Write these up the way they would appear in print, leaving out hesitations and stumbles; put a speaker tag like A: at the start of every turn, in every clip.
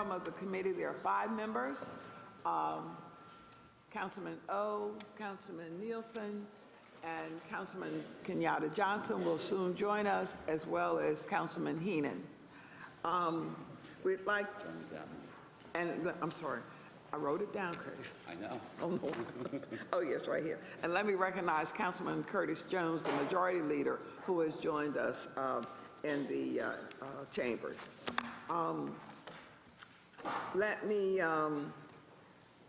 A: quorum of the committee. There are 5 members. Councilman O, Councilman Nielsen, and Councilman Kenyatta Johnson will soon join us, as well as Councilman Heenan. We'd like, and I'm sorry, I wrote it down, Curtis.
B: I know.
A: Oh, no. Oh, yes, right here. And let me recognize Councilman Curtis Jones, the majority leader, who has joined us in the chambers. Let me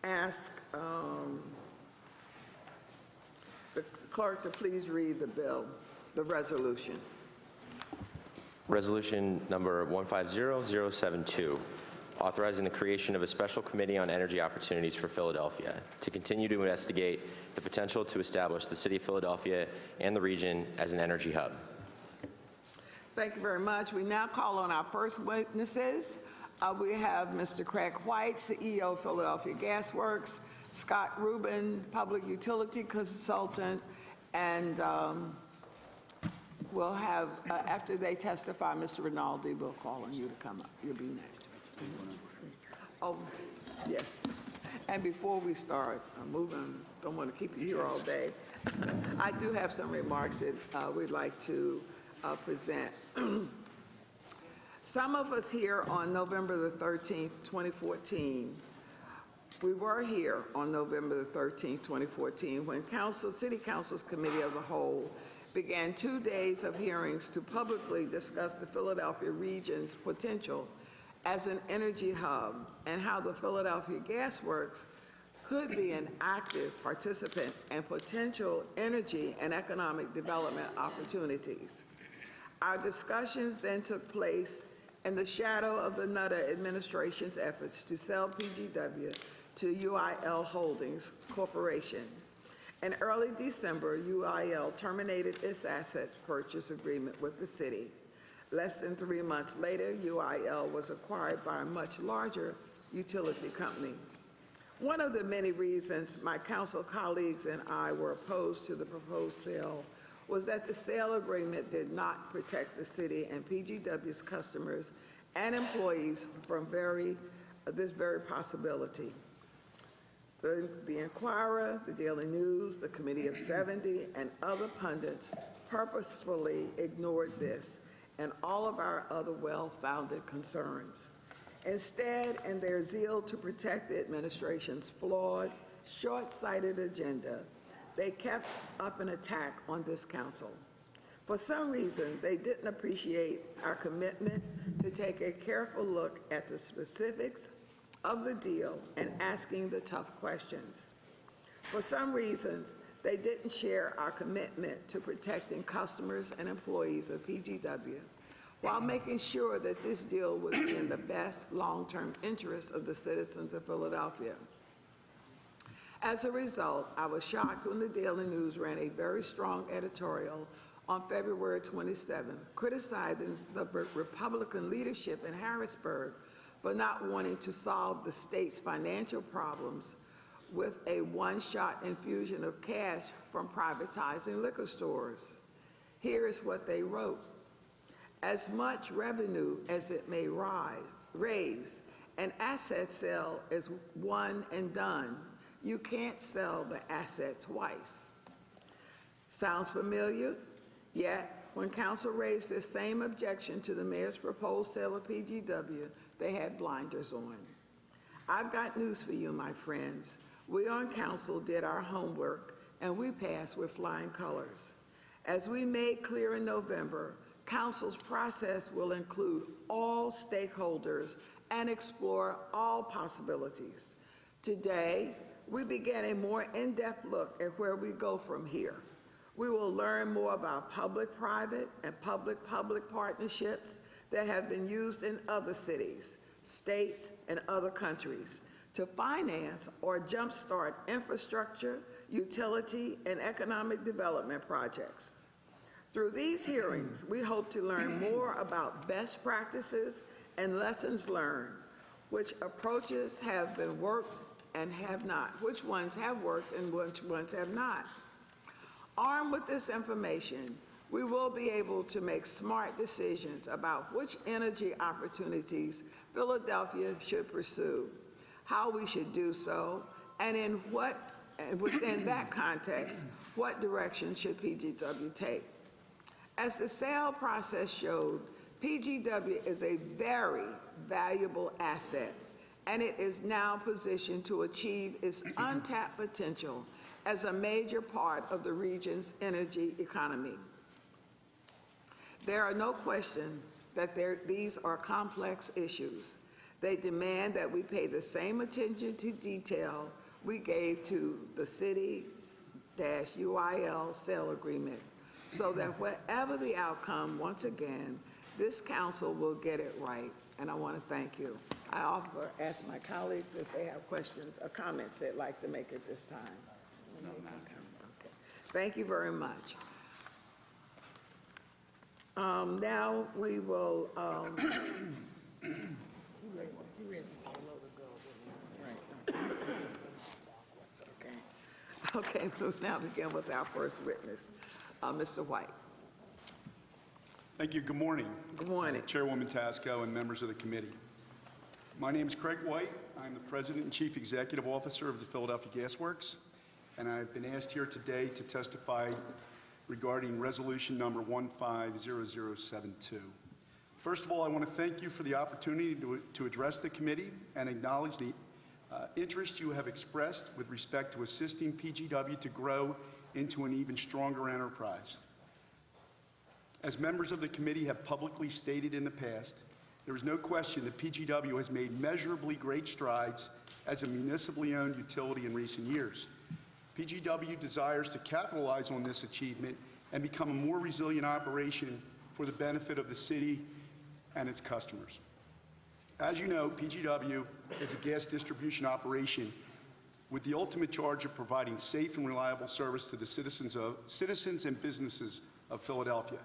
A: ask the clerk to please read the bill, the resolution.
C: Resolution number 150072, authorizing the creation of a special committee on energy opportunities for Philadelphia to continue to investigate the potential to establish the city of Philadelphia and the region as an energy hub.
A: Thank you very much. We now call on our first witnesses. We have Mr. Craig White, CEO of Philadelphia Gas Works, Scott Rubin, Public Utility Consultant, and we'll have, after they testify, Mr. Rinaldi will call on you to come up. You'll be next. Oh, yes. And before we start, I'm moving, don't want to keep you here all day. I do have some remarks that we'd like to present. Some of us here on November the 13th, 2014, we were here on November the 13th, 2014, when City Council's Committee of the Whole began 2 days of hearings to publicly discuss the Philadelphia region's potential as an energy hub and how the Philadelphia Gas Works could be an active participant in potential energy and economic development opportunities. Our discussions then took place in the shadow of the Nutter administration's efforts to sell PGW to UIL Holdings Corporation. In early December, UIL terminated its assets purchase agreement with the city. Less than 3 months later, UIL was acquired by a much larger utility company. One of the many reasons my council colleagues and I were opposed to the proposed sale was that the sale agreement did not protect the city and PGW's customers and employees from this very possibility. The Inquirer, the Daily News, the Committee of 70, and other pundits purposefully ignored this and all of our other well-founded concerns. Instead, in their zeal to protect the administration's flawed, short-sighted agenda, they kept up an attack on this council. For some reason, they didn't appreciate our commitment to take a careful look at the specifics of the deal and asking the tough questions. For some reasons, they didn't share our commitment to protecting customers and employees of PGW while making sure that this deal would be in the best long-term interest of the citizens of Philadelphia. As a result, I was shocked when the Daily News ran a very strong editorial on February 27th, criticizing the Republican leadership in Harrisburg for not wanting to solve the state's financial problems with a one-shot infusion of cash from privatizing liquor stores. Here is what they wrote. As much revenue as it may raise, an asset sale is one and done. You can't sell the asset twice. Sounds familiar? Yet, when council raised this same objection to the mayor's proposed sale of PGW, they had blinders on. I've got news for you, my friends. We on council did our homework, and we passed with flying colors. As we made clear in November, council's process will include all stakeholders and explore all possibilities. Today, we began a more in-depth look at where we go from here. We will learn more about public-private and public-public partnerships that have been used in other cities, states, and other countries to finance or jumpstart infrastructure, utility, and economic development projects. Through these hearings, we hope to learn more about best practices and lessons learned, which approaches have been worked and have not, which ones have worked and which ones have not. Armed with this information, we will be able to make smart decisions about which energy opportunities Philadelphia should pursue, how we should do so, and within that context, what direction should PGW take. As the sale process showed, PGW is a very valuable asset, and it is now positioned to achieve its untapped potential as a major part of the region's energy economy. There are no questions that these are complex issues. They demand that we pay the same attention to detail we gave to the city-UIL sale agreement, so that whatever the outcome, once again, this council will get it right, and I want to thank you. I offer, ask my colleagues if they have questions or comments they'd like to make at this time. Okay. Thank you very much. Now we will, Okay, we'll now begin with our first witness, Mr. White.
B: Thank you. Good morning.
A: Good morning.
B: Chairwoman Tasco and members of the committee. My name is Craig White. I'm the President and Chief Executive Officer of the Philadelphia Gas Works, and I've been asked here today to testify regarding resolution number 150072. First of all, I want to thank you for the opportunity to address the committee and acknowledge the interest you have expressed with respect to assisting PGW to grow into an even stronger enterprise. As members of the committee have publicly stated in the past, there is no question that PGW has made measurably great strides as a municipally owned utility in recent years. PGW desires to capitalize on this achievement and become a more resilient operation for the benefit of the city and its customers. As you know, PGW is a gas distribution operation with the ultimate charge of providing safe and reliable service to the citizens and businesses of Philadelphia.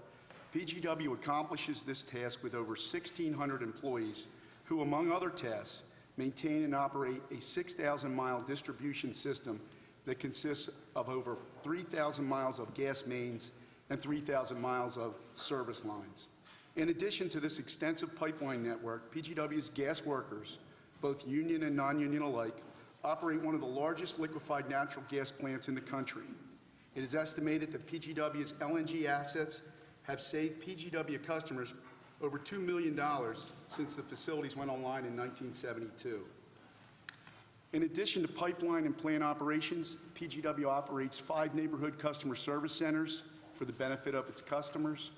B: PGW accomplishes this task with over 1,600 employees who, among other tasks, maintain and operate a 6,000-mile distribution system that consists of over 3,000 miles of gas mains and 3,000 miles of service lines. In addition to this extensive pipeline network, PGW's gas workers, both union and non-union alike, operate one of the largest liquefied natural gas plants in the country. It is estimated that PGW's LNG assets have saved PGW customers over $2 million since the facilities went online in 1972. In addition to pipeline and plant operations, PGW operates 5 neighborhood customer service centers for the benefit of its customers,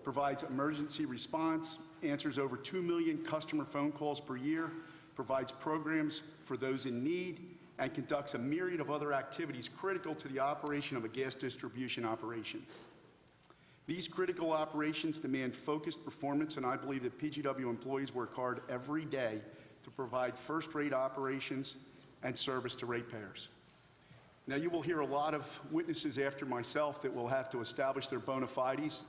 B: provides emergency response, answers over 2 million customer phone calls per year, provides programs for those in need, and conducts a myriad of other activities critical to the operation of a gas distribution operation. These critical operations demand focused performance, and I believe that PGW employees work hard every day to provide first-rate operations and service to ratepayers. Now, you will hear a lot of witnesses after myself that will have to establish their bona fides.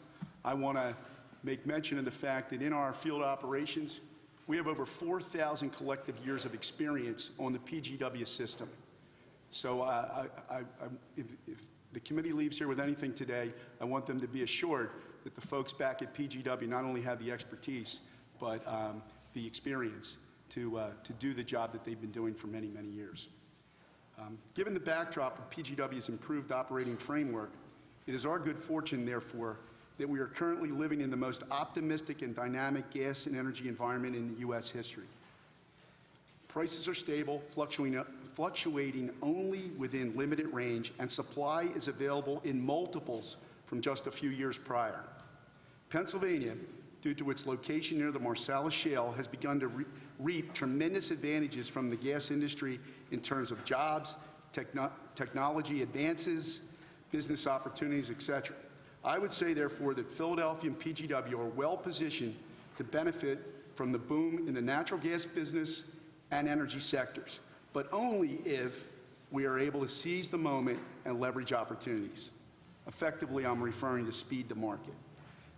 B: I want to make mention of the fact that in our field operations, we have over 4,000 collective years of experience on the PGW system. So if the committee leaves here with anything today, I want them to be assured that the folks back at PGW not only have the expertise, but the experience to do the job that they've been doing for many, many years. Given the backdrop of PGW's improved operating framework, it is our good fortune, therefore, that we are currently living in the most optimistic and dynamic gas and energy environment in U.S. history. Prices are stable, fluctuating only within limited range, and supply is available in multiples from just a few years prior. Pennsylvania, due to its location near the Marcellus Shale, has begun to reap tremendous advantages from the gas industry in terms of jobs, technology advances, business opportunities, etc. I would say, therefore, that Philadelphia and PGW are well positioned to benefit from the boom in the natural gas business and energy sectors, but only if we are able to seize the moment and leverage opportunities. Effectively, I'm referring to speed to market.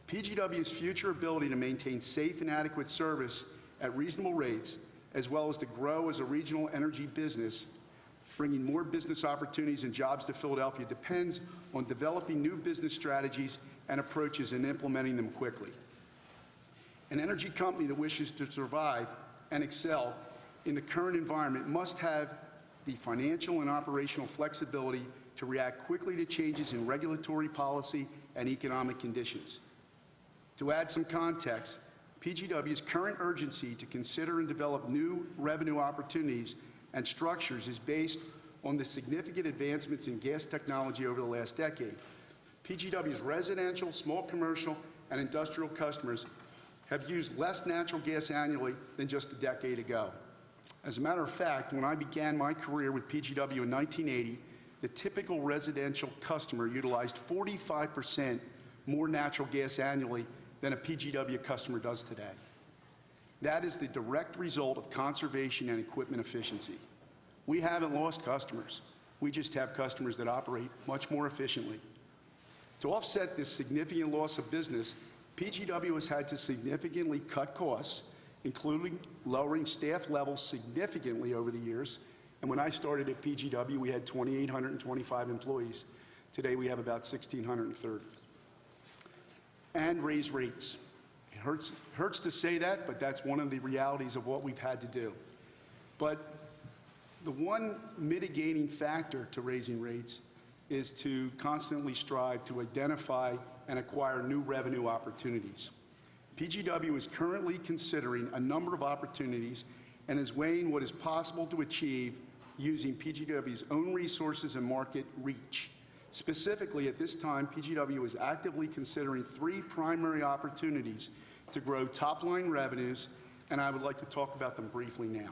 B: PGW's future ability to maintain safe and adequate service at reasonable rates, as well as to grow as a regional energy business, bringing more business opportunities and jobs to Philadelphia, depends on developing new business strategies and approaches in implementing them quickly. An energy company that wishes to survive and excel in the current environment must have the financial and operational flexibility to react quickly to changes in regulatory policy and economic conditions. To add some context, PGW's current urgency to consider and develop new revenue opportunities and structures is based on the significant advancements in gas technology over the last decade. PGW's residential, small commercial, and industrial customers have used less natural gas annually than just a decade ago. As a matter of fact, when I began my career with PGW in 1980, the typical residential customer utilized 45% more natural gas annually than a PGW customer does today. That is the direct result of conservation and equipment efficiency. We haven't lost customers. We just have customers that operate much more efficiently. To offset this significant loss of business, PGW has had to significantly cut costs, including lowering staff levels significantly over the years. And when I started at PGW, we had 2,825 employees. Today, we have about 1,630. And raise rates. It hurts to say that, but that's one of the realities of what we've had to do. But the one mitigating factor to raising rates is to constantly strive to identify and acquire new revenue opportunities. PGW is currently considering a number of opportunities and is weighing what is possible to achieve using PGW's own resources and market reach. Specifically, at this time, PGW is actively considering 3 primary opportunities to grow top-line revenues, and I would like to talk about them briefly now.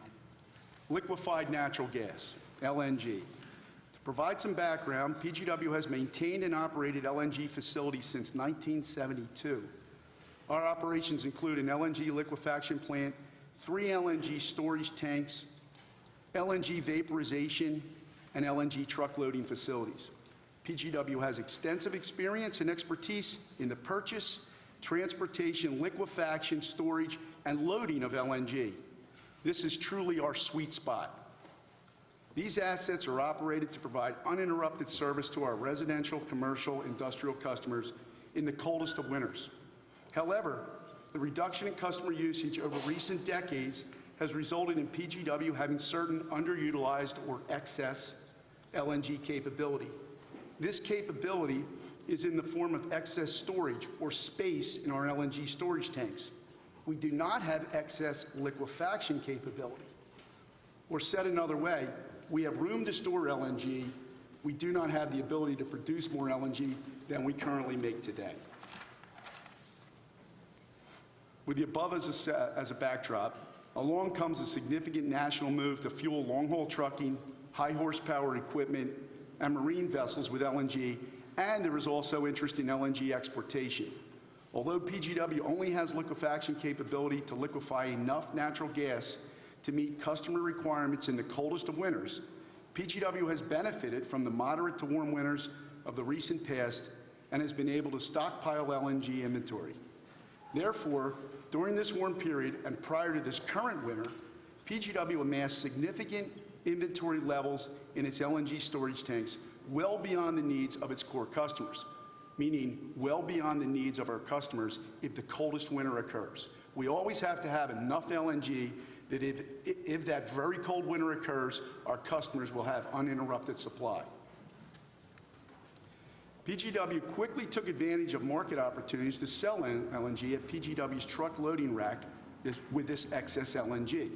B: Liquefied natural gas, LNG. To provide some background, PGW has maintained and operated LNG facilities since 1972. Our operations include an LNG liquefaction plant, 3 LNG storage tanks, LNG vaporization, and LNG truck loading facilities. PGW has extensive experience and expertise in the purchase, transportation, liquefaction, storage, and loading of LNG. This is truly our sweet spot. These assets are operated to provide uninterrupted service to our residential, commercial, industrial customers in the coldest of winters. However, the reduction in customer usage over recent decades has resulted in PGW having certain underutilized or excess LNG capability. This capability is in the form of excess storage or space in our LNG storage tanks. We do not have excess liquefaction capability. Or said another way, we have room to store LNG. We do not have the ability to produce more LNG than we currently make today. With the above as a backdrop, along comes a significant national move to fuel long-haul trucking, high-horsepower equipment, and marine vessels with LNG, and there is also interest in LNG exportation. Although PGW only has liquefaction capability to liquefy enough natural gas to meet customer requirements in the coldest of winters, PGW has benefited from the moderate to warm winters of the recent past and has been able to stockpile LNG inventory. Therefore, during this warm period and prior to this current winter, PGW amassed significant inventory levels in its LNG storage tanks well beyond the needs of its core customers, meaning well beyond the needs of our customers if the coldest winter occurs. We always have to have enough LNG that if that very cold winter occurs, our customers will have uninterrupted supply. PGW quickly took advantage of market opportunities to sell LNG at PGW's truck loading rack with this excess LNG.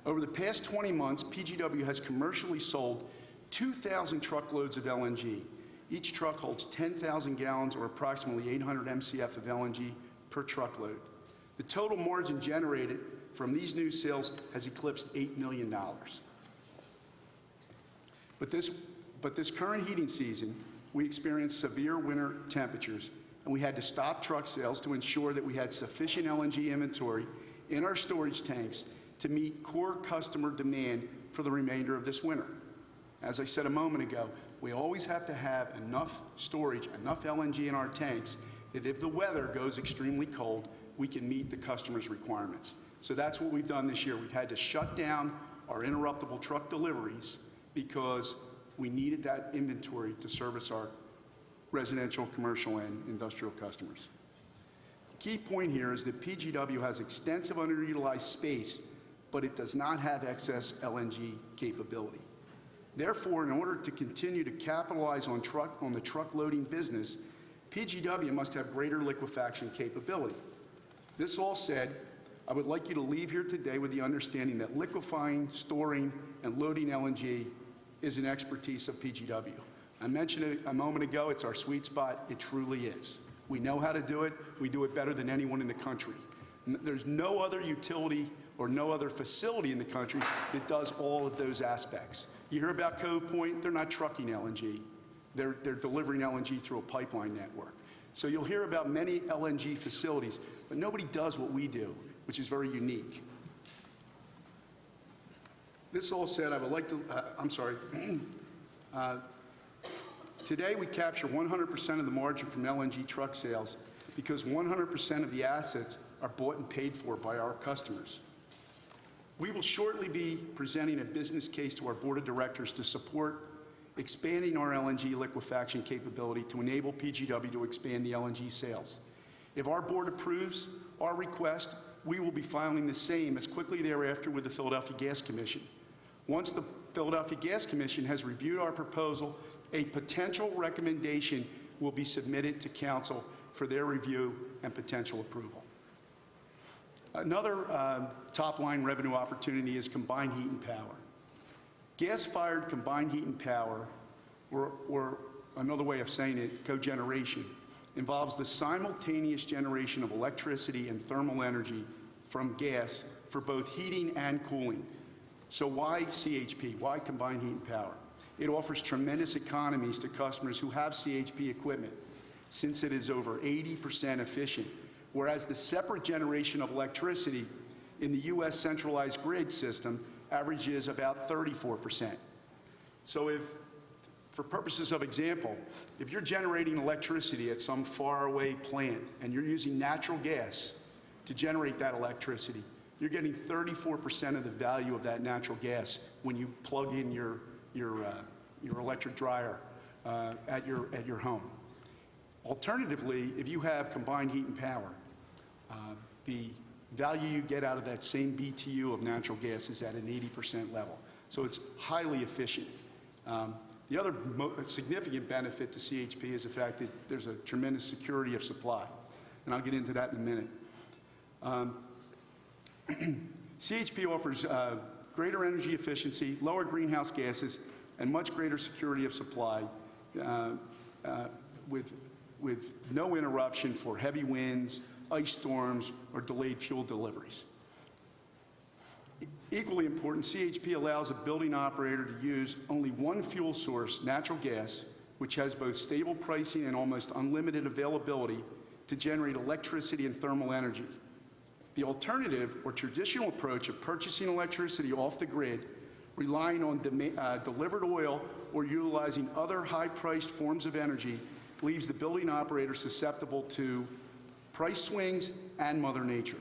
B: Over the past 20 months, PGW has commercially sold 2,000 truckloads of LNG. Each truck holds 10,000 gallons or approximately 800 MCF of LNG per truckload. The total margin generated from these new sales has eclipsed $8 million. But this current heating season, we experienced severe winter temperatures, and we had to stop truck sales to ensure that we had sufficient LNG inventory in our storage tanks to meet core customer demand for the remainder of this winter. As I said a moment ago, we always have to have enough storage, enough LNG in our tanks that if the weather goes extremely cold, we can meet the customer's requirements. So that's what we've done this year. We've had to shut down our interruptible truck deliveries because we needed that inventory to service our residential, commercial, and industrial customers. Key point here is that PGW has extensive underutilized space, but it does not have excess LNG capability. Therefore, in order to continue to capitalize on the truck loading business, PGW must have greater liquefaction capability. This all said, I would like you to leave here today with the understanding that liquefying, storing, and loading LNG is an expertise of PGW. I mentioned it a moment ago, it's our sweet spot. It truly is. We know how to do it. We do it better than anyone in the country. There's no other utility or no other facility in the country that does all of those aspects. You hear about Cove Point, they're not trucking LNG. They're delivering LNG through a pipeline network. So you'll hear about many LNG facilities, but nobody does what we do, which is very unique. This all said, I would like to, today we capture 100% of the margin from LNG truck sales because 100% of the assets are bought and paid for by our customers. We will shortly be presenting a business case to our board of directors to support expanding our LNG liquefaction capability to enable PGW to expand the LNG sales. If our board approves our request, we will be filing the same as quickly thereafter with the Philadelphia Gas Commission. Once the Philadelphia Gas Commission has reviewed our proposal, a potential recommendation will be submitted to council for their review and potential approval. Another top-line revenue opportunity is combined heat and power. Gas-fired combined heat and power, or another way of saying it, cogeneration, involves the simultaneous generation of electricity and thermal energy from gas for both heating and cooling. So why CHP? Why combined heat and power? It offers tremendous economies to customers who have CHP equipment, since it is over 80% efficient, whereas the separate generation of electricity in the U.S. centralized grid system averages about 34%. So if, for purposes of example, if you're generating electricity at some faraway plant and you're using natural gas to generate that electricity, you're getting 34% of the value of that natural gas when you plug in your electric dryer at your home. Alternatively, if you have combined heat and power, the value you get out of that same BTU of natural gas is at an 80% level. So it's highly efficient. The other significant benefit to CHP is the fact that there's a tremendous security of supply, and I'll get into that in a minute. CHP offers greater energy efficiency, lower greenhouse gases, and much greater security of supply with no interruption for heavy winds, ice storms, or delayed fuel deliveries. Equally important, CHP allows a building operator to use only one fuel source, natural gas, which has both stable pricing and almost unlimited availability to generate electricity and thermal energy. The alternative or traditional approach of purchasing electricity off the grid, relying on delivered oil or utilizing other high-priced forms of energy, leaves the building operator susceptible to price swings and Mother Nature.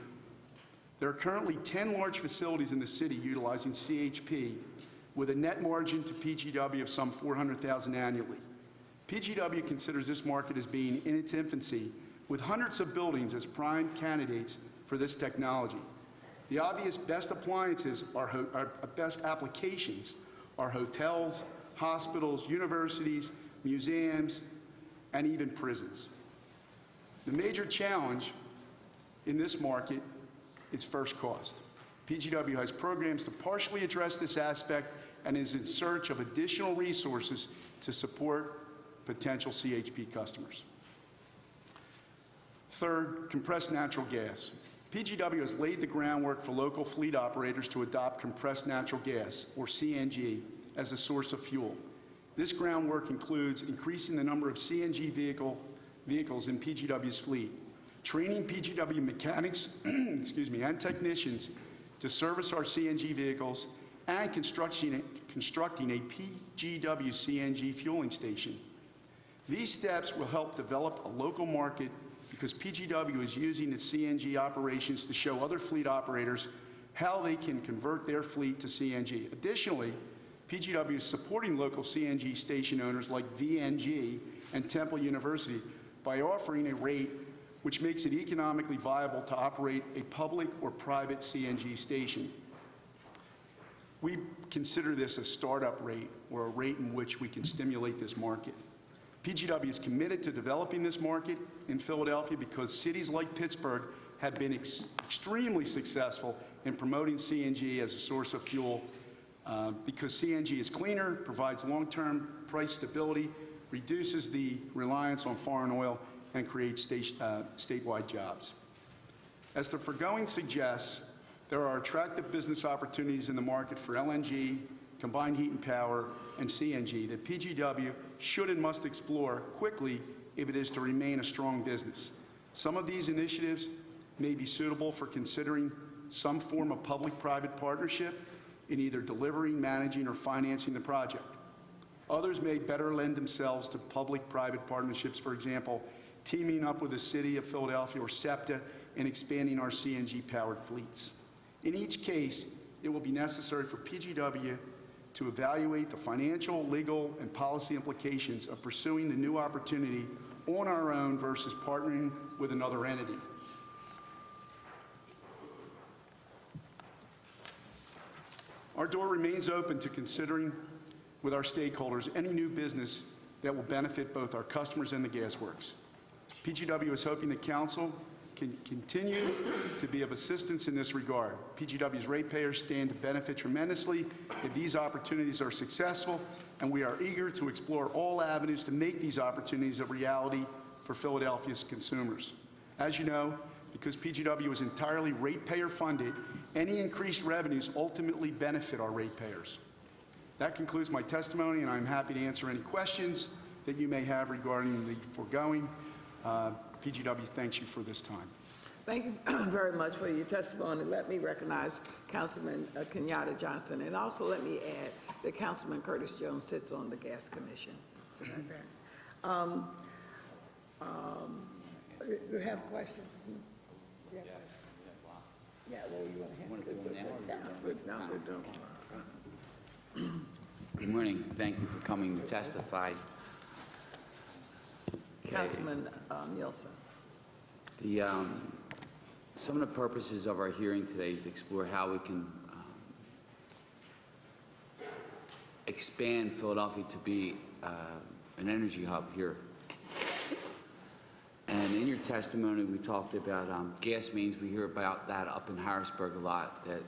B: There are currently 10 large facilities in the city utilizing CHP with a net margin to PGW of some $400,000 annually. PGW considers this market as being in its infancy, with hundreds of buildings as prime candidates for this technology. The obvious best appliances best applications are hotels, hospitals, universities, museums, and even prisons. The major challenge in this market is first cost. PGW has programs to partially address this aspect and is in search of additional resources to support potential CHP customers. Third, compressed natural gas. PGW has laid the groundwork for local fleet operators to adopt compressed natural gas, or CNG, as a source of fuel. This groundwork includes increasing the number of CNG vehicles in PGW's fleet, training PGW mechanics and technicians to service our CNG vehicles, and constructing a PGW CNG fueling station. These steps will help develop a local market because PGW is using its CNG operations to show other fleet operators how they can convert their fleet to CNG. Additionally, PGW is supporting local CNG station owners like VNG and Temple University by offering a rate which makes it economically viable to operate a public or private CNG station. We consider this a startup rate, or a rate in which we can stimulate this market. PGW is committed to developing this market in Philadelphia because cities like Pittsburgh have been extremely successful in promoting CNG as a source of fuel because CNG is cleaner, provides long-term price stability, reduces the reliance on foreign oil, and creates statewide jobs. As the foregoing suggests, there are attractive business opportunities in the market for LNG, combined heat and power, and CNG that PGW should and must explore quickly if it is to remain a strong business. Some of these initiatives may be suitable for considering some form of public-private partnership in either delivering, managing, or financing the project. Others may better lend themselves to public-private partnerships, for example, teaming up with the City of Philadelphia or SEPTA and expanding our CNG-powered fleets. In each case, it will be necessary for PGW to evaluate the financial, legal, and policy implications of pursuing the new opportunity on our own versus partnering with another entity. Our door remains open to considering with our stakeholders any new business that will benefit both our customers and the gasworks. PGW is hoping the Council can continue to be of assistance in this regard. PGW's ratepayers stand to benefit tremendously if these opportunities are successful, and we are eager to explore all avenues to make these opportunities a reality for Philadelphia's consumers. As you know, because PGW is entirely ratepayer funded, any increased revenues ultimately benefit our ratepayers. That concludes my testimony, and I'm happy to answer any questions that you may have regarding the foregoing. PGW thanks you for this time.
A: Thank you very much for your testimony. Let me recognize Councilman Kenyatta Johnson, and also let me add that Councilman Curtis Jones sits on the Gas Commission. You have questions? Yeah, well, you want to do it now? We're doing.
D: Good morning. Thank you for coming to testify.
A: Councilman Nielsen.
D: Some of the purposes of our hearing today is to explore how we can expand Philadelphia to be an energy hub here. And in your testimony, we talked about gas mains. We hear about that up in Harrisburg a lot, that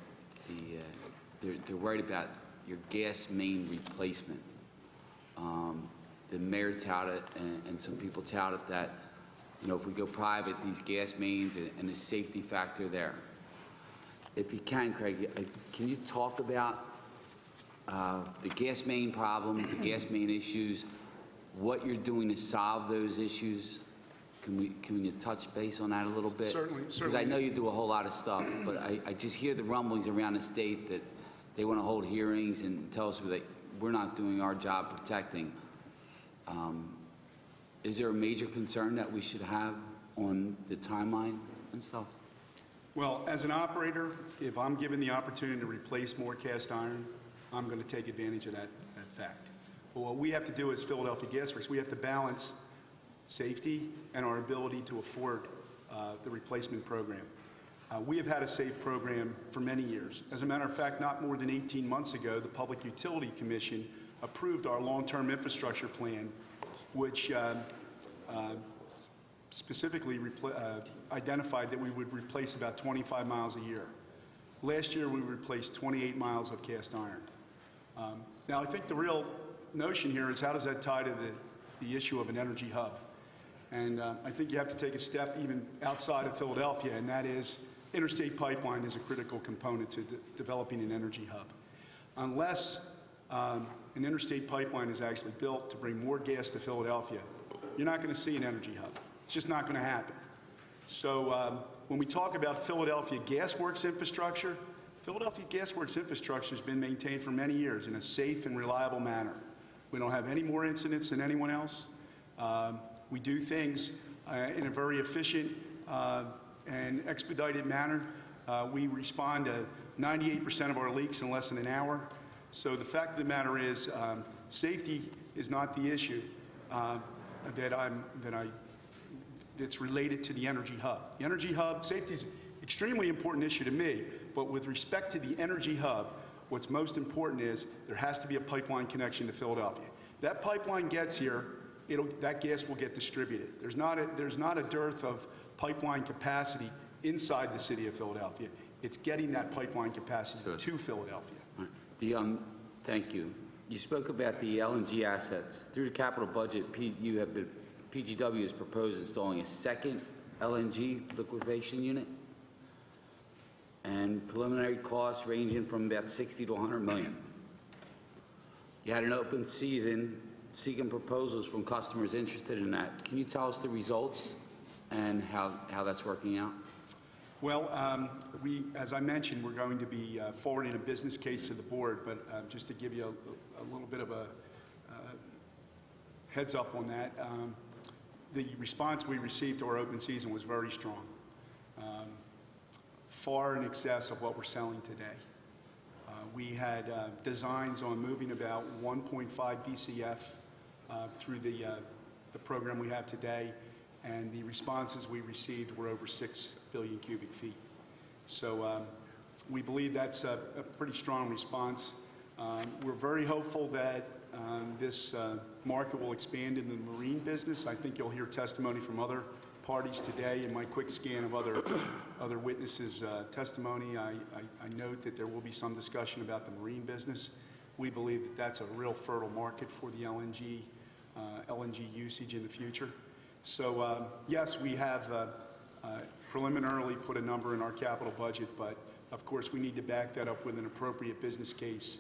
D: they're worried about your gas main replacement. The mayor touted, and some people touted that, you know, if we go private, these gas mains and the safety factor there. If you can, Craig, can you talk about the gas main problem, the gas main issues, what you're doing to solve those issues? Can we touch base on that a little bit?
B: Certainly.
D: Because I know you do a whole lot of stuff, but I just hear the rumblings around the state that they want to hold hearings and tell us that we're not doing our job protecting. Is there a major concern that we should have on the timeline and stuff?
B: Well, as an operator, if I'm given the opportunity to replace more cast iron, I'm going to take advantage of that fact. But what we have to do as Philadelphia Gas Works, we have to balance safety and our ability to afford the replacement program. We have had a SAFE program for many years. As a matter of fact, not more than 18 months ago, the Public Utility Commission approved our long-term infrastructure plan, which specifically identified that we would replace about 25 miles a year. Last year, we replaced 28 miles of cast iron. Now, I think the real notion here is how does that tie to the issue of an energy hub? And I think you have to take a step even outside of Philadelphia, and that is interstate pipeline is a critical component to developing an energy hub. Unless an interstate pipeline is actually built to bring more gas to Philadelphia, you're not going to see an energy hub. It's just not going to happen. So when we talk about Philadelphia Gas Works infrastructure, Philadelphia Gas Works infrastructure has been maintained for many years in a safe and reliable manner. We don't have any more incidents than anyone else. We do things in a very efficient and expedited manner. We respond to 98% of our leaks in less than an hour. So the fact of the matter is safety is not the issue. that's related to the Energy Hub. The Energy Hub, safety is an extremely important issue to me, but with respect to the Energy Hub, what's most important is there has to be a pipeline connection to Philadelphia. That pipeline gets here, that gas will get distributed. There's not a dearth of pipeline capacity inside the city of Philadelphia. It's getting that pipeline capacity to Philadelphia.
D: Thank you. You spoke about the LNG assets. Through the capital budget, PGW has proposed installing a second LNG liquefaction unit, and preliminary costs ranging from about $60 to $100 million. You had an open season seeking proposals from customers interested in that. Can you tell us the results and how that's working out?
B: Well, as I mentioned, we're going to be forwarding a business case to the board, but just to give you a little bit of a heads up on that, the response we received to our open season was very strong, far in excess of what we're selling today. We had designs on moving about 1.5 BCF through the program we have today, and the responses we received were over 6 billion cubic feet. So we believe that's a pretty strong response. We're very hopeful that this market will expand in the marine business. I think you'll hear testimony from other parties today. In my quick scan of other witnesses' testimony, I note that there will be some discussion about the marine business. We believe that that's a real fertile market for the LNG usage in the future. So yes, we have preliminarily put a number in our capital budget, but of course we need to back that up with an appropriate business case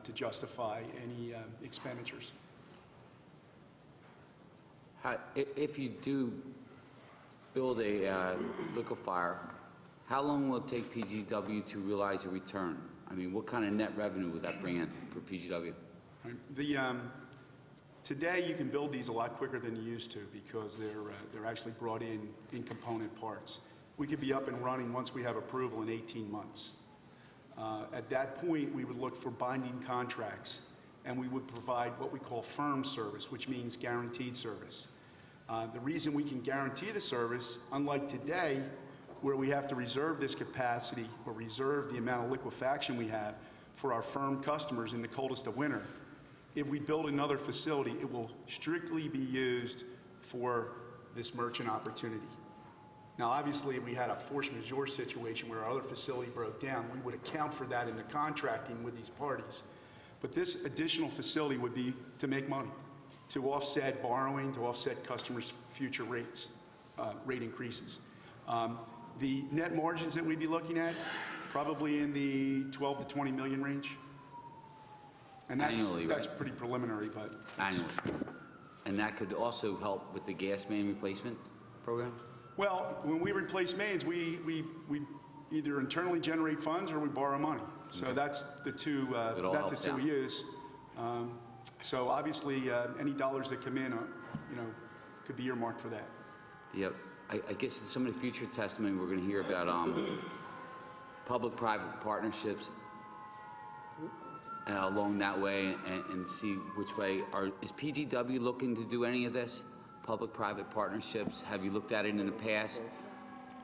B: to justify any expenditures.
D: If you do build a liquefier, how long will it take PGW to realize a return? I mean, what kind of net revenue would that bring in for PGW?
B: Today, you can build these a lot quicker than you used to because they're actually brought in component parts. We could be up and running once we have approval in 18 months. At that point, we would look for binding contracts, and we would provide what we call firm service, which means guaranteed service. The reason we can guarantee the service, unlike today, where we have to reserve this capacity or reserve the amount of liquefaction we have for our firm customers in the coldest of winter, if we build another facility, it will strictly be used for this merchant opportunity. Now, obviously, if we had a force majeure situation where our other facility broke down, we would account for that in the contracting with these parties. But this additional facility would be to make money, to offset borrowing, to offset customers' future rate increases. The net margins that we'd be looking at, probably in the 12 to 20 million range. And
D: Annually,
B: that's
D: right?
B: pretty preliminary, but...
D: Annually. And that could also help with the gas main replacement program?
B: Well, when we replace mains, we either internally generate funds or we borrow money. So
D: Okay.
B: that's the two methods that we use. So obviously, any dollars that come in, could be earmarked for that.
D: Yep. I guess in some of the future testimony, we're going to hear about public-private partnerships along that way and see which way. Is PGW looking to do any of this? Public-private partnerships? Have you looked at it in the past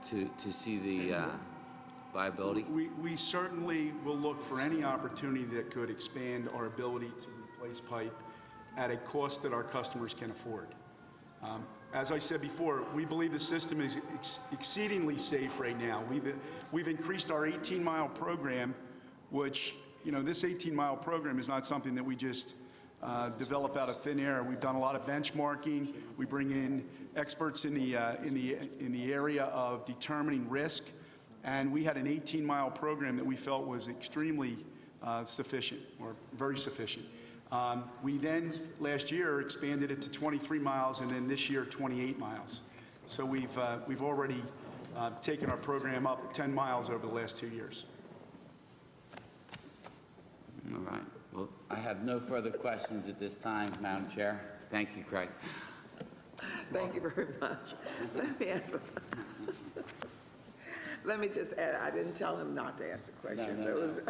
D: to see the viability?
B: We certainly will look for any opportunity that could expand our ability to replace pipe at a cost that our customers can afford. As I said before, we believe the system is exceedingly safe right now. We've increased our 18-mile program, which, this 18-mile program is not something that we just develop out of thin air. We've done a lot of benchmarking. We bring in experts in the area of determining risk, and we had an 18-mile program that we felt was extremely sufficient, or very sufficient. We then, last year, expanded it to 23 miles, and then this year, 28 miles. So we've already taken our program up 10 miles over the last 2 years.
D: All right. Well, I have no further questions at this time, Madam Chair. Thank you, Craig.
A: Thank you very much. Let me just add, I didn't tell him not to ask the questions.
D: No.
A: It was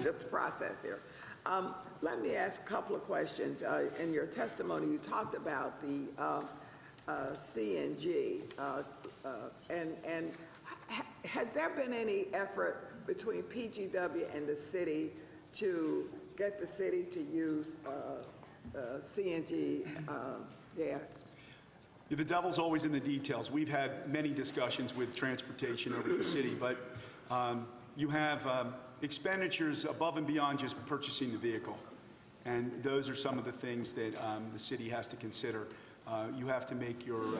A: just a process here. Let me ask a couple of questions. In your testimony, you talked about the CNG, and has there been any effort between PGW and the city to get the city to use CNG gas?
B: The devil's always in the details. We've had many discussions with transportation over the city, but you have expenditures above and beyond just purchasing the vehicle. And those are some of the things that the city has to consider. You have to make your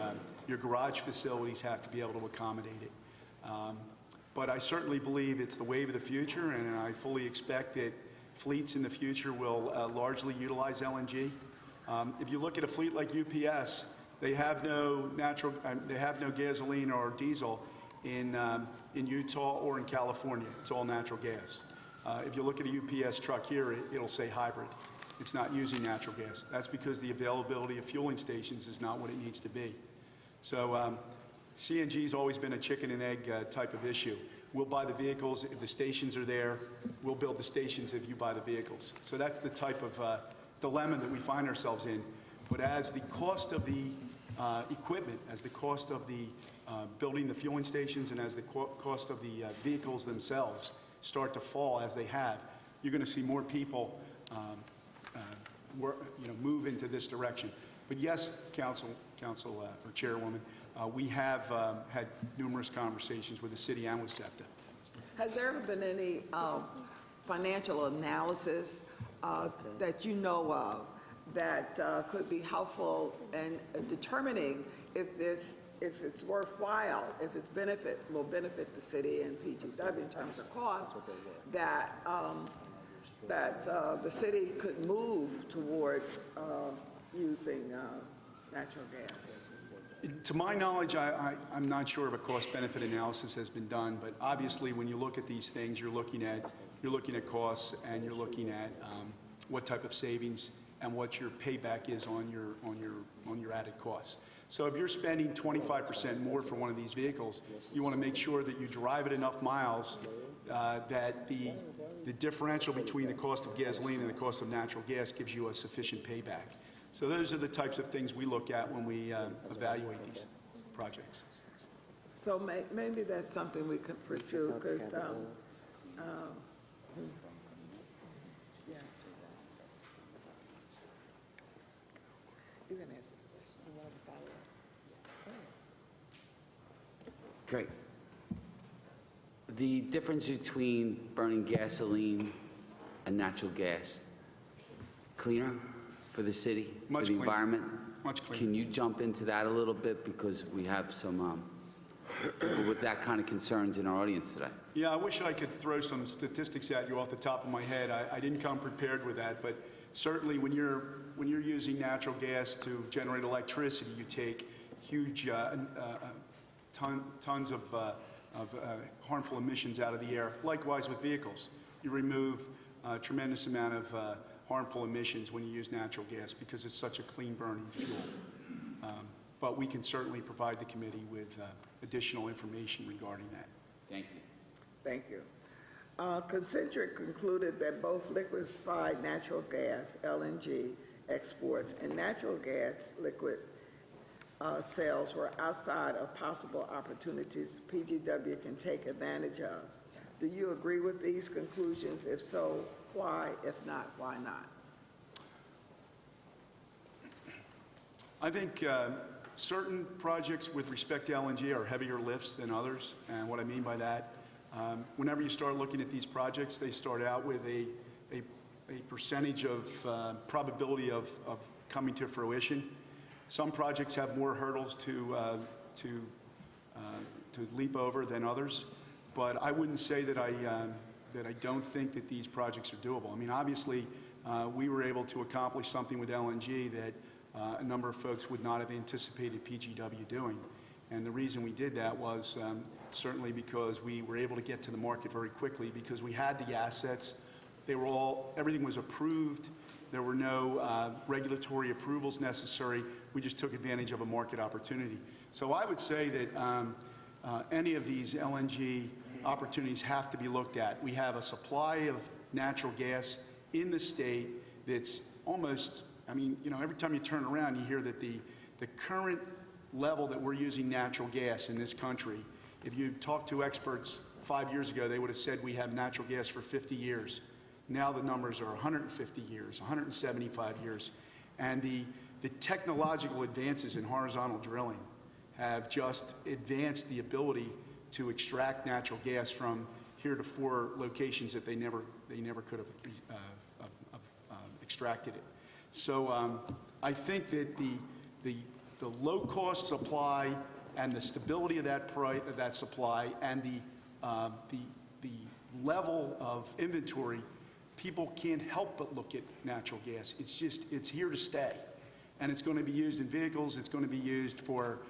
B: garage facilities have to be able to accommodate it. But I certainly believe it's the wave of the future, and I fully expect that fleets in the future will largely utilize LNG. If you look at a fleet like UPS, they have no gasoline or diesel in Utah or in California. It's all natural gas. If you look at a UPS truck here, it'll say hybrid. It's not using natural gas. That's because the availability of fueling stations is not what it needs to be. So CNG has always been a chicken and egg type of issue. We'll buy the vehicles if the stations are there. We'll build the stations if you buy the vehicles. So that's the type of dilemma that we find ourselves in. But as the cost of the equipment, as the cost of the building the fueling stations, and as the cost of the vehicles themselves start to fall as they have, you're going to see more people move into this direction. But yes, Council or Chairwoman, we have had numerous conversations with the city and with SEPTA.
A: Has there ever been any financial analysis that you know of that could be helpful in determining if it's worthwhile, if it's will benefit the city and PGW in terms of cost, that the city could move towards using natural gas?
B: To my knowledge, I'm not sure if a cost-benefit analysis has been done, but obviously when you look at these things, you're looking at costs, and you're looking at what type of savings and what your payback is on your added costs. So if you're spending 25% more for one of these vehicles, you want to make sure that you drive it enough miles that the differential between the cost of gasoline and the cost of natural gas gives you a sufficient payback. So those are the types of things we look at when we evaluate these projects.
A: So maybe that's something we could pursue, because you can answer the question. You want to follow up?
D: Great. The difference between burning gasoline and natural gas, cleaner for the city,
B: Much
D: for the
B: cleaner.
D: environment?
B: Much cleaner.
D: Can you jump into that a little bit, because we have some people with that kind of concerns in our audience today?
B: Yeah, I wish I could throw some statistics at you off the top of my head. I didn't come prepared with that, but certainly when you're using natural gas to generate electricity, you take huge tons of harmful emissions out of the air. Likewise with vehicles, you remove a tremendous amount of harmful emissions when you use natural gas because it's such a clean burning fuel. But we can certainly provide the committee with additional information regarding that.
D: Thank you.
A: Thank you. Concentric concluded that both liquefied natural gas, LNG, exports and natural gas liquid sales were outside of possible opportunities PGW can take advantage of. Do you agree with these conclusions? If so, why? If not, why not?
B: I think certain projects with respect to LNG are heavier lifts than others. And what I mean by that, whenever you start looking at these projects, they start out with a percentage of probability of coming to fruition. Some projects have more hurdles to leap over than others, but I wouldn't say that I don't think that these projects are doable. I mean, obviously, we were able to accomplish something with LNG that a number of folks would not have anticipated PGW doing. And the reason we did that was certainly because we were able to get to the market very quickly because we had the assets. Everything was approved. There were no regulatory approvals necessary. We just took advantage of a market opportunity. So I would say that any of these LNG opportunities have to be looked at. We have a supply of natural gas in the state that's almost, I mean, you know, every time you turn around, you hear that the current level that we're using natural gas in this country, if you talk to experts 5 years ago, they would have said we have natural gas for 50 years. Now the numbers are 150 years, 175 years. And the technological advances in horizontal drilling have just advanced the ability to extract natural gas from heretofore locations that they never could have extracted it. So I think that the low-cost supply and the stability of that supply and the level of inventory, people can't help but look at natural gas. It's here to stay. And it's going to be used in vehicles, it's going to be used for,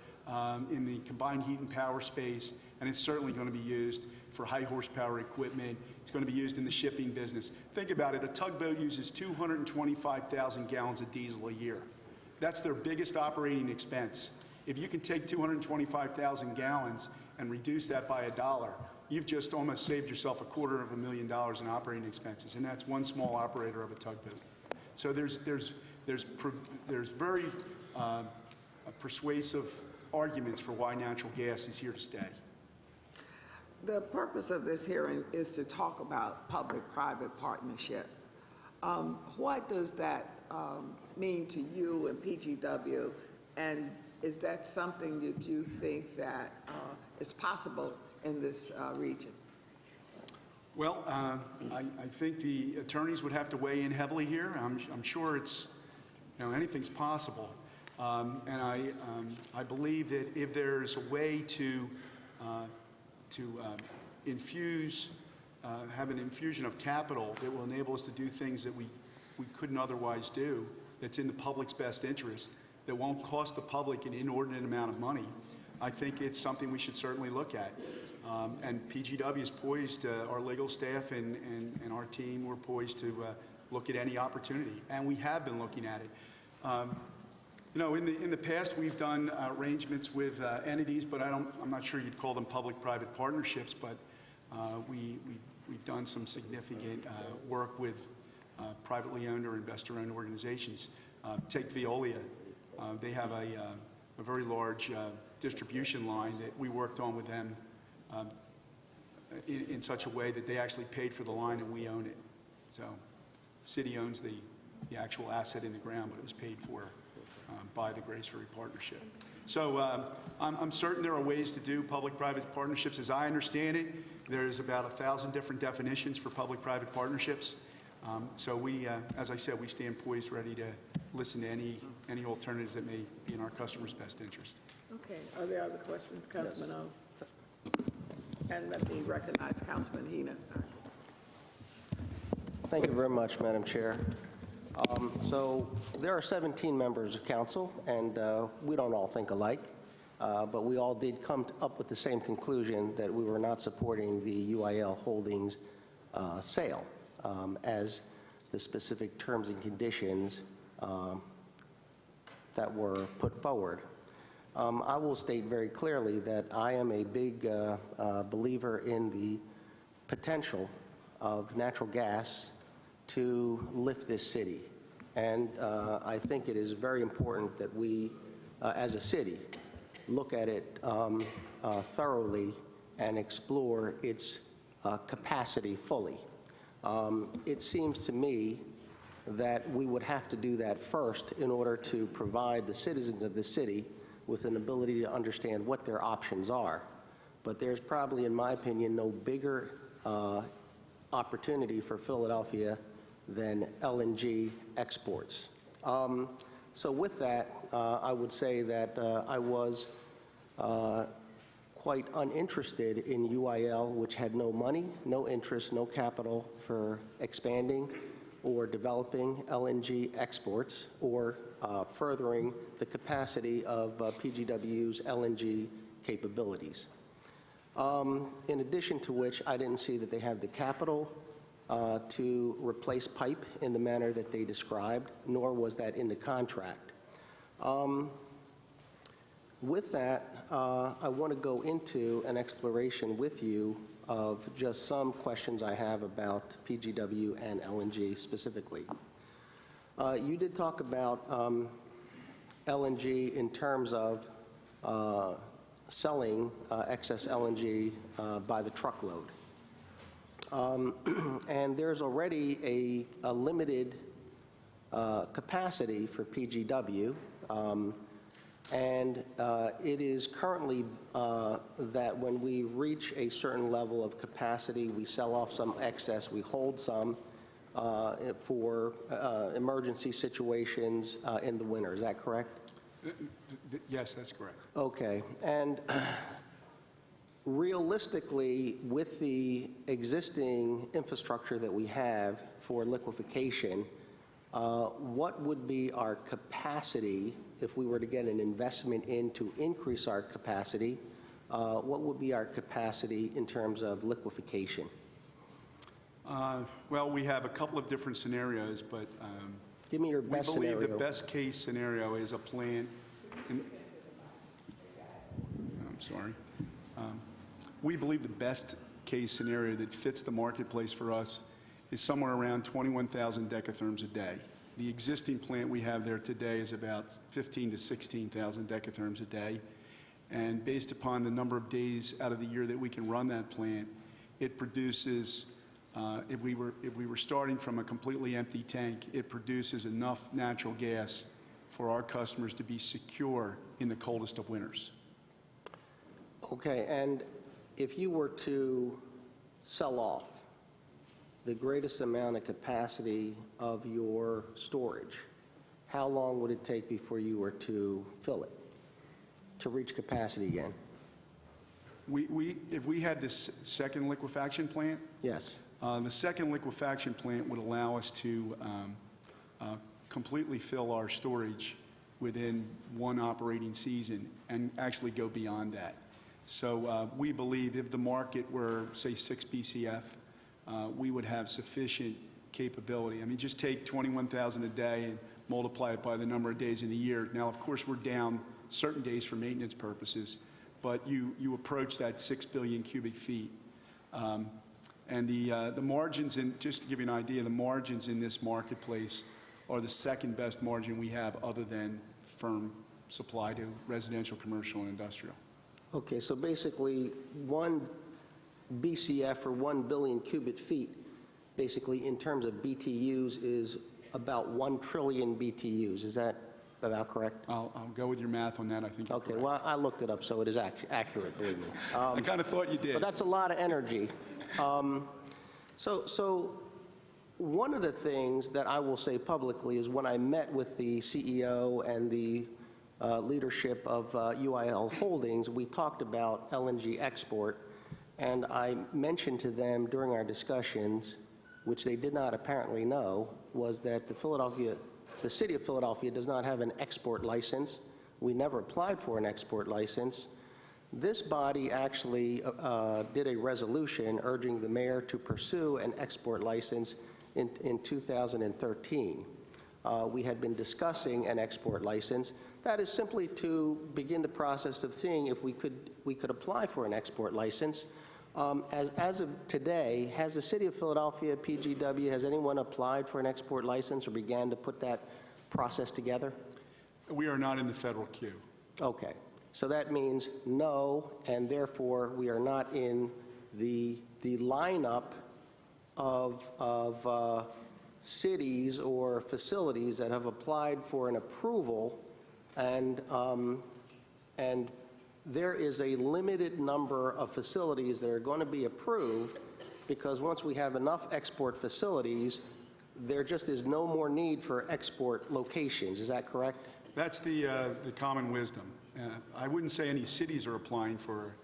B: in the combined heat and power space, and it's certainly going to be used for high horsepower equipment. It's going to be used in the shipping business. Think about it, a tugboat uses 225,000 gallons of diesel a year. That's their biggest operating expense. If you can take 225,000 gallons and reduce that by $1, you've just almost saved yourself $250,000 in operating expenses, and that's one small operator of a tugboat. So there's very persuasive arguments for why natural gas is here to stay.
A: The purpose of this hearing is to talk about public-private partnership. What does that mean to you and PGW, and is that something that you think that is possible in this region?
B: Well, I think the attorneys would have to weigh in heavily here. I'm sure it's, you know, anything's possible. And I believe that if there's a way to infuse, have an infusion of capital that will enable us to do things that we couldn't otherwise do, that's in the public's best interest, that won't cost the public an inordinate amount of money, I think it's something we should certainly look at. And PGW is poised, our legal staff and our team, we're poised to look at any opportunity, and we have been looking at it. You know, in the past, we've done arrangements with entities, but I'm not sure you'd call them public-private partnerships, but we've done some significant work with privately owned or investor-owned organizations. Take Veolia. They have a very large distribution line that we worked on with them in such a way that they actually paid for the line and we own it. So the city owns the actual asset in the ground, but it was paid for by the Grace Ferry Partnership. So I'm certain there are ways to do public-private partnerships. As I understand it, there's about 1,000 different definitions for public-private partnerships. So we, as I said, we stand poised, ready to listen to any alternatives that may be in our customers' best interest.
A: Okay. Are there other questions, Councilman O? And let me recognize Councilman Heenan.
E: Thank you very much, Madam Chair. So there are 17 members of council, and we don't all think alike, but we all did come up with the same conclusion that we were not supporting the UIL Holdings sale as the specific terms and conditions that were put forward. I will state very clearly that I am a big believer in the potential of natural gas to lift this city. And I think it is very important that we, as a city, look at it thoroughly and explore its capacity fully. It seems to me that we would have to do that first in order to provide the citizens of the city with an ability to understand what their options are. But there's probably, in my opinion, no bigger opportunity for Philadelphia than LNG exports. So with that, I would say that I was quite uninterested in UIL, which had no money, no interest, no capital for expanding or developing LNG exports or furthering the capacity of PGW's LNG capabilities. In addition to which, I didn't see that they have the capital to replace pipe in the manner that they described, nor was that in the contract. With that, I want to go into an exploration with you of just some questions I have about PGW and LNG specifically. You did talk about LNG in terms of selling excess LNG by the truckload. And there's already a limited capacity for PGW, and it is currently that when we reach a certain level of capacity, we sell off some excess, we hold some for emergency situations in the winter. Is that correct?
B: Yes, that's correct.
E: Okay. And realistically, with the existing infrastructure that we have for liquefaction, what would be our capacity if we were to get an investment in to increase our capacity? What would be our capacity in terms of liquefaction?
B: Well, we have a couple of different scenarios, but
E: Give me your
B: we
E: best
B: believe
E: scenario.
B: the best case scenario is a plant. I'm sorry. We believe the best case scenario that fits the marketplace for us is somewhere around 21,000 decatherms a day. The existing plant we have there today is about 15 to 16,000 decatherms a day. And based upon the number of days out of the year that we can run that plant, it produces, if we were starting from a completely empty tank, it produces enough natural gas for our customers to be secure in the coldest of winters.
E: Okay, and if you were to sell off the greatest amount of capacity of your storage, how long would it take before you were to fill it, to reach capacity again?
B: If we had this second liquefaction plant,
E: Yes.
B: the second liquefaction plant would allow us to completely fill our storage within one operating season and actually go beyond that. So we believe if the market were, say, 6 BCF, we would have sufficient capability. I mean, just take 21,000 a day and multiply it by the number of days in the year. Now, of course, we're down certain days for maintenance purposes, but you approach that 6 billion cubic feet. And the margins, just to give you an idea, the margins in this marketplace are the second best margin we have other than firm supply to residential, commercial, and industrial.
E: Okay, so basically 1 BCF or 1 billion cubic feet, basically in terms of BTUs, is about 1 trillion BTUs. Is that about correct?
B: I'll go with your math on that. I think you're
E: Okay,
B: correct.
E: well, I looked it up, so it is accurate, believe me.
B: I kind of thought you did.
E: But that's a lot of energy. So one of the things that I will say publicly is when I met with the CEO and the leadership of UIL Holdings, we talked about LNG export, and I mentioned to them during our discussions, which they did not apparently know, was that the city of Philadelphia does not have an export license. We never applied for an export license. This body actually did a resolution urging the mayor to pursue an export license in 2013. We had been discussing an export license. That is simply to begin the process of seeing if we could apply for an export license. As of today, has the city of Philadelphia, PGW, has anyone applied for an export license or began to put that process together?
B: We are not in the federal queue.
E: Okay. So that means no, and therefore we are not in the lineup of cities or facilities that have applied for an approval, and there is a limited number of facilities that are going to be approved, because once we have enough export facilities, there just is no more need for export locations. Is that correct?
B: That's the common wisdom. I wouldn't say any cities are applying for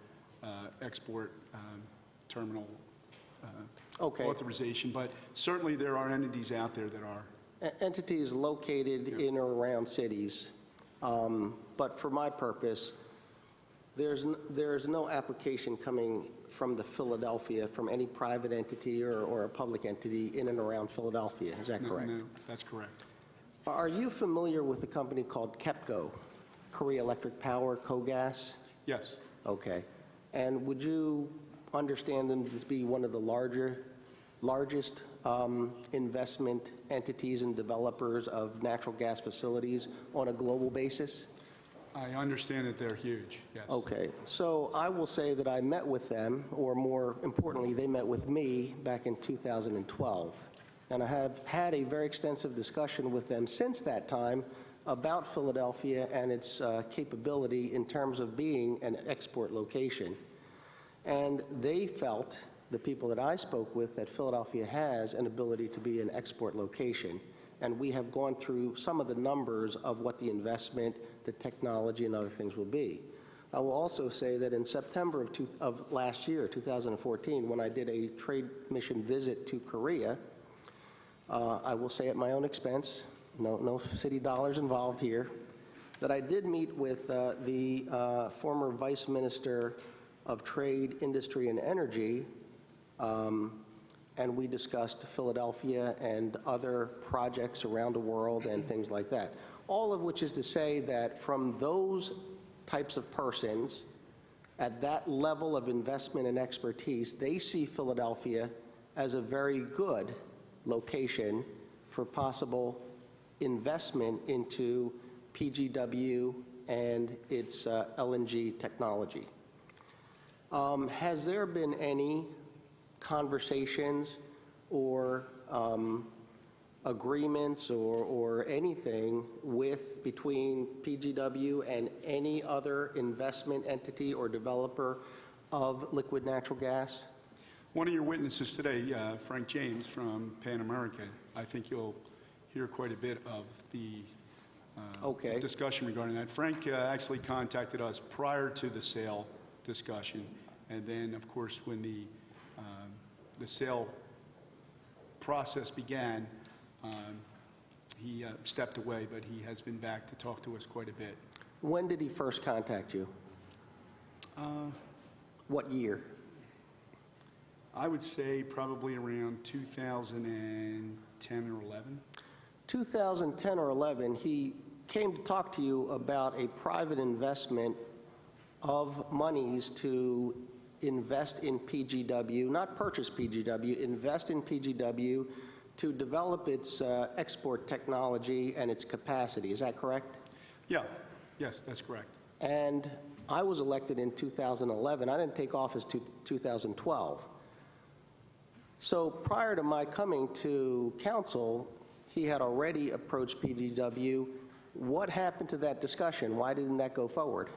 B: export terminal
E: Okay.
B: authorization, but certainly there are entities out there that are.
E: Entities located in or around cities. But for my purpose, there's no application coming from the Philadelphia, from any private entity or a public entity in and around Philadelphia. Is that correct?
B: No, that's correct.
E: Are you familiar with a company called KEPCO? Korea Electric Power, KOGAS?
B: Yes.
E: Okay. And would you understand them to be one of the largest investment entities and developers of natural gas facilities on a global basis?
B: I understand that they're huge, yes.
E: Okay. So I will say that I met with them, or more importantly, they met with me back in 2012. And I have had a very extensive discussion with them since that time about Philadelphia and its capability in terms of being an export location. And they felt, the people that I spoke with, that Philadelphia has an ability to be an export location. And we have gone through some of the numbers of what the investment, the technology, and other things will be. I will also say that in September of last year, 2014, when I did a trade mission visit to Korea, I will say at my own expense, no city dollars involved here, that I did meet with the former Vice Minister of Trade, Industry, and Energy, and we discussed Philadelphia and other projects around the world and things like that. All of which is to say that from those types of persons, at that level of investment and expertise, they see Philadelphia as a very good location for possible investment into PGW and its LNG technology. Has there been any conversations or agreements or anything between PGW and any other investment entity or developer of liquid natural gas?
B: One of your witnesses today, Frank James from Pan America, I think you'll hear quite a bit of the
E: Okay.
B: discussion regarding that. Frank actually contacted us prior to the sale discussion, and then, of course, when the sale process began, he stepped away, but he has been back to talk to us quite a bit.
E: When did he first contact you? What year?
B: I would say probably around 2010 or 11.
E: 2010 or 11, he came to talk to you about a private investment of monies to invest in PGW, not purchase PGW, invest in PGW to develop its export technology and its capacity. Is that correct?
B: Yeah, yes, that's correct.
E: And I was elected in 2011. I didn't take office to 2012. So prior to my coming to council, he had already approached PGW. What happened to that discussion? Why didn't that go forward?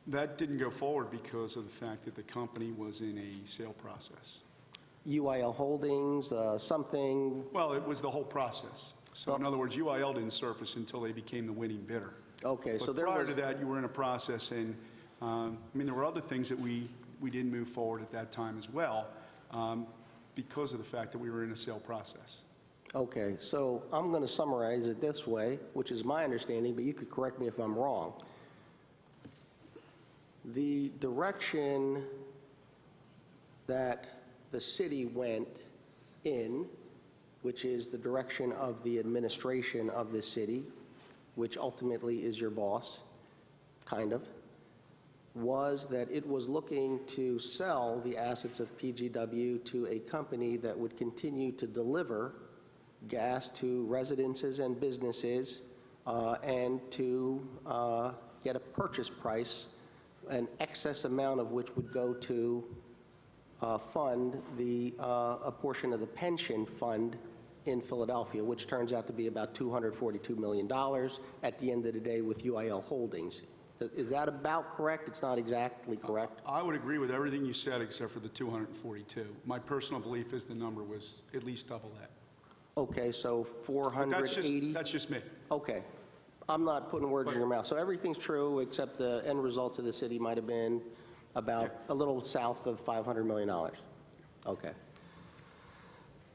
B: That didn't go forward because of the fact that the company was in a sale process.
E: UIL Holdings, something?
B: Well, it was the whole process. So in other words, UIL didn't surface until they became the winning bidder.
E: Okay,
B: But
E: so there
B: prior
E: was...
B: to that, you were in a process, and there were other things that we didn't move forward at that time as well, because of the fact that we were in a sale process.
E: Okay, so I'm going to summarize it this way, which is my understanding, but you could correct me if I'm wrong. The direction that the city went in, which is the direction of the administration of the city, which ultimately is your boss, kind of, was that it was looking to sell the assets of PGW to a company that would continue to deliver gas to residences and businesses and to get a purchase price, an excess amount of which would go to fund a portion of the pension fund in Philadelphia, which turns out to be about $242 million at the end of the day with UIL Holdings. Is that about correct? It's not exactly correct?
B: I would agree with everything you said except for the 242. My personal belief is the number was at least double that.
E: Okay, so
B: But
E: 480?
B: that's just me.
E: Okay. I'm not putting words in your mouth. So everything's true except the end result of the city might have been about a little south of $500 million. Okay.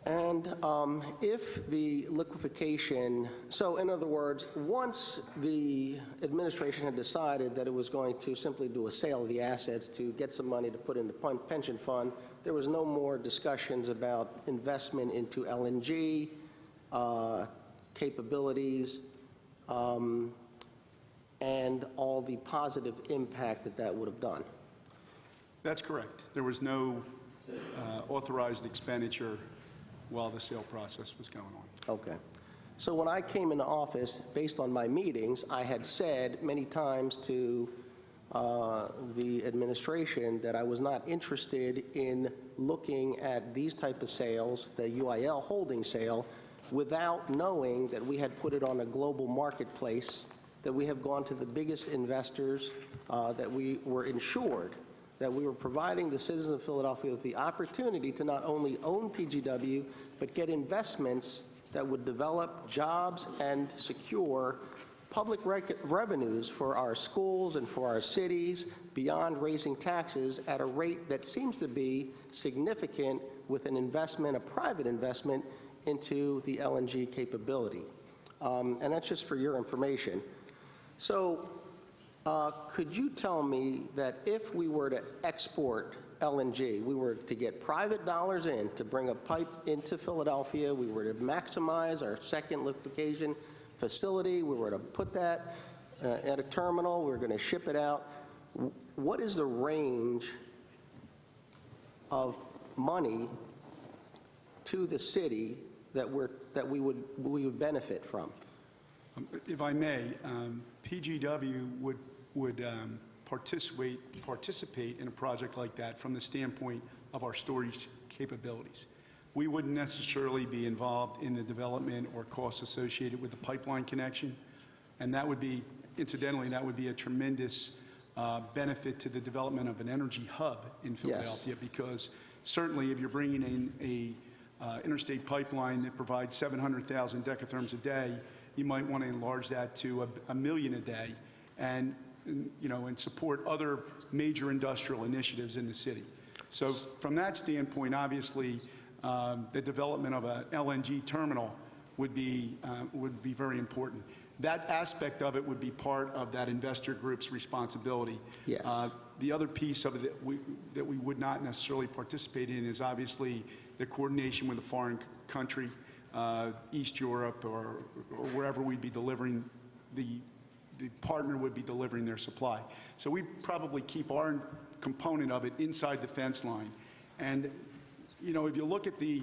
E: And if the liquefaction, so in other words, once the administration had decided that it was going to simply do a sale of the assets to get some money to put in the pension fund, there was no more discussions about investment into LNG, capabilities. and all the positive impact that that would have done.
B: That's correct. There was no authorized expenditure while the sale process was going on.
E: Okay. So when I came into office, based on my meetings, I had said many times to the administration that I was not interested in looking at these type of sales, the UIL holding sale, without knowing that we had put it on a global marketplace, that we have gone to the biggest investors, that we were insured, that we were providing the citizens of Philadelphia with the opportunity to not only own PGW, but get investments that would develop jobs and secure public revenues for our schools and for our cities beyond raising taxes at a rate that seems to be significant with an investment, a private investment, into the LNG capability. And that's just for your information. So could you tell me that if we were to export LNG, we were to get private dollars in to bring a pipe into Philadelphia, we were to maximize our second liquefaction facility, we were to put that at a terminal, we were going to ship it out, what is the range of money to the city that we would benefit from?
B: If I may, PGW would participate in a project like that from the standpoint of our storage capabilities. We wouldn't necessarily be involved in the development or costs associated with the pipeline connection, and that would be, incidentally, that would be a tremendous benefit to the development of an energy hub in Philadelphia, because certainly if you're bringing in a interstate pipeline that provides 700,000 decatherms a day, you might want to enlarge that to a million a day, and support other major industrial initiatives in the city. So from that standpoint, obviously, the development of an LNG terminal would be very important. That aspect of it would be part of that investor group's responsibility.
E: Yes.
B: The other piece of it that we would not necessarily participate in is obviously the coordination with a foreign country, East Europe or wherever we'd be delivering, the partner would be delivering their supply. So we probably keep our component of it inside the fence line. And if you look at the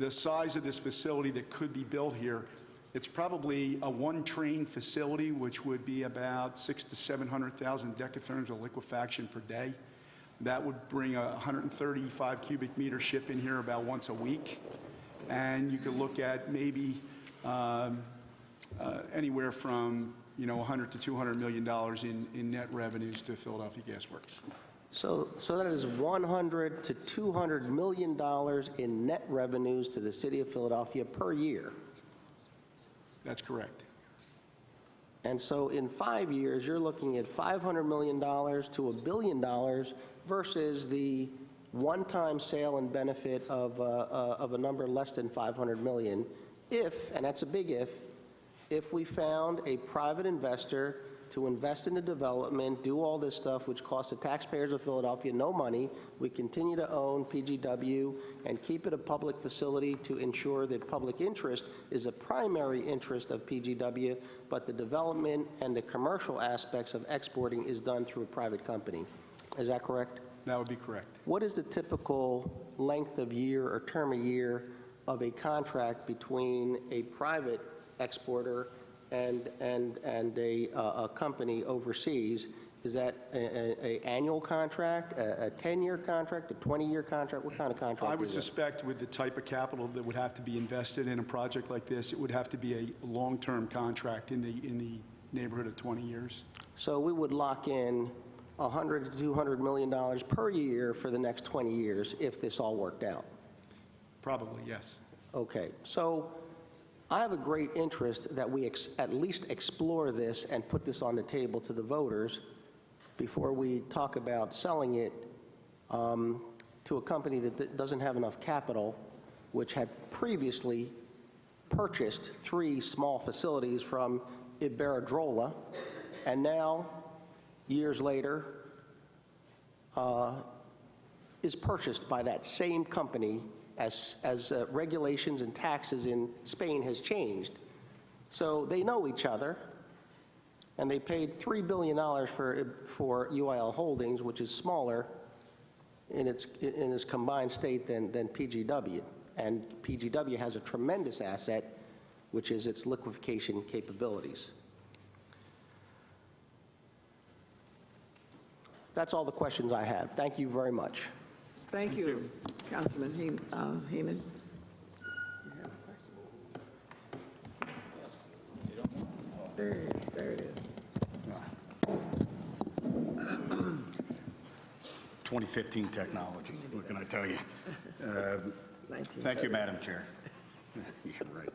B: size of this facility that could be built here, it's probably a one-train facility, which would be about 600,000 to 700,000 decatherms of liquefaction per day. That would bring a 135 cubic meter ship in here about once a week. And you could look at maybe anywhere from 100 to $200 million in net revenues to Philadelphia Gas Works.
E: So that is $100 to $200 million in net revenues to the city of Philadelphia per year.
B: That's correct.
E: And so in 5 years, you're looking at $500 million to $1 billion versus the one-time sale and benefit of a number less than $500 million, if, and that's a big if we found a private investor to invest in the development, do all this stuff, which costs the taxpayers of Philadelphia no money. We continue to own PGW and keep it a public facility to ensure that public interest is a primary interest of PGW, but the development and the commercial aspects of exporting is done through a private company. Is that correct?
B: That would be correct. What
E: is the typical length of year or term of year of a contract between a private exporter and a company overseas? Is that an annual contract, a 10-year contract, a 20-year contract? What kind of contract
B: I would
E: is it?
B: suspect with the type of capital that would have to be invested in a project like this, it would have to be a long-term contract in the neighborhood of 20 years.
E: So we would lock in $100 to $200 million per year for the next 20 years if this all worked out?
B: Probably, yes.
E: Okay. So I have a great interest that we at least explore this and put this on the table to the voters before we talk about selling it to a company that doesn't have enough capital, which had previously purchased 3 small facilities from Iberdrola, and now, years later, is purchased by that same company as regulations and taxes in Spain has changed. So they know each other, and they paid $3 billion for UIL Holdings, which is smaller in its combined state than PGW. And PGW has a tremendous asset, which is its liquefaction capabilities. That's all the questions I have. Thank you very much.
A: Thank you, Councilman Heenan. There it is, there it is.
F: 2015 technology, what can I tell you?
A: Thank you.
F: Thank you, Madam Chair. You're right.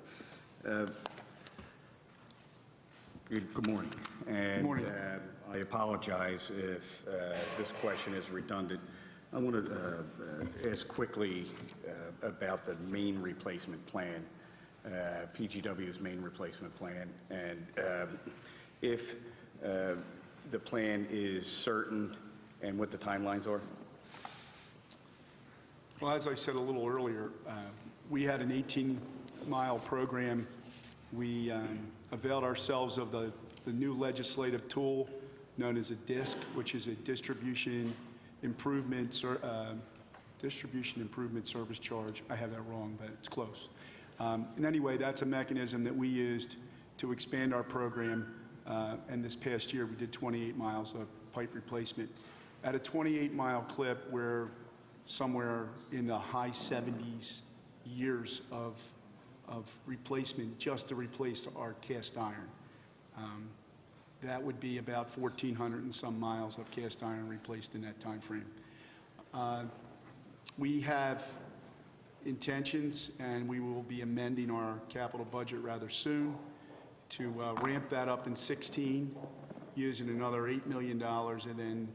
F: Good morning. And
B: morning.
F: I apologize if this question is redundant. I want to ask quickly about the main replacement plan, PGW's main replacement plan, and if the plan is certain and what the timelines are.
B: Well, as I said a little earlier, we had an 18-mile program. We availed ourselves of the new legislative tool known as a DISC, which is a Distribution Improvement Service Charge. I have that wrong, but it's close. And anyway, that's a mechanism that we used to expand our program. And this past year, we did 28 miles of pipe replacement. At a 28-mile clip, we're somewhere in the high 70s years of replacement just to replace our cast iron. That would be about 1,400 and some miles of cast iron replaced in that time frame. We have intentions, and we will be amending our capital budget rather soon to ramp that up in 16, using another $8 million, and then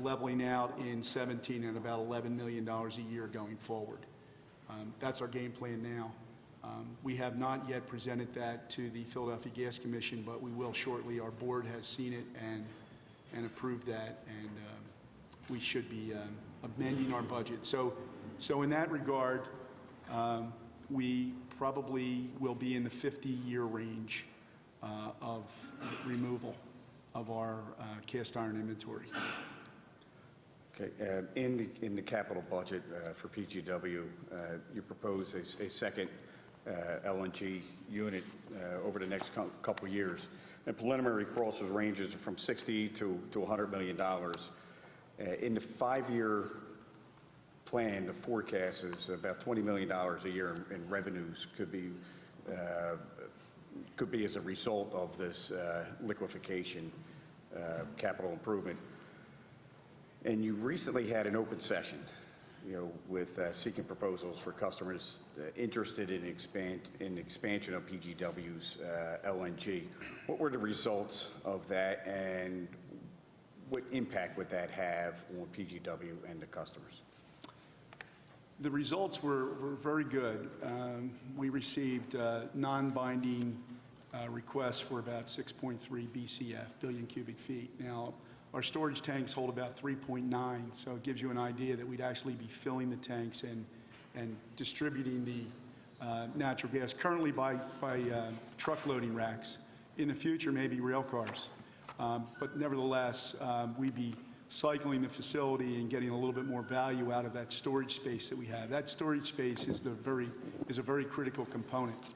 B: leveling out in 17 at about $11 million a year going forward. That's our game plan now. We have not yet presented that to the Philadelphia Gas Commission, but we will shortly. Our board has seen it and approved that, and we should be amending our budget. So in that regard, we probably will be in the 50-year range of removal of our cast iron inventory.
F: Okay. In the capital budget for PGW, you propose a second LNG unit over the next couple of years. And preliminary costs ranges from $60 to $100 million. In the 5-year plan, the forecast is about $20 million a year in revenues could be as a result of this liquefaction capital improvement. And you recently had an open session, with seeking proposals for customers interested in expansion of PGW's LNG. What were the results of that, and what impact would that have on PGW and the customers?
B: The results were very good. We received non-binding requests for about 6.3 BCF, billion cubic feet. Now, our storage tanks hold about 3.9, so it gives you an idea that we'd actually be filling the tanks and distributing the natural gas, currently by truck loading racks. In the future, maybe rail cars. But nevertheless, we'd be cycling the facility and getting a little bit more value out of that storage space that we have. That storage space is a very critical component.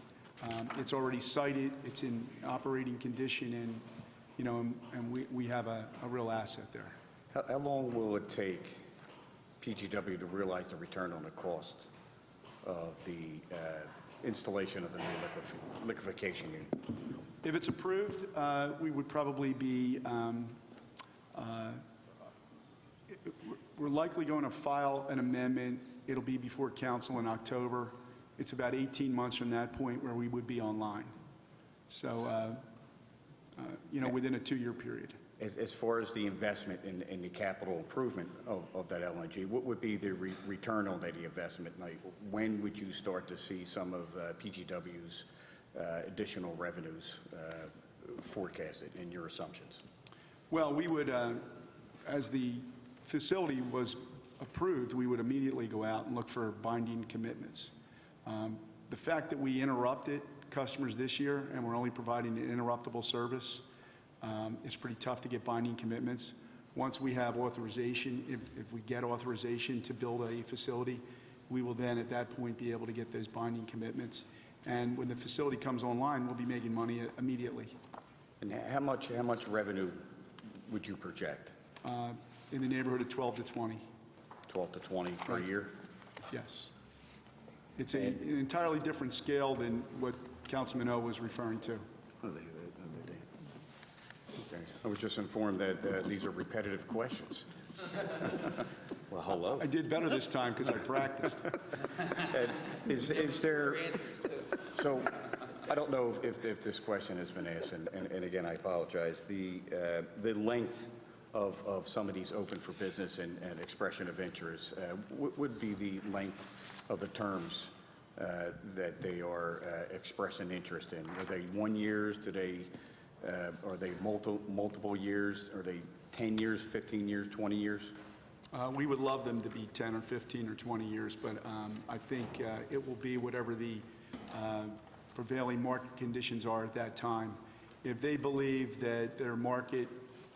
B: It's already sited, it's in operating condition, and we have a real asset there.
F: How long will it take PGW to realize the return on the cost of the installation of the new liquefaction unit?
B: If it's approved, we would probably be, we're likely going to file an amendment. It'll be before council in October. It's about 18 months from that point where we would be online. So, within a 2-year period.
F: As far as the investment in the capital improvement of that LNG, what would be the return on that investment? Like, when would you start to see some of PGW's additional revenues forecasted in your assumptions?
B: Well, we would, as the facility was approved, we would immediately go out and look for binding commitments. The fact that we interrupted customers this year and we're only providing an interruptible service It's pretty tough to get binding commitments. Once we have authorization, if we get authorization to build a facility, we will then at that point be able to get those binding commitments. And when the facility comes online, we'll be making money immediately.
F: And how much revenue would you project?
B: In the neighborhood of 12 to 20,
F: 12 to 20 per
B: Right.
F: year?
B: yes. It's an entirely different scale than what Councilman O was referring to.
F: Okay. I was just informed that these are repetitive questions.
D: Well, hello.
B: I did better this time because I practiced.
F: And is there, so I don't know if this question has been asked, and again, I apologize. The length of some of these open for business and expression of interest would be the length of the terms that they are expressing interest in. Are they 1 year? Are they multiple years? Are they 10 years, 15 years, 20 years?
B: We would love them to be 10 or 15 or 20 years, but I think it will be whatever the prevailing market conditions are at that time. If they believe that their market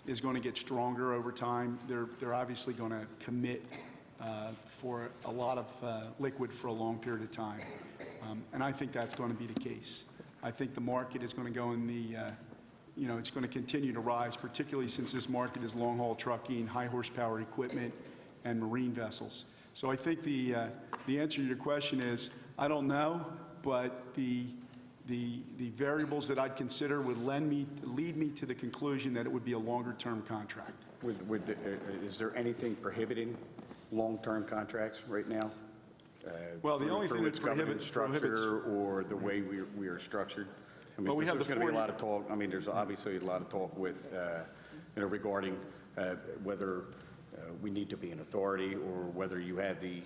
B: is going to get stronger over time, they're obviously going to commit for a lot of liquid for a long period of time. And I think that's going to be the case. I think the market is going to go in the, it's going to continue to rise, particularly since this market is long-haul trucking, high-horsepower equipment, and marine vessels. So I think the answer to your question is, I don't know, but the variables that I'd consider would lead me to the conclusion that it would be a longer-term contract.
F: Is there anything prohibiting long-term contracts right now?
B: Well, the only thing
F: Through
B: that's
F: its government
B: prohibits
F: structure or the way we are structured? I mean,
B: Well, we
F: 'cause
B: have
F: there's
B: the
F: going to be a
B: 40
F: lot of talk, I mean, there's obviously a lot of talk with, regarding whether we need to be an authority or whether you have the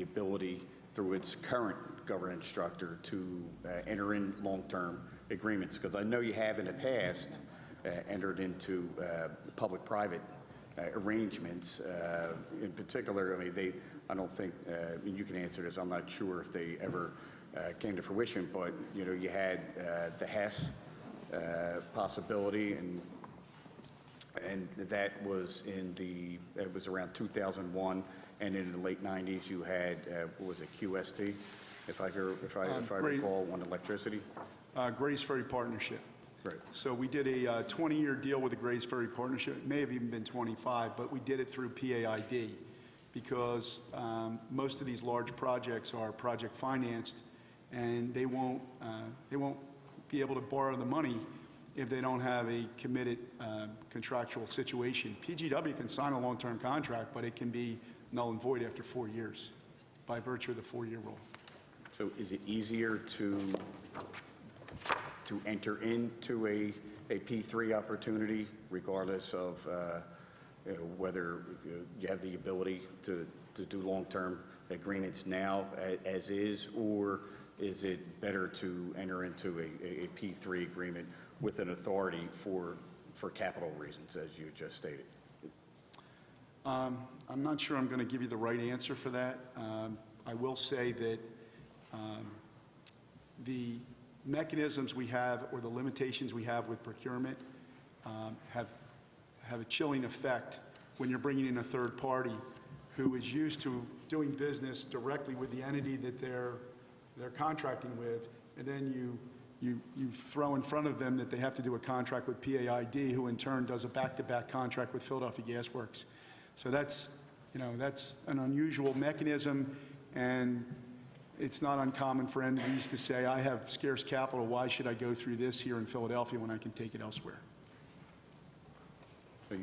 F: ability through its current governance structure to enter in long-term agreements. Because I know you have in the past entered into public-private arrangements. In particular, I mean, I don't think, you can answer this, I'm not sure if they ever came to fruition, but, you had the Hess possibility, and that was it was around 2001, and in the late 90s, you had, what was it, QST, if I recall, on electricity?
B: Grays Ferry Partnership.
F: Right.
B: So we did a 20-year deal with the Grays Ferry Partnership. It may have even been 25, but we did it through PAID because most of these large projects are project financed, and they won't be able to borrow the money if they don't have a committed contractual situation. PGW can sign a long-term contract, but it can be null and void after 4 years by virtue of the 4-year rule.
F: So is it easier to enter into a P3 opportunity regardless of whether you have the ability to do long-term agreements now as is, or is it better to enter into a P3 agreement with an authority for capital reasons, as you just stated?
B: I'm not sure I'm going to give you the right answer for that. I will say that the mechanisms we have or the limitations we have with procurement have a chilling effect when you're bringing in a third party who is used to doing business directly with the entity that they're contracting with, and then you throw in front of them that they have to do a contract with PAID, who in turn does a back-to-back contract with Philadelphia Gas Works. So that's an unusual mechanism, and it's not uncommon for entities to say, I have scarce capital, why should I go through this here in Philadelphia when I can take it elsewhere? I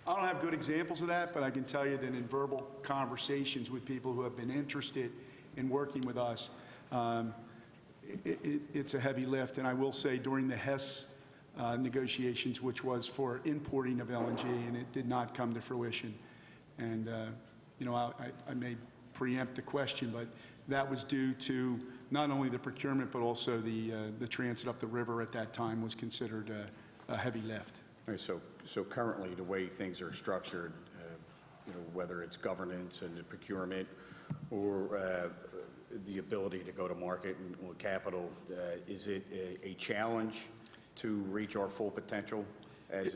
B: don't have good examples of that, but I can tell you that in verbal conversations with people who have been interested in working with us, it's a heavy lift. And I will say during the Hess negotiations, which was for importing of LNG, and it did not come to fruition. And, I may preempt the question, but that was due to not only the procurement, but also the transit up the river at that time was considered a heavy lift.
F: All right, so currently, the way things are structured, whether it's governance and the procurement or the ability to go to market and capital, is it a challenge to reach our full potential as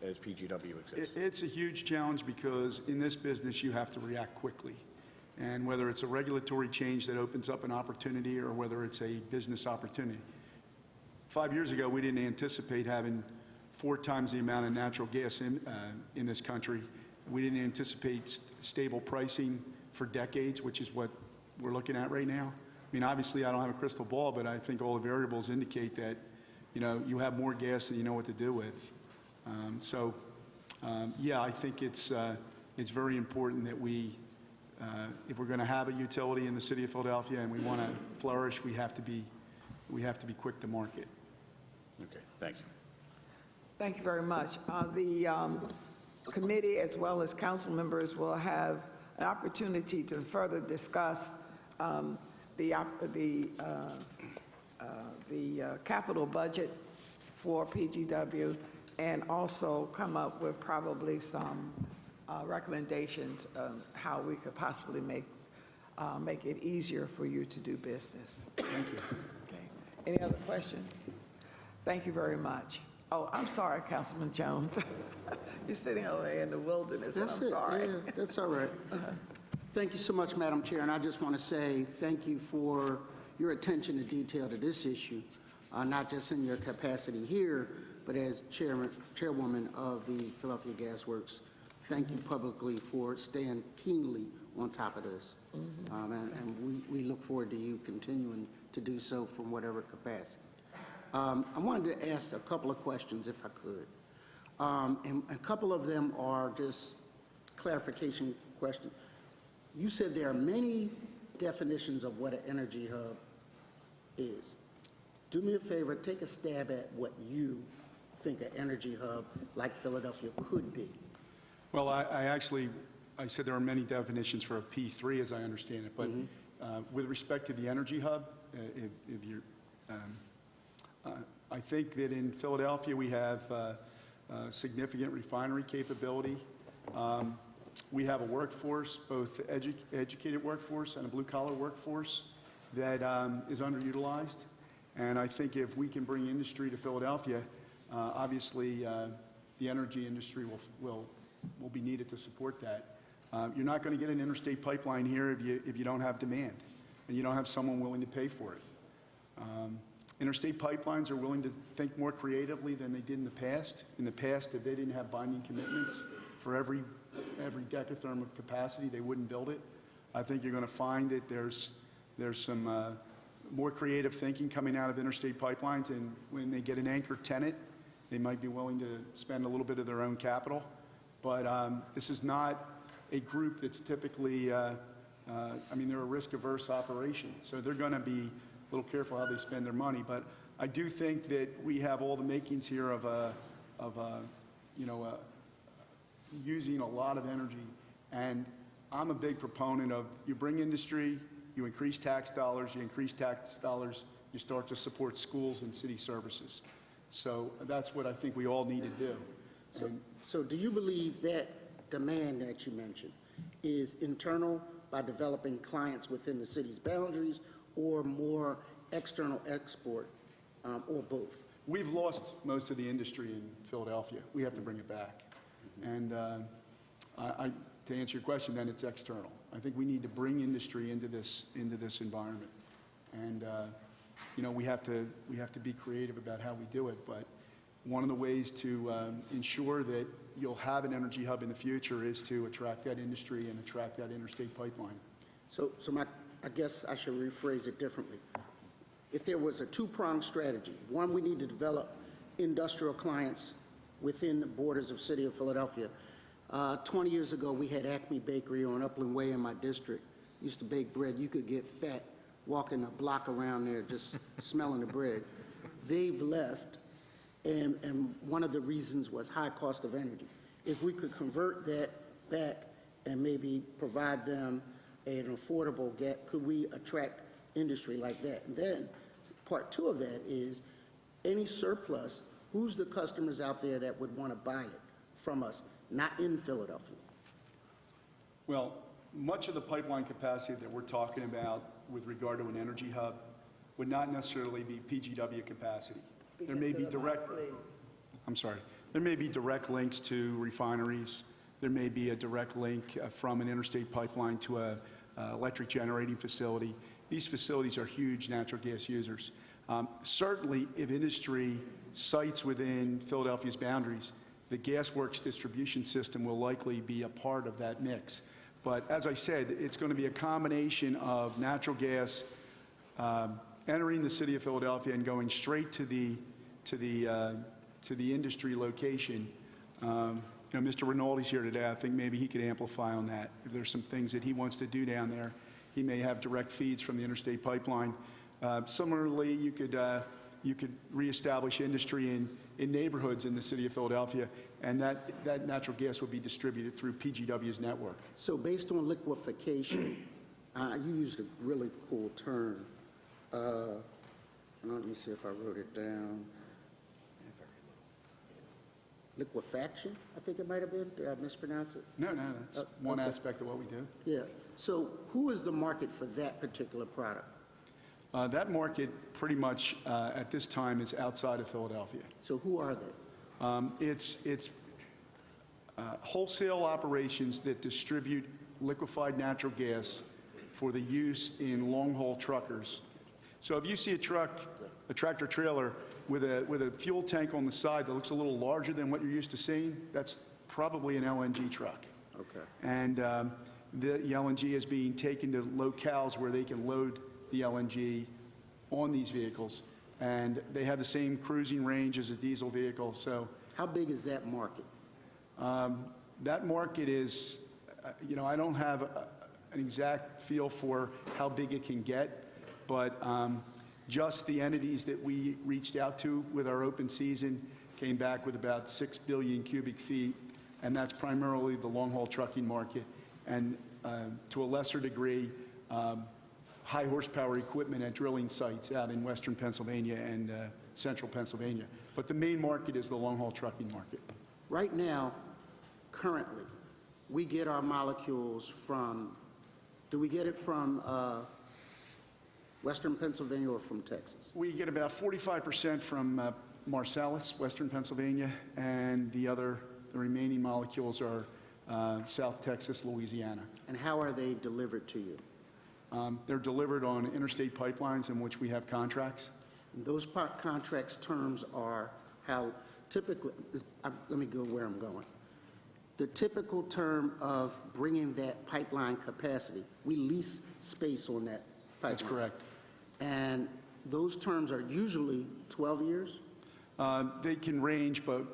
F: PGW exists?
B: It's a huge challenge because in this business, you have to react quickly. And whether it's a regulatory change that opens up an opportunity or whether it's a business opportunity. 5 years ago, we didn't anticipate having 4 times the amount of natural gas in this country. We didn't anticipate stable pricing for decades, which is what we're looking at right now. I mean, obviously, I don't have a crystal ball, but I think all the variables indicate that, you have more gas than you know what to do with. Yeah, I think it's very important that we, if we're going to have a utility in the city of Philadelphia and we want to flourish, we have to be quick to market.
F: Okay, thank you.
A: Thank you very much. The committee, as well as council members, will have an opportunity to further discuss the capital budget for PGW and also come up with probably some recommendations on how we could possibly make it easier for you to do business.
B: Thank you.
A: Okay. Any other questions? Thank you very much. Oh, I'm sorry, Councilman Jones. You're sitting over there in the wilderness, and I'm sorry.
G: Yeah, that's all right. Thank you so much, Madam Chair, and I just want to say thank you for your attention to detail to this issue, not just in your capacity here, but as chairwoman of the Philadelphia Gas Works. Thank you publicly for staying keenly on top of this. And we look forward to you continuing to do so from whatever capacity. I wanted to ask a couple of questions, if I could. And a couple of them are just clarification questions. You said there are many definitions of what an energy hub is. Do me a favor, take a stab at what you think an energy hub like Philadelphia could be.
B: Well, I said there are many definitions for a P3, as I understand it, but with respect to the energy hub, I think that in Philadelphia we have significant refinery capability. We have a workforce, both educated workforce and a blue-collar workforce that is underutilized. And I think if we can bring industry to Philadelphia, obviously the energy industry will be needed to support that. You're not going to get an interstate pipeline here if you don't have demand and you don't have someone willing to pay for it. Interstate pipelines are willing to think more creatively than they did in the past. In the past, if they didn't have binding commitments for every decatherm of capacity, they wouldn't build it. I think you're going to find that there's some more creative thinking coming out of interstate pipelines, and when they get an anchor tenant, they might be willing to spend a little bit of their own capital. But this is not a group that's typically, they're a risk-averse operation, so they're going to be a little careful how they spend their money. But I do think that we have all the makings here of using a lot of energy. And I'm a big proponent of you bring industry, you increase tax dollars, you start to support schools and city services. So that's what I think we all need to do.
G: So do you believe that demand that you mentioned is internal by developing clients within the city's boundaries, or more external export, or both?
B: We've lost most of the industry in Philadelphia. We have to bring it back. And to answer your question, then it's external. I think we need to bring industry into this environment. And we have to be creative about how we do it. But one of the ways to ensure that you'll have an energy hub in the future is to attract that industry and attract that interstate pipeline.
G: So I guess I should rephrase it differently. If there was a two-pronged strategy, one, we need to develop industrial clients within the borders of the city of Philadelphia. 20 years ago, we had Acme Bakery on Upland Way in my district. Used to bake bread. You could get fat walking a block around there just smelling the bread. They've left, and one of the reasons was high cost of energy. If we could convert that back and maybe provide them an affordable get, could we attract industry like that? And then part two of that is any surplus, who's the customers out there that would want to buy it from us, not in Philadelphia?
B: Well, much of the pipeline capacity that we're talking about with regard to an energy hub would not necessarily be PGW capacity. There may be direct, I'm sorry, there may be direct links to refineries. There may be a direct link from an interstate pipeline to a electric generating facility. These facilities are huge natural gas users. Certainly, if industry sites within Philadelphia's boundaries, the gasworks distribution system will likely be a part of that mix. But as I said, it's going to be a combination of natural gas entering the city of Philadelphia and going straight to the industry location. You know, Mr. Rinaldi's here today. I think maybe he could amplify on that. If there's some things that he wants to do down there, he may have direct feeds from the interstate pipeline. Similarly, you could reestablish industry in neighborhoods in the city of Philadelphia, and that natural gas would be distributed through PGW's network.
G: So based on liquefaction, you used a really cool term. Let me see if I wrote it down. Liquefaction, I think it might have been. Did I mispronounce it?
B: No, that's one
G: okay.
B: aspect of what we do.
G: Yeah. So who is the market for that particular product?
B: That market pretty much at this time is outside of Philadelphia.
G: So who are they?
B: It's wholesale operations that distribute liquefied natural gas for the use in long-haul truckers. So if you see a tractor trailer with a fuel tank on the side that looks a little larger than what you're used to seeing, that's probably an LNG truck.
G: Okay.
B: And the LNG is being taken to locales where they can load the LNG on these vehicles. And they have the same cruising range as a diesel vehicle. So
G: How big is that market?
B: that market is, you know, I don't have an exact feel for how big it can get, but just the entities that we reached out to with our open season came back with about 6 billion cubic feet, and that's primarily the long-haul trucking market, and to a lesser degree, high horsepower equipment at drilling sites out in western Pennsylvania and central Pennsylvania. But the main market is the long-haul trucking market.
G: Right now, currently, we get our molecules from, do we get it from western Pennsylvania or from Texas?
B: We get about 45% from Marcellus, western Pennsylvania, and the remaining molecules are South Texas, Louisiana.
G: And how are they delivered to you?
B: They're delivered on interstate pipelines in which we have contracts.
G: And those contracts terms are how typically, let me go where I'm going. The typical term of bringing that pipeline capacity, we lease space on that pipeline.
B: That's correct.
G: And those terms are usually 12 years?
B: They can range, but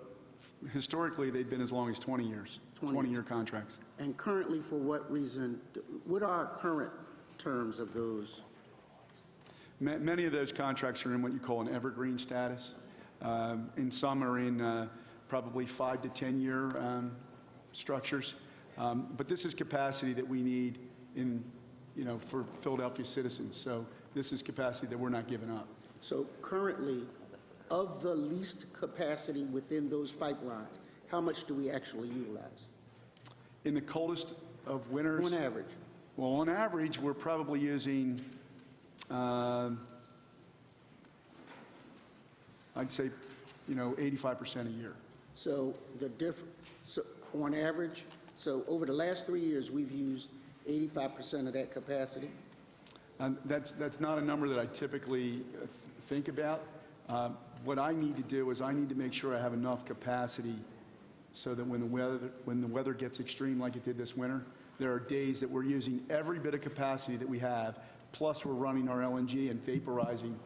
B: historically they've been as long as 20 years, 20-year contracts.
G: And currently, for what reason, what are current terms of those?
B: Many of those contracts are in what you call an evergreen status. And some are in probably 5 to 10-year structures. But this is capacity that we need for Philadelphia citizens. So this is capacity that we're not giving up.
G: So currently, of the leased capacity within those pipelines, how much do we actually utilize?
B: In the coldest of winters?
G: On average.
B: Well, on average, we're probably using, I'd say, 85% a year.
G: So so on average, so over the last 3 years, we've used 85% of that capacity?
B: That's not a number that I typically think about. What I need to do is I need to make sure I have enough capacity so that when the weather gets extreme like it did this winter, there are days that we're using every bit of capacity that we have, plus we're running our LNG and vaporizing,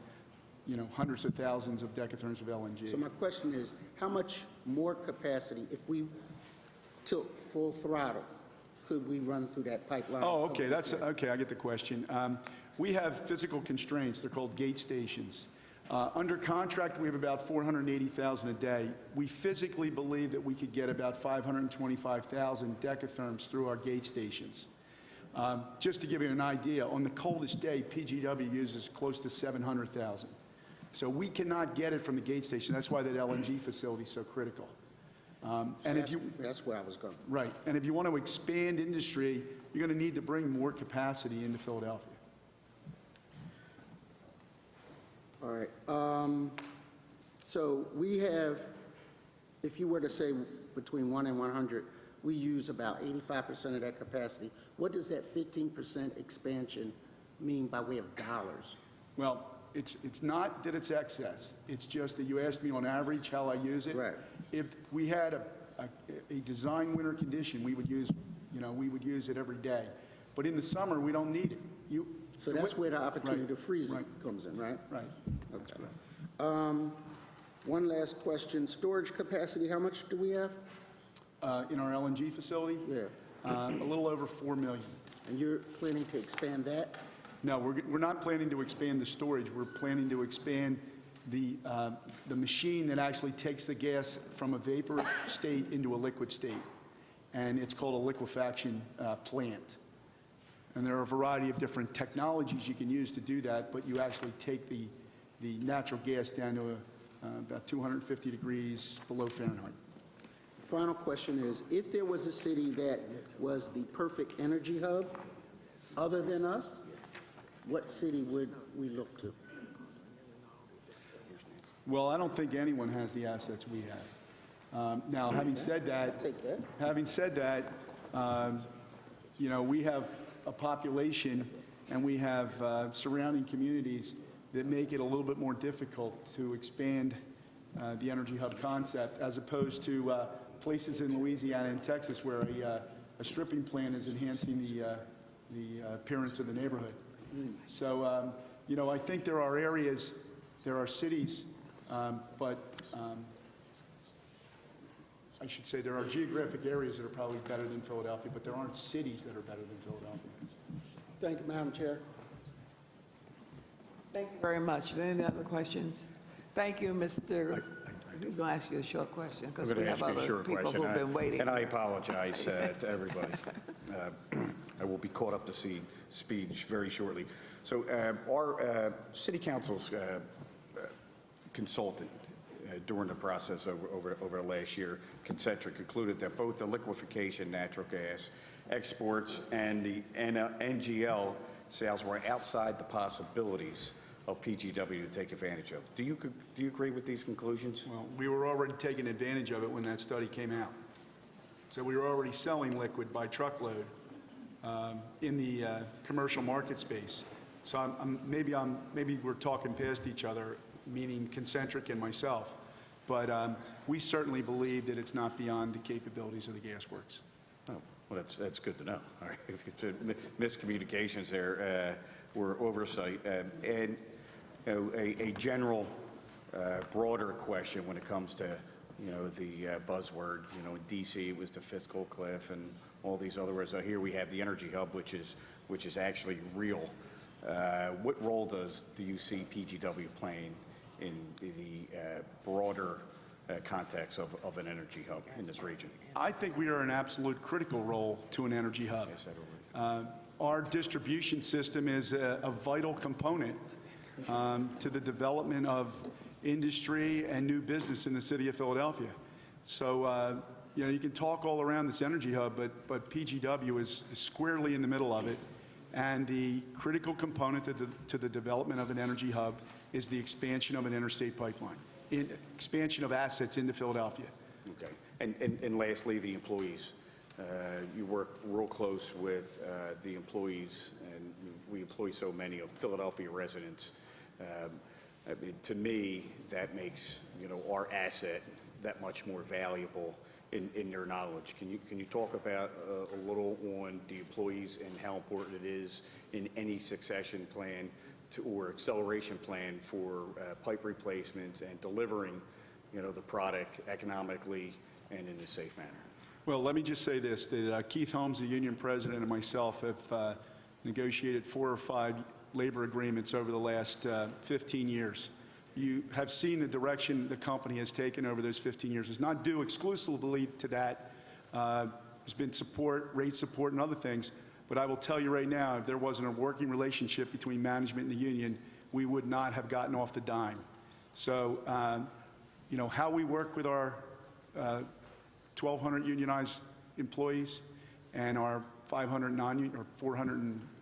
B: hundreds of thousands of decatherms of LNG.
G: So my question is, how much more capacity, if we took full throttle, could we run through that pipeline?
B: Oh, okay. Okay. I get the question. We have physical constraints. They're called gate stations. Under contract, we have about 480,000 a day. We physically believe that we could get about 525,000 decatherms through our gate stations. Just to give you an idea, on the coldest day, PGW uses close to 700,000. So we cannot get it from the gate station. That's why that LNG facility is so critical.
G: That's where I was going.
B: Right. And if you want to expand industry, you're going to need to bring more capacity into Philadelphia.
G: All right. So we have, if you were to say between 1 and 100, we use about 85% of that capacity. What does that 15% expansion mean by way of dollars?
B: Well, it's not that it's excess. It's just that you asked me on average how I use it.
G: Right.
B: If we had a design winter condition, we would use it every day. But in the summer, we don't need it.
G: So that's where the opportunity to
B: Right,
G: freeze it
B: right.
G: comes in, right?
B: Right.
G: Okay. One last question. Storage capacity, how much do we have?
B: In our LNG facility?
G: Yeah.
B: A little over 4 million.
G: And you're planning to expand that?
B: No, we're not planning to expand the storage. We're planning to expand the machine that actually takes the gas from a vapor state into a liquid state. And it's called a liquefaction plant. And there are a variety of different technologies you can use to do that, but you actually take the natural gas down to about 250 degrees below Fahrenheit.
G: Final question is, if there was a city that was the perfect energy hub, other than us, what city would we look to?
B: Well, I don't think anyone has the assets we have. Now, having said that, we have a population and we have surrounding communities that make it a little bit more difficult to expand the energy hub concept, as opposed to places in Louisiana and Texas where a stripping plant is enhancing the appearance of the neighborhood. So, I think there are areas, there are cities, but I should say there are geographic areas that are probably better than Philadelphia, but there aren't cities that are better than Philadelphia.
G: Thank you, Madam Chair.
A: Thank you very much. Any other questions? Thank you, Mr. I'm going to ask you a short question
F: I'm
A: because
F: going
A: we
F: to
A: have
F: ask you a
A: other
F: short
A: people
F: question.
A: who've been waiting.
F: And I apologize to everybody. I will be caught up to speed very shortly. So our city council's consultant during the process over the last year, Concentric, concluded that both the liquefaction natural gas exports and the NGL sales were outside the possibilities of PGW to take advantage of. Do you agree with these conclusions?
B: Well, we were already taking advantage of it when that study came out. So we were already selling liquid by truckload in the commercial market space. So maybe we're talking past each other, meaning Concentric and myself. But we certainly believe that it's not beyond the capabilities of the gasworks.
F: Oh, well, that's good to know. All right. If it's miscommunications there or oversight. And a general, broader question when it comes to, the buzzword, in D.C. it was the fiscal cliff and all these other words. Here we have the energy hub, which is actually real. What role do you see PGW playing in the broader context of an energy hub in this region?
B: I think we are an absolute critical role to an energy hub.
F: Yes, I do.
B: Our distribution system is a vital component to the development of industry and new business in the city of Philadelphia. So, you can talk all around this energy hub, but PGW is squarely in the middle of it. And the critical component to the development of an energy hub is the expansion of an interstate pipeline, expansion of assets into Philadelphia.
F: Okay. And lastly, the employees. You work real close with the employees, and we employ so many of Philadelphia residents. To me, that makes our asset that much more valuable in their knowledge. Can you talk about a little on the employees and how important it is in any succession plan or acceleration plan for pipe replacements and delivering the product economically and in a safe manner?
B: Well, let me just say this, that Keith Holmes, the union president, and myself have negotiated 4 or 5 labor agreements over the last 15 years. You have seen the direction the company has taken over those 15 years. It's not due exclusively to that. There's been support, rate support, and other things. But I will tell you right now, if there wasn't a working relationship between management and the union, we would not have gotten off the dime. So, how we work with our 1,200 unionized employees and our 490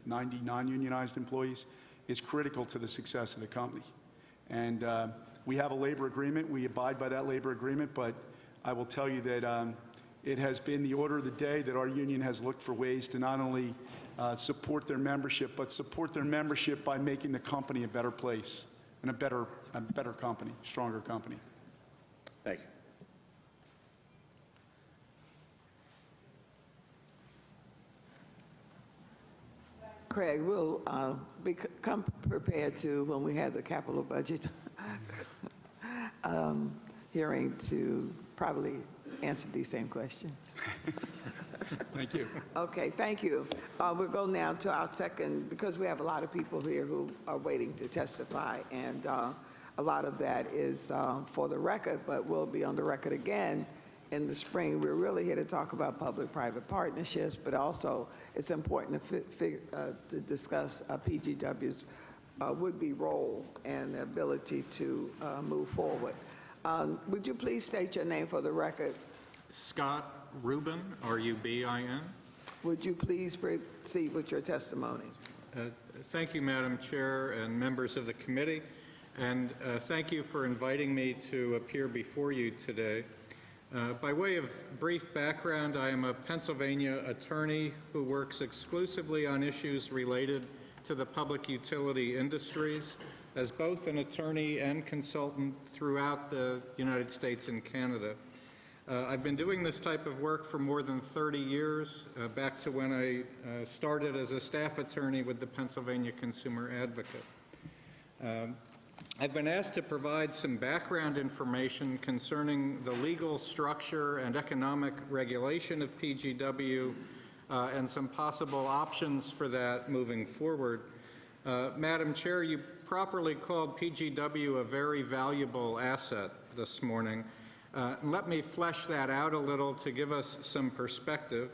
B: non-unionized employees is critical to the success of the company. And We have a labor agreement. We abide by that labor agreement, but I will tell you that it has been the order of the day that our union has looked for ways to not only support their membership, but support their membership by making the company a better place and a better company, stronger company.
F: Thank you.
A: Craig, we'll come prepared to, when we have the capital budget hearing, to probably answer these same questions.
B: Thank you.
A: Okay, thank you. We'll go now to our second, because we have a lot of people here who are waiting to testify, and a lot of that is for the record, but will be on the record again in the spring. We're really here to talk about public-private partnerships, but also it's important to discuss PGW's would-be role and the ability to move forward. Would you please state your name for the record?
H: Scott Rubin, R-U-B-I-N.
A: Would you please proceed with your testimony?
H: Thank you, Madam Chair and members of the committee, and thank you for inviting me to appear before you today. By way of brief background, I am a Pennsylvania attorney who works exclusively on issues related to the public utility industries as both an attorney and consultant throughout the United States and Canada. I've been doing this type of work for more than 30 years, back to when I started as a staff attorney with the Pennsylvania Consumer Advocate. I've been asked to provide some background information concerning the legal structure and economic regulation of PGW and some possible options for that moving forward. Madam Chair, you properly called PGW a very valuable asset this morning. Let me flesh that out a little to give us some perspective.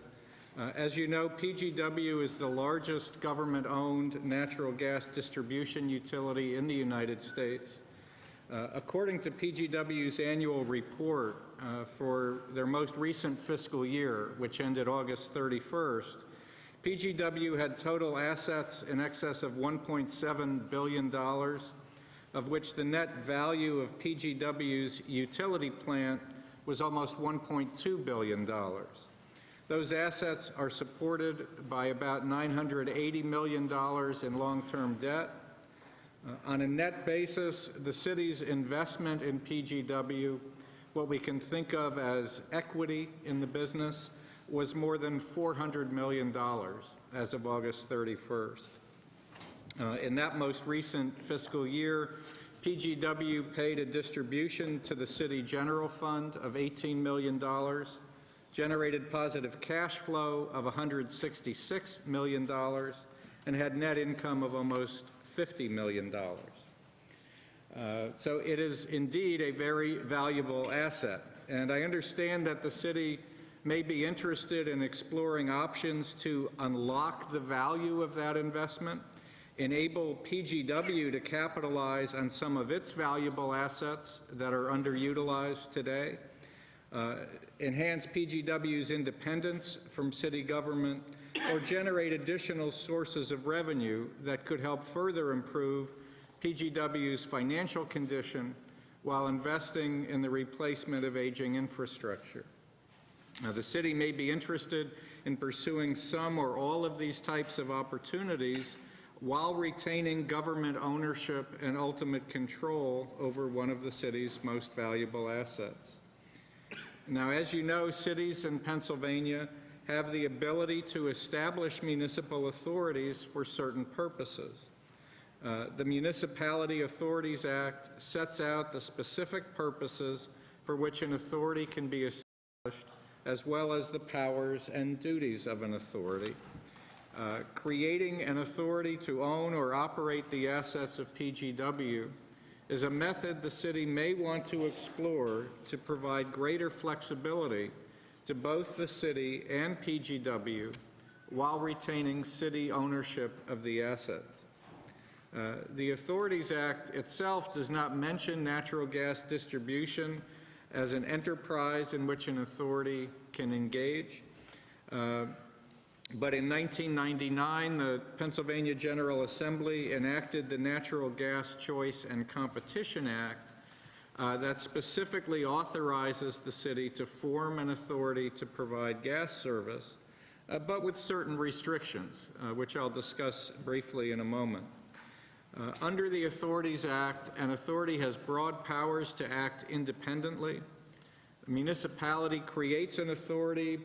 H: As you know, PGW is the largest government-owned natural gas distribution utility in the United States. According to PGW's annual report for their most recent fiscal year, which ended August 31st, PGW had total assets in excess of $1.7 billion, of which the net value of PGW's utility plant was almost $1.2 billion. Those assets are supported by about $980 million in long-term debt. On a net basis, the city's investment in PGW, what we can think of as equity in the business, was more than $400 million as of August 31st. In that most recent fiscal year, PGW paid a distribution to the City General Fund of $18 million, generated positive cash flow of $166 million, and had net income of almost $50 million. So it is indeed a very valuable asset. And I understand that the city may be interested in exploring options to unlock the value of that investment, enable PGW to capitalize on some of its valuable assets that are underutilized today, enhance PGW's independence from city government, or generate additional sources of revenue that could help further improve PGW's financial condition while investing in the replacement of aging infrastructure. Now, the city may be interested in pursuing some or all of these types of opportunities while retaining government ownership and ultimate control over one of the city's most valuable assets. Now, as you know, cities in Pennsylvania have the ability to establish municipal authorities for certain purposes. The Municipality Authorities Act sets out the specific purposes for which an authority can be established, as well as the powers and duties of an authority. Creating an authority to own or operate the assets of PGW is a method the city may want to explore to provide greater flexibility to both the city and PGW while retaining city ownership of the assets. The Authorities Act itself does not mention natural gas distribution as an enterprise in which an authority can engage. But in 1999, the Pennsylvania General Assembly enacted the Natural Gas Choice and Competition Act, that specifically authorizes the city to form an authority to provide gas service, but with certain restrictions, which I'll discuss briefly in a moment. Under the Authorities Act, an authority has broad powers to act independently. A municipality creates an authority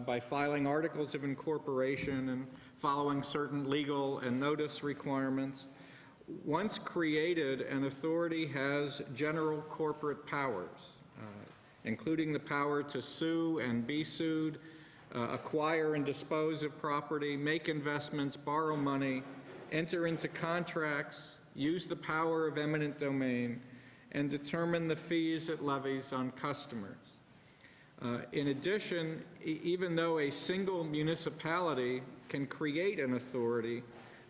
H: by filing articles of incorporation and following certain legal and notice requirements. Once created, an authority has general corporate powers, including the power to sue and be sued, acquire and dispose of property, make investments, borrow money, enter into contracts, use the power of eminent domain, and determine the fees it levies on customers. In addition, even though a single municipality can create an authority,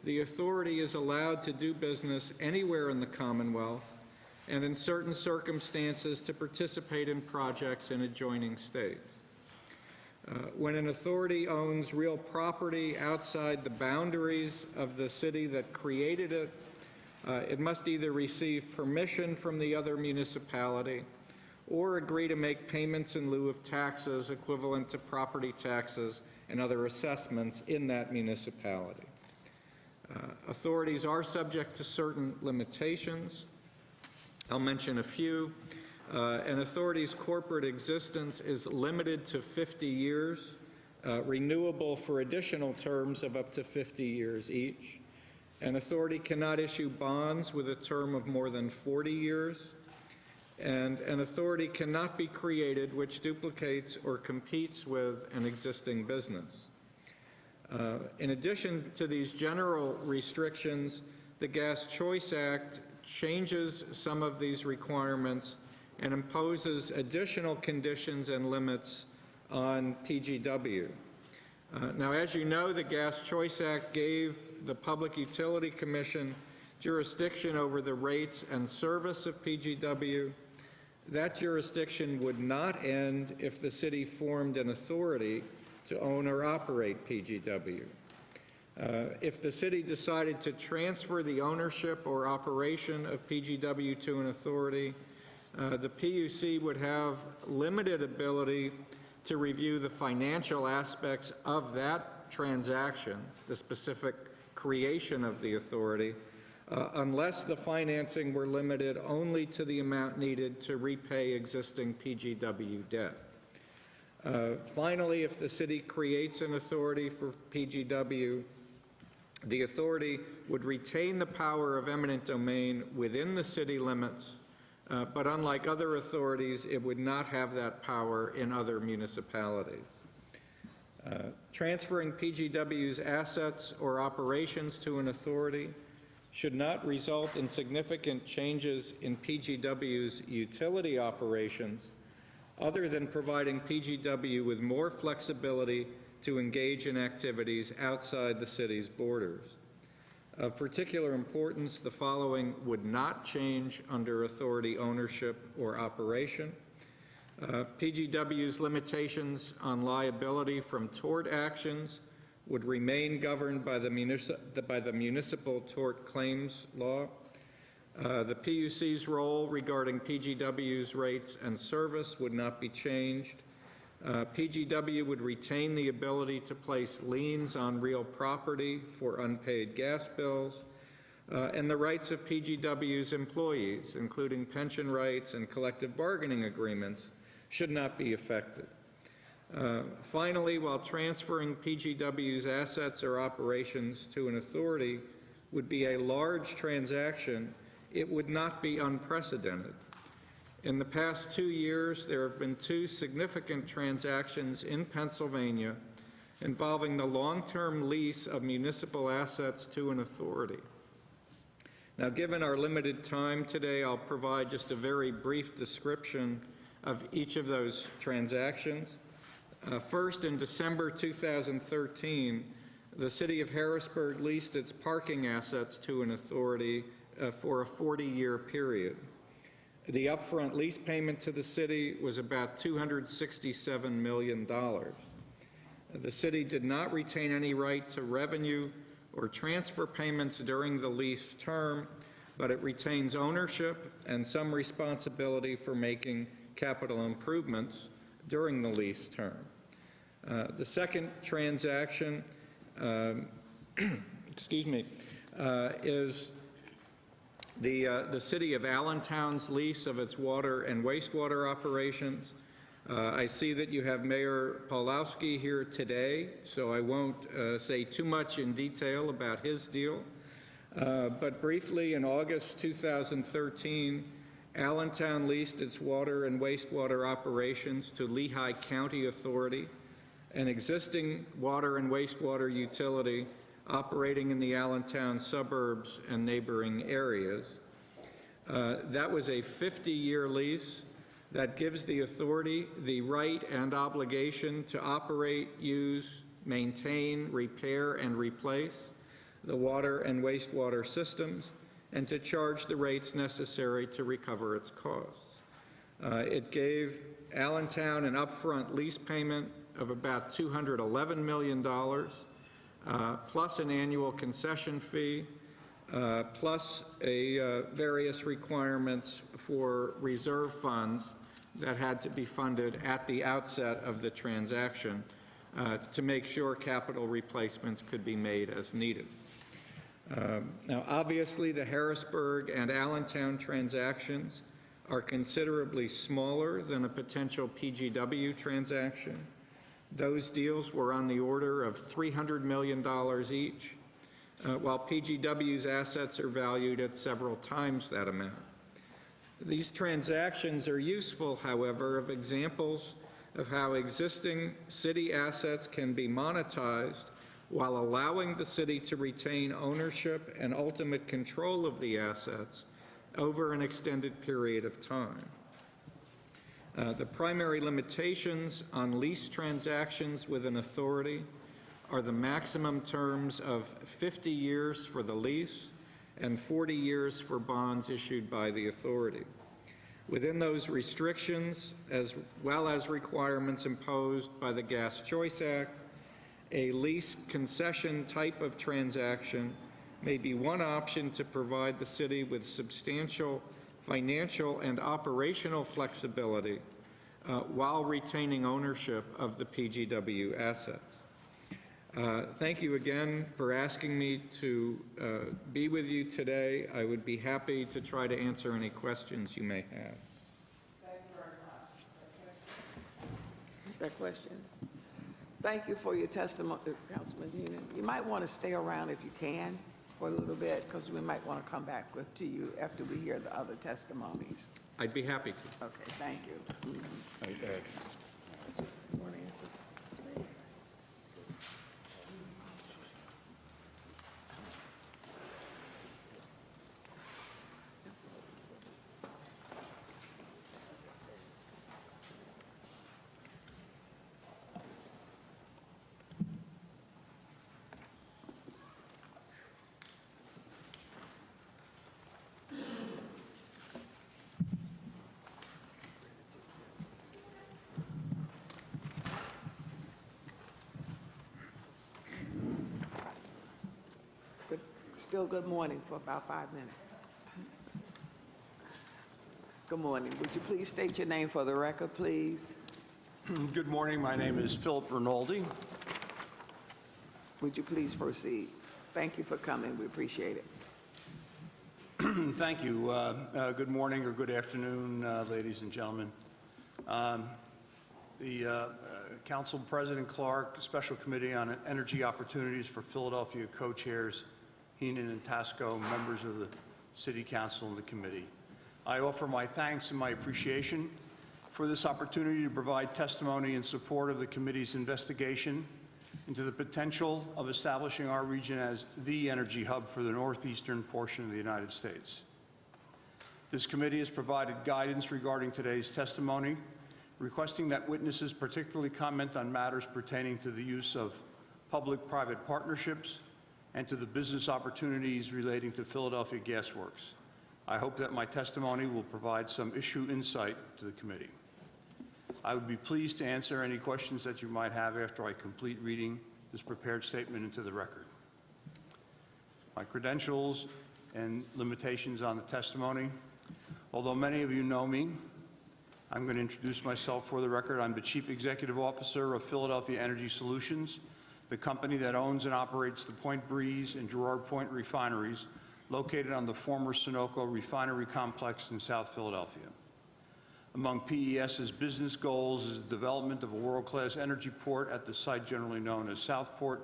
H: the authority is allowed to do business anywhere in the Commonwealth and in certain circumstances to participate in projects in adjoining states. When an authority owns real property outside the boundaries of the city that created it, it must either receive permission from the other municipality or agree to make payments in lieu of taxes equivalent to property taxes and other assessments in that municipality. Authorities are subject to certain limitations. I'll mention a few. An authority's corporate existence is limited to 50 years, renewable for additional terms of up to 50 years each. An authority cannot issue bonds with a term of more than 40 years. And an authority cannot be created which duplicates or competes with an existing business. In addition to these general restrictions, the Gas Choice Act changes some of these requirements and imposes additional conditions and limits on PGW. Now, as you know, the Gas Choice Act gave the Public Utility Commission jurisdiction over the rates and service of PGW. That jurisdiction would not end if the city formed an authority to own or operate PGW. If the city decided to transfer the ownership or operation of PGW to an authority, the PUC would have limited ability to review the financial aspects of that transaction, the specific creation of the authority, unless the financing were limited only to the amount needed to repay existing PGW debt. Finally, if the city creates an authority for PGW, the authority would retain the power of eminent domain within the city limits, but unlike other authorities, it would not have that power in other municipalities. Transferring PGW's assets or operations to an authority should not result in significant changes in PGW's utility operations, other than providing PGW with more flexibility to engage in activities outside the city's borders. Of particular importance, the following would not change under authority ownership or operation. PGW's limitations on liability from tort actions would remain governed by the Municipal Tort Claims Law. The PUC's role regarding PGW's rates and service would not be changed. PGW would retain the ability to place liens on real property for unpaid gas bills, and the rights of PGW's employees, including pension rights and collective bargaining agreements, should not be affected. Finally, while transferring PGW's assets or operations to an authority would be a large transaction, it would not be unprecedented. In the past 2 years, there have been 2 significant transactions in Pennsylvania involving the long-term lease of municipal assets to an authority. Now, given our limited time today, I'll provide just a very brief description of each of those transactions. First, in December 2013, the City of Harrisburg leased its parking assets to an authority for a 40-year period. The upfront lease payment to the city was about $267 million. The city did not retain any right to revenue or transfer payments during the lease term, but it retains ownership and some responsibility for making capital improvements during the lease term. The second transaction is the City of Allentown's lease of its water and wastewater operations. I see that you have Mayor Pawlowski here today, so I won't say too much in detail about his deal. But briefly, in August 2013, Allentown leased its water and wastewater operations to Lehigh County Authority, an existing water and wastewater utility operating in the Allentown suburbs and neighboring areas. That was a 50-year lease that gives the authority the right and obligation to operate, use, maintain, repair, and replace the water and wastewater systems, and to charge the rates necessary to recover its costs. It gave Allentown an upfront lease payment of about $211 million, plus an annual concession fee, plus various requirements for reserve funds that had to be funded at the outset of the transaction to make sure capital replacements could be made as needed. Now, obviously, the Harrisburg and Allentown transactions are considerably smaller than a potential PGW transaction. Those deals were on the order of $300 million each, while PGW's assets are valued at several times that amount. These transactions are useful, however, of examples of how existing city assets can be monetized while allowing the city to retain ownership and ultimate control of the assets over an extended period of time. The primary limitations on lease transactions with an authority are the maximum terms of 50 years for the lease and 40 years for bonds issued by the authority. Within those restrictions, as well as requirements imposed by the Gas Choice Act, a lease concession type of transaction may be one option to provide the city with substantial financial and operational flexibility while retaining ownership of the PGW assets. Thank you again for asking me to be with you today. I would be happy to try to answer any questions you may have.
A: Thank you very much. There are questions? Thank you for your testimony, Councilman Heenan. You might want to stay around if you can for a little bit, because we might want to come back to you after we hear the other testimonies.
H: I'd be happy to.
A: Okay, thank you. Still good morning for about 5 minutes. Good morning. Would you please state your name for the record, please?
I: Good morning. My name is Philip Rinaldi.
A: Would you please proceed? Thank you for coming. We appreciate it.
I: Thank you. Good morning or good afternoon, ladies and gentlemen. The Council President Clark, Special Committee on Energy Opportunities for Philadelphia co-chairs Heenan and Tasco, members of the City Council and the committee. I offer my thanks and my appreciation for this opportunity to provide testimony in support of the committee's investigation into the potential of establishing our region as the energy hub for the northeastern portion of the United States. This committee has provided guidance regarding today's testimony, requesting that witnesses particularly comment on matters pertaining to the use of public-private partnerships and to the business opportunities relating to Philadelphia Gas Works. I hope that my testimony will provide some issue insight to the committee. I would be pleased to answer any questions that you might have after I complete reading this prepared statement into the record. My credentials and limitations on the testimony. Although many of you know me, I'm going to introduce myself for the record. I'm the Chief Executive Officer of Philadelphia Energy Solutions, the company that owns and operates the Point Breeze and Girard Point refineries located on the former Sunoco refinery complex in South Philadelphia. Among PES's business goals is the development of a world-class energy port at the site generally known as Southport,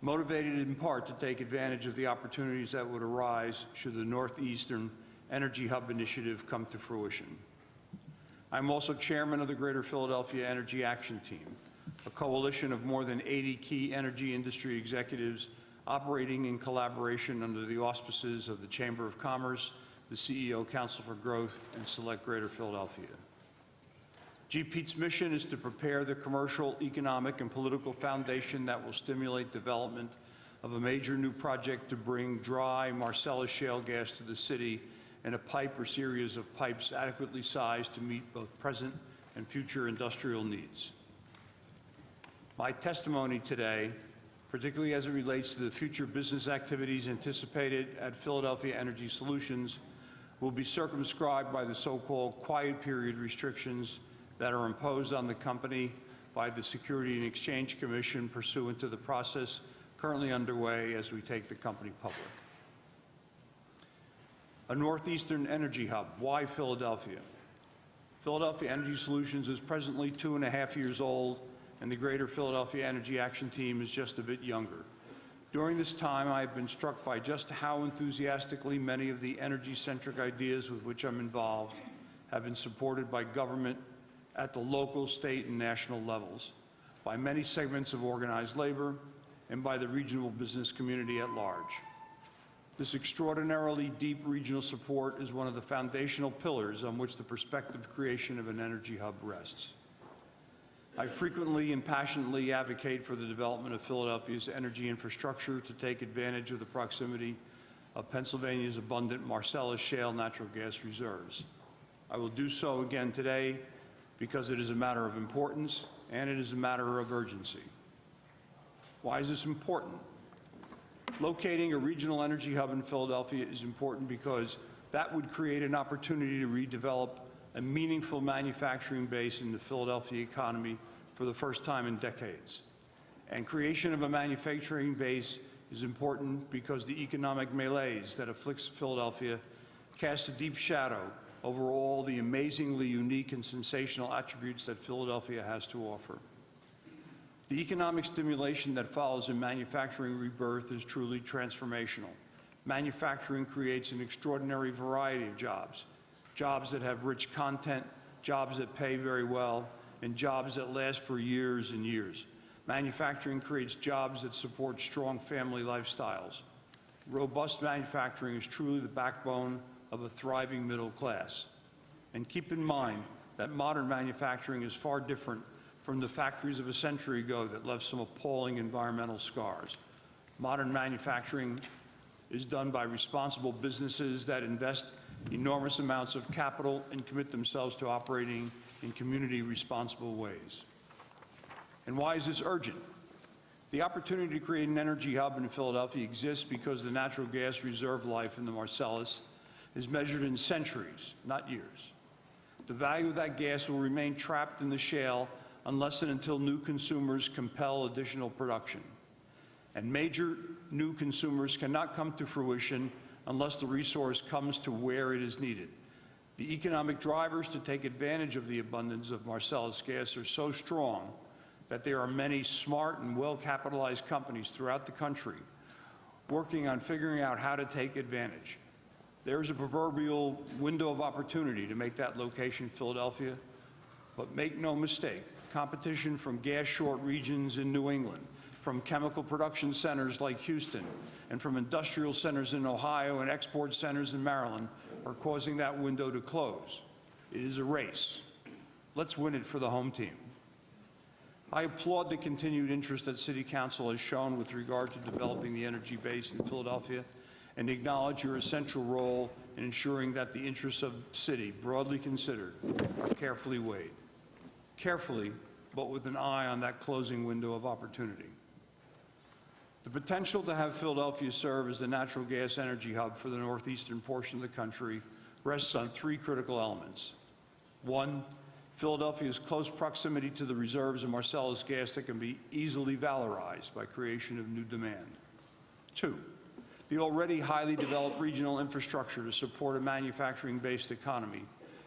I: motivated in part to take advantage of the opportunities that would arise should the Northeastern Energy Hub initiative come to fruition. I'm also chairman of the Greater Philadelphia Energy Action Team, a coalition of more than 80 key energy industry executives operating in collaboration under the auspices of the Chamber of Commerce, the CEO Council for Growth, and Select Greater Philadelphia. GPEAT's mission is to prepare the commercial, economic, and political foundation that will stimulate development of a major new project to bring dry Marcellus shale gas to the city in a pipe or series of pipes adequately sized to meet both present and future industrial needs. My testimony today, particularly as it relates to the future business activities anticipated at Philadelphia Energy Solutions, will be circumscribed by the so-called quiet period restrictions that are imposed on the company by the Securities and Exchange Commission pursuant to the process currently underway as we take the company public. A Northeastern energy hub. Why Philadelphia? Philadelphia Energy Solutions is presently 2.5 years old, and the Greater Philadelphia Energy Action Team is just a bit younger. During this time, I have been struck by just how enthusiastically many of the energy-centric ideas with which I'm involved have been supported by government at the local, state, and national levels, by many segments of organized labor, and by the regional business community at large. This extraordinarily deep regional support is one of the foundational pillars on which the prospective creation of an energy hub rests. I frequently and passionately advocate for the development of Philadelphia's energy infrastructure to take advantage of the proximity of Pennsylvania's abundant Marcellus shale natural gas reserves. I will do so again today because it is a matter of importance and it is a matter of urgency. Why is this important? Locating a regional energy hub in Philadelphia is important because that would create an opportunity to redevelop a meaningful manufacturing base in the Philadelphia economy for the first time in decades. And creation of a manufacturing base is important because the economic malaise that afflicts Philadelphia casts a deep shadow over all the amazingly unique and sensational attributes that Philadelphia has to offer. The economic stimulation that follows a manufacturing rebirth is truly transformational. Manufacturing creates an extraordinary variety of jobs, jobs that have rich content, jobs that pay very well, and jobs that last for years and years. Manufacturing creates jobs that support strong family lifestyles. Robust manufacturing is truly the backbone of a thriving middle class. And keep in mind that modern manufacturing is far different from the factories of a century ago that left some appalling environmental scars. Modern manufacturing is done by responsible businesses that invest enormous amounts of capital and commit themselves to operating in community-responsible ways. And why is this urgent? The opportunity to create an energy hub in Philadelphia exists because the natural gas reserve life in the Marcellus is measured in centuries, not years. The value of that gas will remain trapped in the shale unless and until new consumers compel additional production. And major new consumers cannot come to fruition unless the resource comes to where it is needed. The economic drivers to take advantage of the abundance of Marcellus gas are so strong that there are many smart and well-capitalized companies throughout the country working on figuring out how to take advantage. There is a proverbial window of opportunity to make that location Philadelphia, but make no mistake, competition from gas-short regions in New England, from chemical production centers like Houston, and from industrial centers in Ohio and export centers in Maryland are causing that window to close. It is a race. Let's win it for the home team. I applaud the continued interest that City Council has shown with regard to developing the energy base in Philadelphia and acknowledge your essential role in ensuring that the interests of the city, broadly considered, are carefully weighed. Carefully, but with an eye on that closing window of opportunity. The potential to have Philadelphia serve as the natural gas energy hub for the northeastern portion of the country rests on three critical elements. One, Philadelphia's close proximity to the reserves of Marcellus gas that can be easily valorized by creation of new demand. Two, the already highly developed regional infrastructure to support a manufacturing-based economy,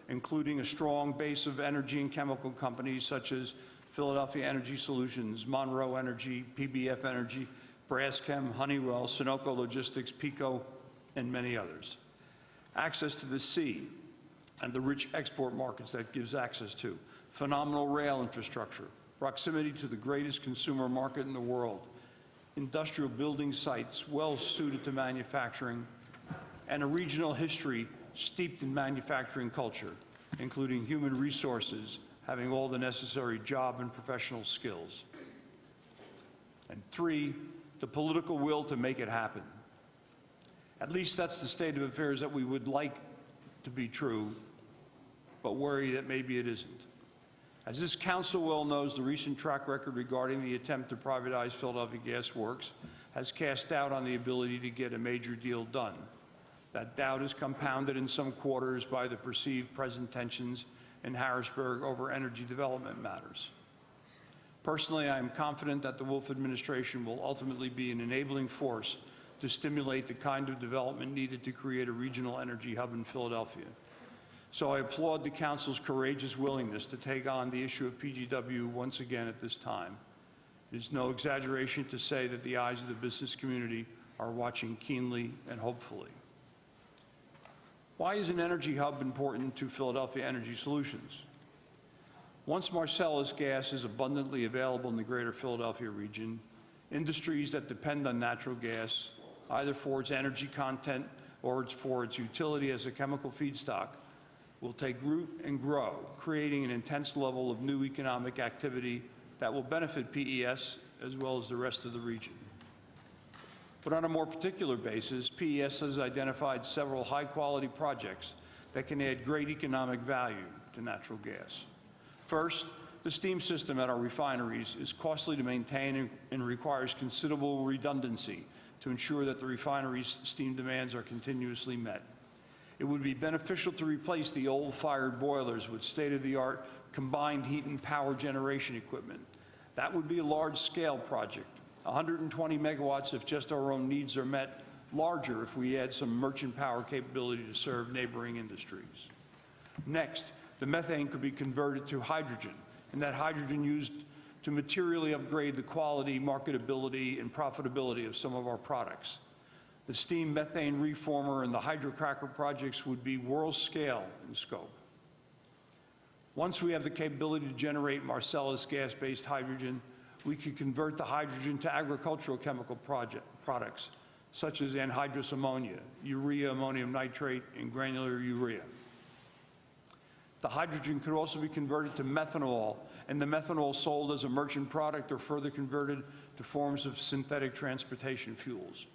I: including a strong base of energy and chemical companies such as Philadelphia Energy Solutions, Monroe Energy, PBF Energy, Braskem, Honeywell, Sunoco Logistics, PECO, and many others. Access to the sea and the rich export markets that gives access to, phenomenal rail infrastructure, proximity to the greatest consumer market in the world, industrial building sites well suited to manufacturing, and a regional history steeped in manufacturing culture, including human resources, having all the necessary job and professional skills. And three, the political will to make it happen. At least that's the state of affairs that we would like to be true, but worry that maybe it isn't. As this council well knows, the recent track record regarding the attempt to privatize Philadelphia Gas Works has cast doubt on the ability to get a major deal done. That doubt is compounded in some quarters by the perceived present tensions in Harrisburg over energy development matters. Personally, I am confident that the Wolf administration will ultimately be an enabling force to stimulate the kind of development needed to create a regional energy hub in Philadelphia. So I applaud the council's courageous willingness to take on the issue of PGW once again at this time. It is no exaggeration to say that the eyes of the business community are watching keenly and hopefully. Why is an energy hub important to Philadelphia Energy Solutions? Once Marcellus gas is abundantly available in the greater Philadelphia region, industries that depend on natural gas, either for its energy content or for its utility as a chemical feedstock, will take root and grow, creating an intense level of new economic activity that will benefit PES as well as the rest of the region. But on a more particular basis, PES has identified several high-quality projects that can add great economic value to natural gas. First, the steam system at our refineries is costly to maintain and requires considerable redundancy to ensure that the refineries' steam demands are continuously met. It would be beneficial to replace the old-fired boilers with state-of-the-art combined heat and power generation equipment. That would be a large-scale project, 120 megawatts if just our own needs are met, larger if we add some merchant power capability to serve neighboring industries. Next, the methane could be converted to hydrogen, and that hydrogen used to materially upgrade the quality, marketability, and profitability of some of our products. The steam methane reformer and the hydrocracker projects would be world scale in scope. Once we have the capability to generate Marcellus gas-based hydrogen, we could convert the hydrogen to agricultural chemical products, such as anhydrous ammonia, urea, ammonium nitrate, and granular urea. The hydrogen could also be converted to methanol, and the methanol sold as a merchant product or further converted to forms of synthetic transportation fuels.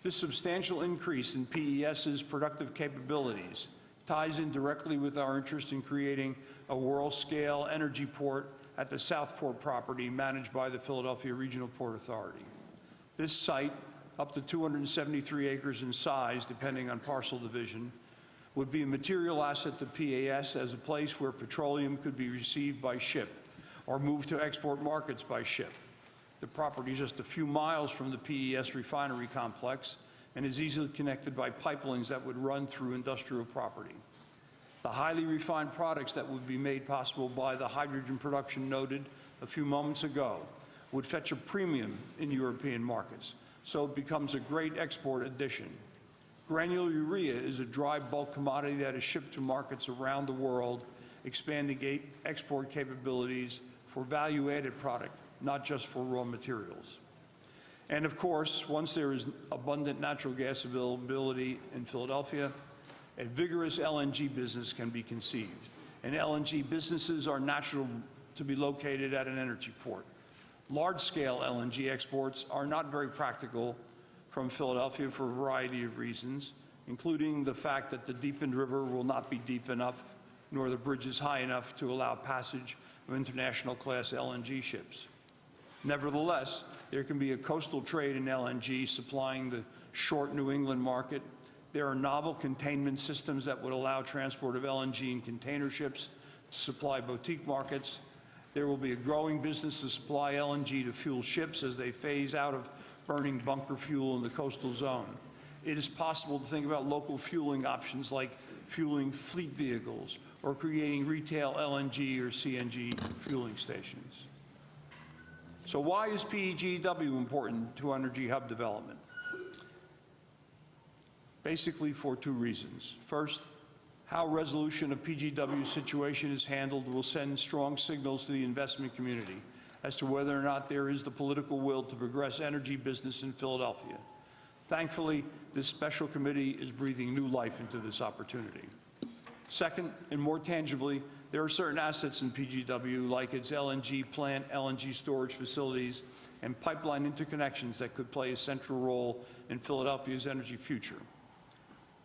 I: This substantial increase in PES's productive capabilities ties in directly with our interest in creating a world-scale energy port at the Southport property managed by the Philadelphia Regional Port Authority. This site, up to 273 acres in size, depending on parcel division, would be a material asset to PAS as a place where petroleum could be received by ship or moved to export markets by ship. The property is just a few miles from the PES refinery complex and is easily connected by pipelines that would run through industrial property. The highly refined products that would be made possible by the hydrogen production noted a few moments ago would fetch a premium in European markets, so it becomes a great export addition. Granular urea is a dry bulk commodity that is shipped to markets around the world, expanding export capabilities for value-added product, not just for raw materials. And of course, once there is abundant natural gas availability in Philadelphia, a vigorous LNG business can be conceived. And LNG businesses are natural to be located at an energy port. Large-scale LNG exports are not very practical from Philadelphia for a variety of reasons, including the fact that the deepened river will not be deep enough, nor the bridges high enough to allow passage of international class LNG ships. Nevertheless, there can be a coastal trade in LNG supplying the short New England market. There are novel containment systems that would allow transport of LNG in container ships to supply boutique markets. There will be a growing business to supply LNG to fuel ships as they phase out of burning bunker fuel in the coastal zone. It is possible to think about local fueling options like fueling fleet vehicles or creating retail LNG or CNG fueling stations. So why is PGW important to Energy Hub development? Basically for two reasons. First, how resolution of PGW's situation is handled will send strong signals to the investment community as to whether or not there is the political will to progress energy business in Philadelphia. Thankfully, this special committee is breathing new life into this opportunity. Second, and more tangibly, there are certain assets in PGW, like its LNG plant, LNG storage facilities, and pipeline interconnections that could play a central role in Philadelphia's energy future.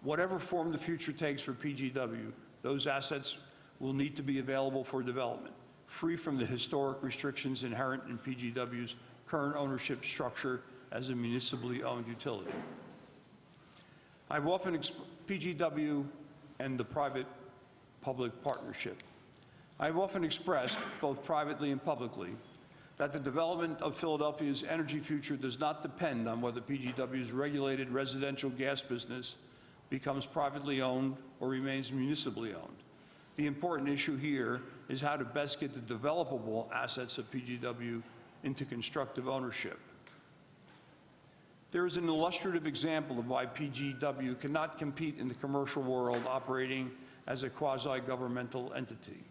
I: Whatever form the future takes for PGW, those assets will need to be available for development, free from the historic restrictions inherent in PGW's current ownership structure as a municipally owned utility. I've often PGW and the private-public partnership. I've often expressed, both privately and publicly, that the development of Philadelphia's energy future does not depend on whether PGW's regulated residential gas business becomes privately owned or remains municipally owned. The important issue here is how to best get the developable assets of PGW into constructive ownership. There is an illustrative example of why PGW cannot compete in the commercial world operating as a quasi-governmental entity.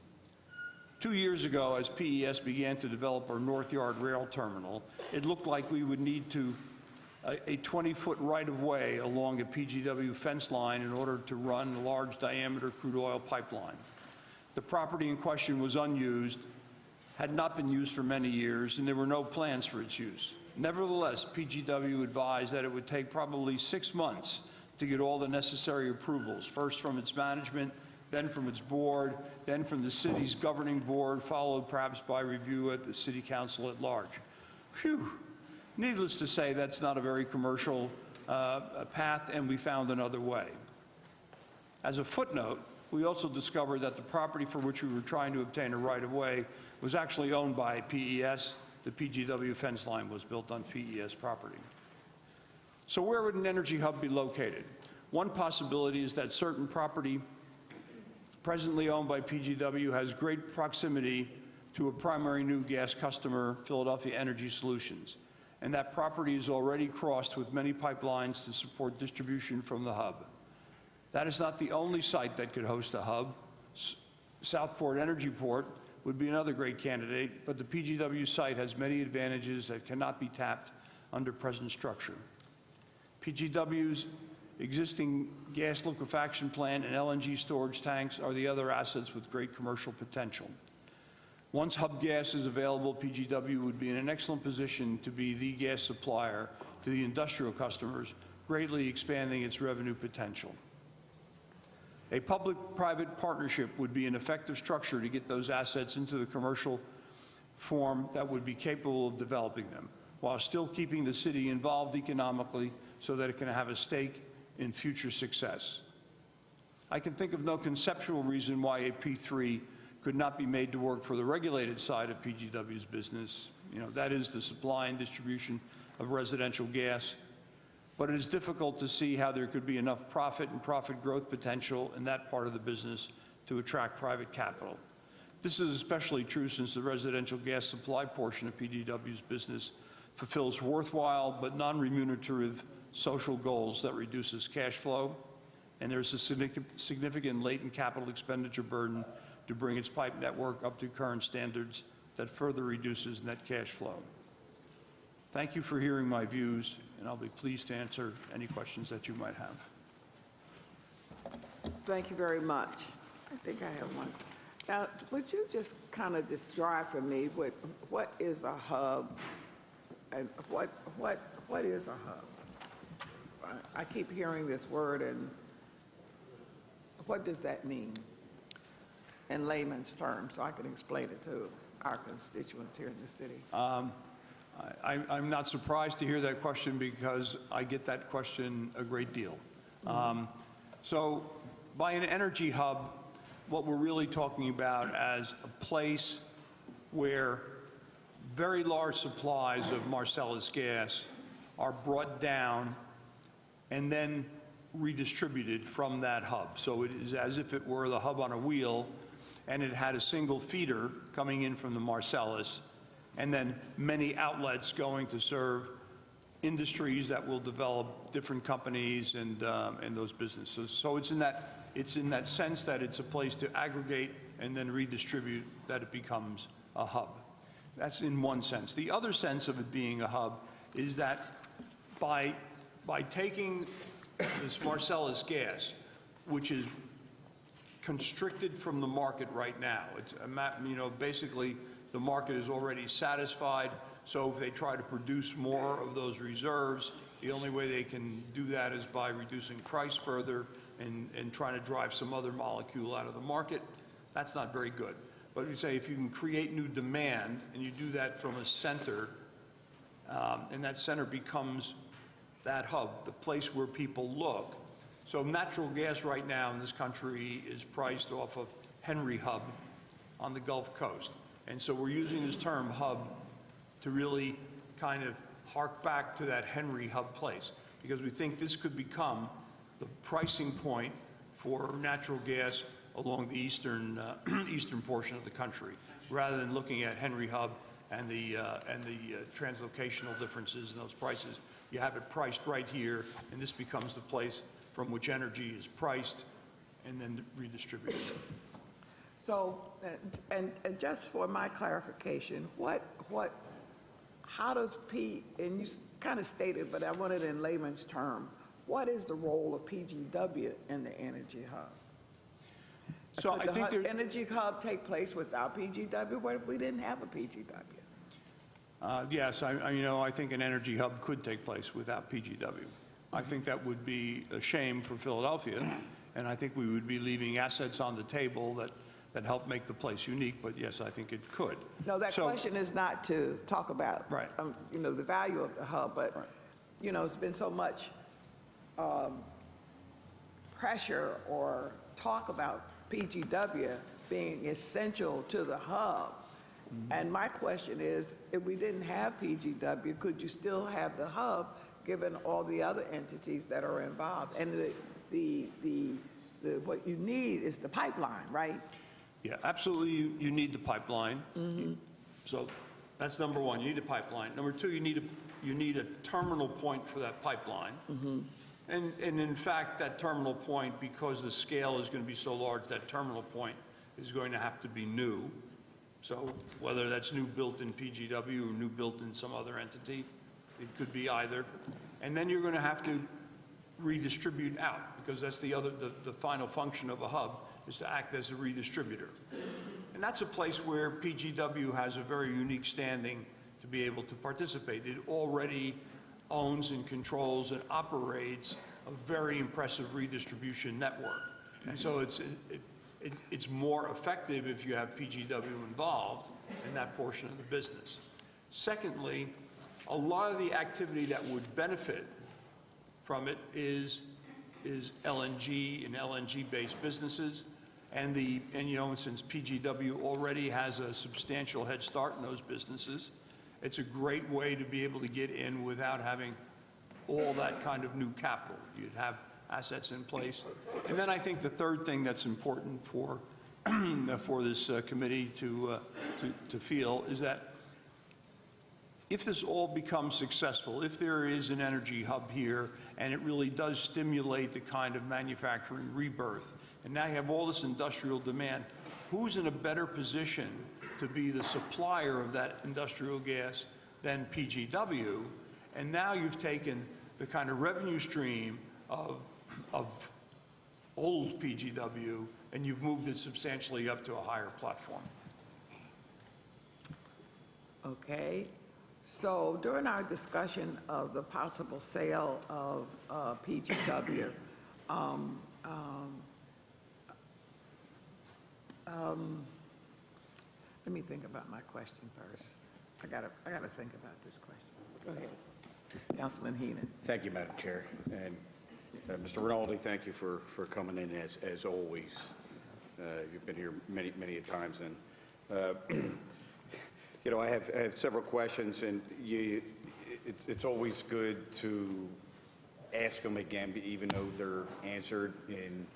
I: 2 years ago, as PES began to develop our North Yard rail terminal, it looked like we would need a 20-foot right-of-way along a PGW fence line in order to run a large-diameter crude oil pipeline. The property in question was unused, had not been used for many years, and there were no plans for its use. Nevertheless, PGW advised that it would take probably 6 months to get all the necessary approvals, first from its management, then from its board, then from the city's governing board, followed perhaps by review at the city council at large. Phew. Needless to say, that's not a very commercial path, and we found another way. As a footnote, we also discovered that the property for which we were trying to obtain a right-of-way was actually owned by PES. The PGW fence line was built on PES property. So where would an energy hub be located? One possibility is that certain property presently owned by PGW has great proximity to a primary new gas customer, Philadelphia Energy Solutions, and that property is already crossed with many pipelines to support distribution from the hub. That is not the only site that could host a hub. Southport Energy Port would be another great candidate, but the PGW site has many advantages that cannot be tapped under present structure. PGW's existing gas liquefaction plant and LNG storage tanks are the other assets with great commercial potential. Once hub gas is available, PGW would be in an excellent position to be the gas supplier to the industrial customers, greatly expanding its revenue potential. A public-private partnership would be an effective structure to get those assets into the commercial form that would be capable of developing them, while still keeping the city involved economically so that it can have a stake in future success. I can think of no conceptual reason why a P3 could not be made to work for the regulated side of PGW's business, that is the supply and distribution of residential gas. But it is difficult to see how there could be enough profit and profit growth potential in that part of the business to attract private capital. This is especially true since the residential gas supply portion of PGW's business fulfills worthwhile but non-remunerative social goals that reduces cash flow, and there's a significant latent capital expenditure burden to bring its pipe network up to current standards that further reduces net cash flow. Thank you for hearing my views, and I'll be pleased to answer any questions that you might have.
A: Thank you very much. I think I have one. Now, would you just kind of describe for me what is a hub and what is a hub? I keep hearing this word, and what does that mean in layman's terms so I can explain it to our constituents here in the city?
I: I'm not surprised to hear that question because I get that question a great deal. So by an energy hub, what we're really talking about as a place where very large supplies of Marcellus gas are brought down and then redistributed from that hub. So it is as if it were the hub on a wheel, and it had a single feeder coming in from the Marcellus, and then many outlets going to serve industries that will develop different companies and those businesses. So it's in that sense that it's a place to aggregate and then redistribute that it becomes a hub. That's in one sense. The other sense of it being a hub is that by taking this Marcellus gas, which is constricted from the market right now, it's basically the market is already satisfied. So if they try to produce more of those reserves, the only way they can do that is by reducing price further and trying to drive some other molecule out of the market. That's not very good. But we say if you can create new demand and you do that from a center, and that center becomes that hub, the place where people look. So natural gas right now in this country is priced off of Henry Hub on the Gulf Coast. And so we're using this term hub to really kind of hark back to that Henry Hub place, because we think this could become the pricing point for natural gas along the eastern portion of the country, rather than looking at Henry Hub and the translocational differences in those prices. You have it priced right here, and this becomes the place from which energy is priced and then redistributed.
A: So, and just for my clarification, how does and you kind of stated, but I want it in layman's term, what is the role of PGW in the energy hub?
I: So I think
A: Could the energy hub take place without PGW? What if we didn't have a PGW?
I: Yes, I think an energy hub could take place without PGW. I think that would be a shame for Philadelphia, and I think we would be leaving assets on the table that help make the place unique, but yes, I think it could.
A: No, that question is not to talk about,
I: Right.
A: The value of the hub, but,
I: Right.
A: It's been so much pressure or talk about PGW being essential to the hub. And my question is, if we didn't have PGW, could you still have the hub given all the other entities that are involved? And what you need is the pipeline, right?
I: Yeah, absolutely, you need the pipeline. So that's number one, you need a pipeline. Number two, you need a terminal point for that pipeline. And in fact, that terminal point, because the scale is going to be so large, that terminal point is going to have to be new. So whether that's new built in PGW or new built in some other entity, it could be either. And then you're going to have to redistribute out, because that's the final function of a hub is to act as a redistributor. And that's a place where PGW has a very unique standing to be able to participate. It already owns and controls and operates a very impressive redistribution network. And so it's more effective if you have PGW involved in that portion of the business. Secondly, a lot of the activity that would benefit from it is LNG and LNG-based businesses. And since PGW already has a substantial head start in those businesses, it's a great way to be able to get in without having all that kind of new capital. You'd have assets in place. And then I think the third thing that's important for this committee to feel is that if this all becomes successful, if there is an energy hub here and it really does stimulate the kind of manufacturing rebirth, and now you have all this industrial demand, who's in a better position to be the supplier of that industrial gas than PGW? And now you've taken the kind of revenue stream of old PGW and you've moved it substantially up to a higher platform.
A: Okay. So during our discussion of the possible sale of PGW, let me think about my question first. I gotta think about this question. Go ahead. Councilman Heenan.
F: Thank you, Madam Chair. And Mr. Rinaldi, thank you for coming in as always. You've been here many a times. And, you know, I have several questions, and it's always good to ask them again, even though they're answered in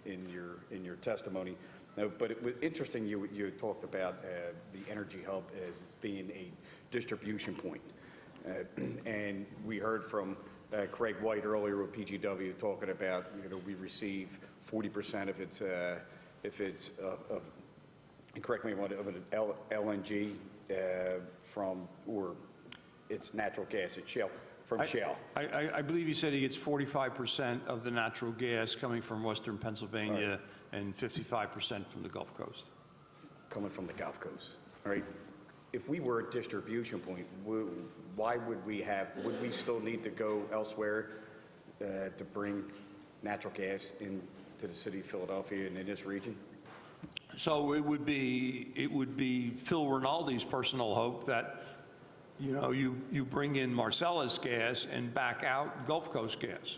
F: your testimony. No, but it was interesting you talked about the Energy Hub as being a distribution point. And we heard from Craig White earlier with PGW talking about, you know, we receive 40% of its, if it's, and correct me if I'm wrong, LNG from, or it's natural gas at Shell, from Shell.
I: I believe he said he gets 45% of the natural gas coming from western Pennsylvania and 55% from the Gulf Coast.
F: Coming from the Gulf Coast, all right? If we were a distribution point, why would would we still need to go elsewhere to bring natural gas into the city of Philadelphia and in this region?
I: So it would be Phil Rinaldi's personal hope that, you know, you bring in Marcellus gas and back out Gulf Coast gas.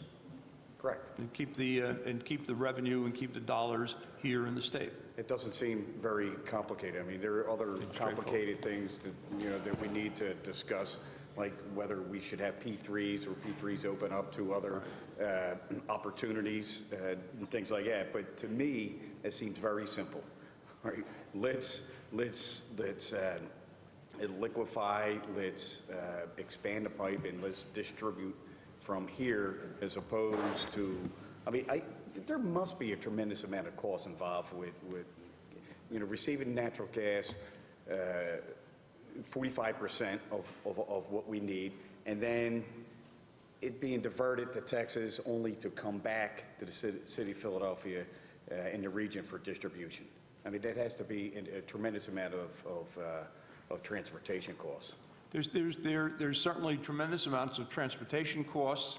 F: Correct.
I: And keep the revenue and keep the dollars here in the state. It
F: doesn't seem very complicated. I mean, there are other complicated things that, you know, that we need to discuss, like whether we should have P3s or P3s open up to other opportunities and things like that. But to me, it seems very simple. Right? Let's liquefy, let's expand the pipe, and let's distribute from here, as opposed to, I mean, there must be a tremendous amount of cost involved with you know, receiving natural gas, 45% of what we need, and then it being diverted to Texas only to come back to the city of Philadelphia in the region for distribution. I mean, that has to be a tremendous amount of transportation costs.
I: There's certainly tremendous amounts of transportation costs,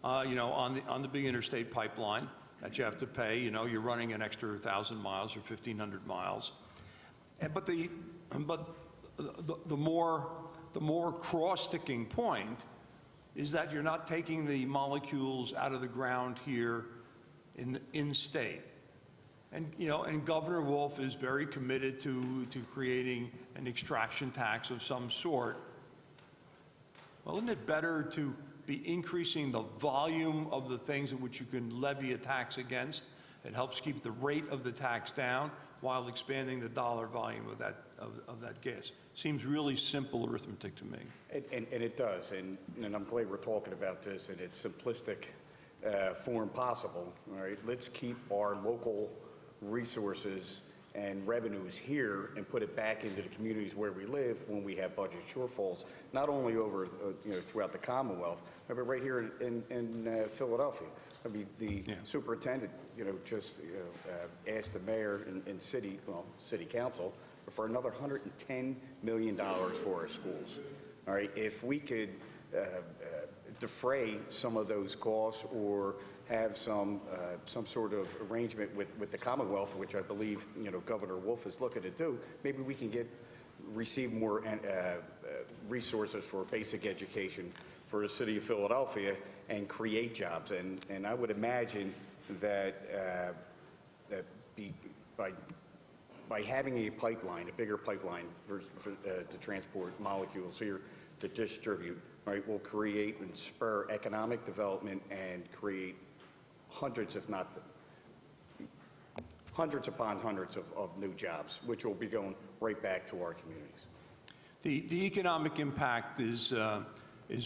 I: you know, on the big interstate pipeline that you have to pay. You know, you're running an extra 1,000 miles or 1,500 miles, but the more cross-sticking point is that you're not taking the molecules out of the ground here in state. And, you know, and Governor Wolf is very committed to creating an extraction tax of some sort. Well, isn't it better to be increasing the volume of the things in which you can levy a tax against? It helps keep the rate of the tax down while expanding the dollar volume of that gas. Seems really simple arithmetic to me.
F: And it does, and I'm glad we're talking about this in its simplistic form possible. All right, let's keep our local resources and revenues here and put it back into the communities where we live when we have budget shortfalls, not only over, you know, throughout the Commonwealth, but right here in Philadelphia. I mean, the superintendent, you know, just asked the mayor and city council for another $110 million for our schools. All right, if we could defray some of those costs or have some sort of arrangement with the Commonwealth, which I believe, you know, Governor Wolf is looking to do, maybe we can receive more resources for basic education for the city of Philadelphia and create jobs. And I would imagine that by having a pipeline, a bigger pipeline to transport molecules here to distribute, right, will create and spur economic development and create hundreds, if not hundreds upon hundreds of new jobs, which will be going right back to our communities.
I: The economic impact is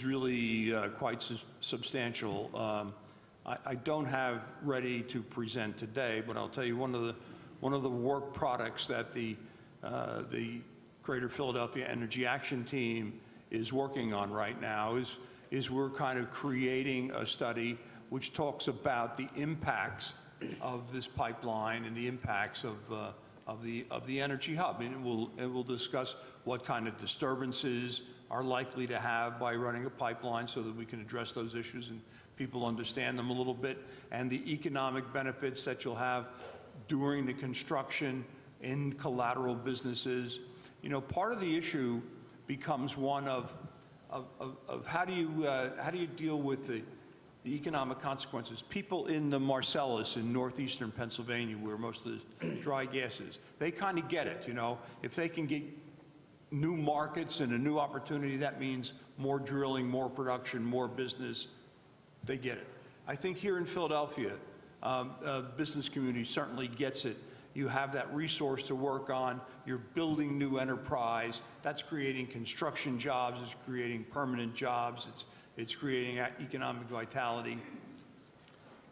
I: really quite substantial. I don't have ready to present today, but I'll tell you one of the work products that the Greater Philadelphia Energy Action Team is working on right now is we're kind of creating a study which talks about the impacts of this pipeline and the impacts of the Energy Hub. And it will discuss what kind of disturbances are likely to have by running a pipeline so that we can address those issues and people understand them a little bit, and the economic benefits that you'll have during the construction in collateral businesses. You know, part of the issue becomes one of how do you deal with the economic consequences. People in the Marcellus in northeastern Pennsylvania, where most of the dry gas is, they kind of get it, you know. If they can get new markets and a new opportunity, that means more drilling, more production, more business. They get it. I think here in Philadelphia, business community certainly gets it. You have that resource to work on. You're building new enterprise. That's creating construction jobs. It's creating permanent jobs. It's creating economic vitality.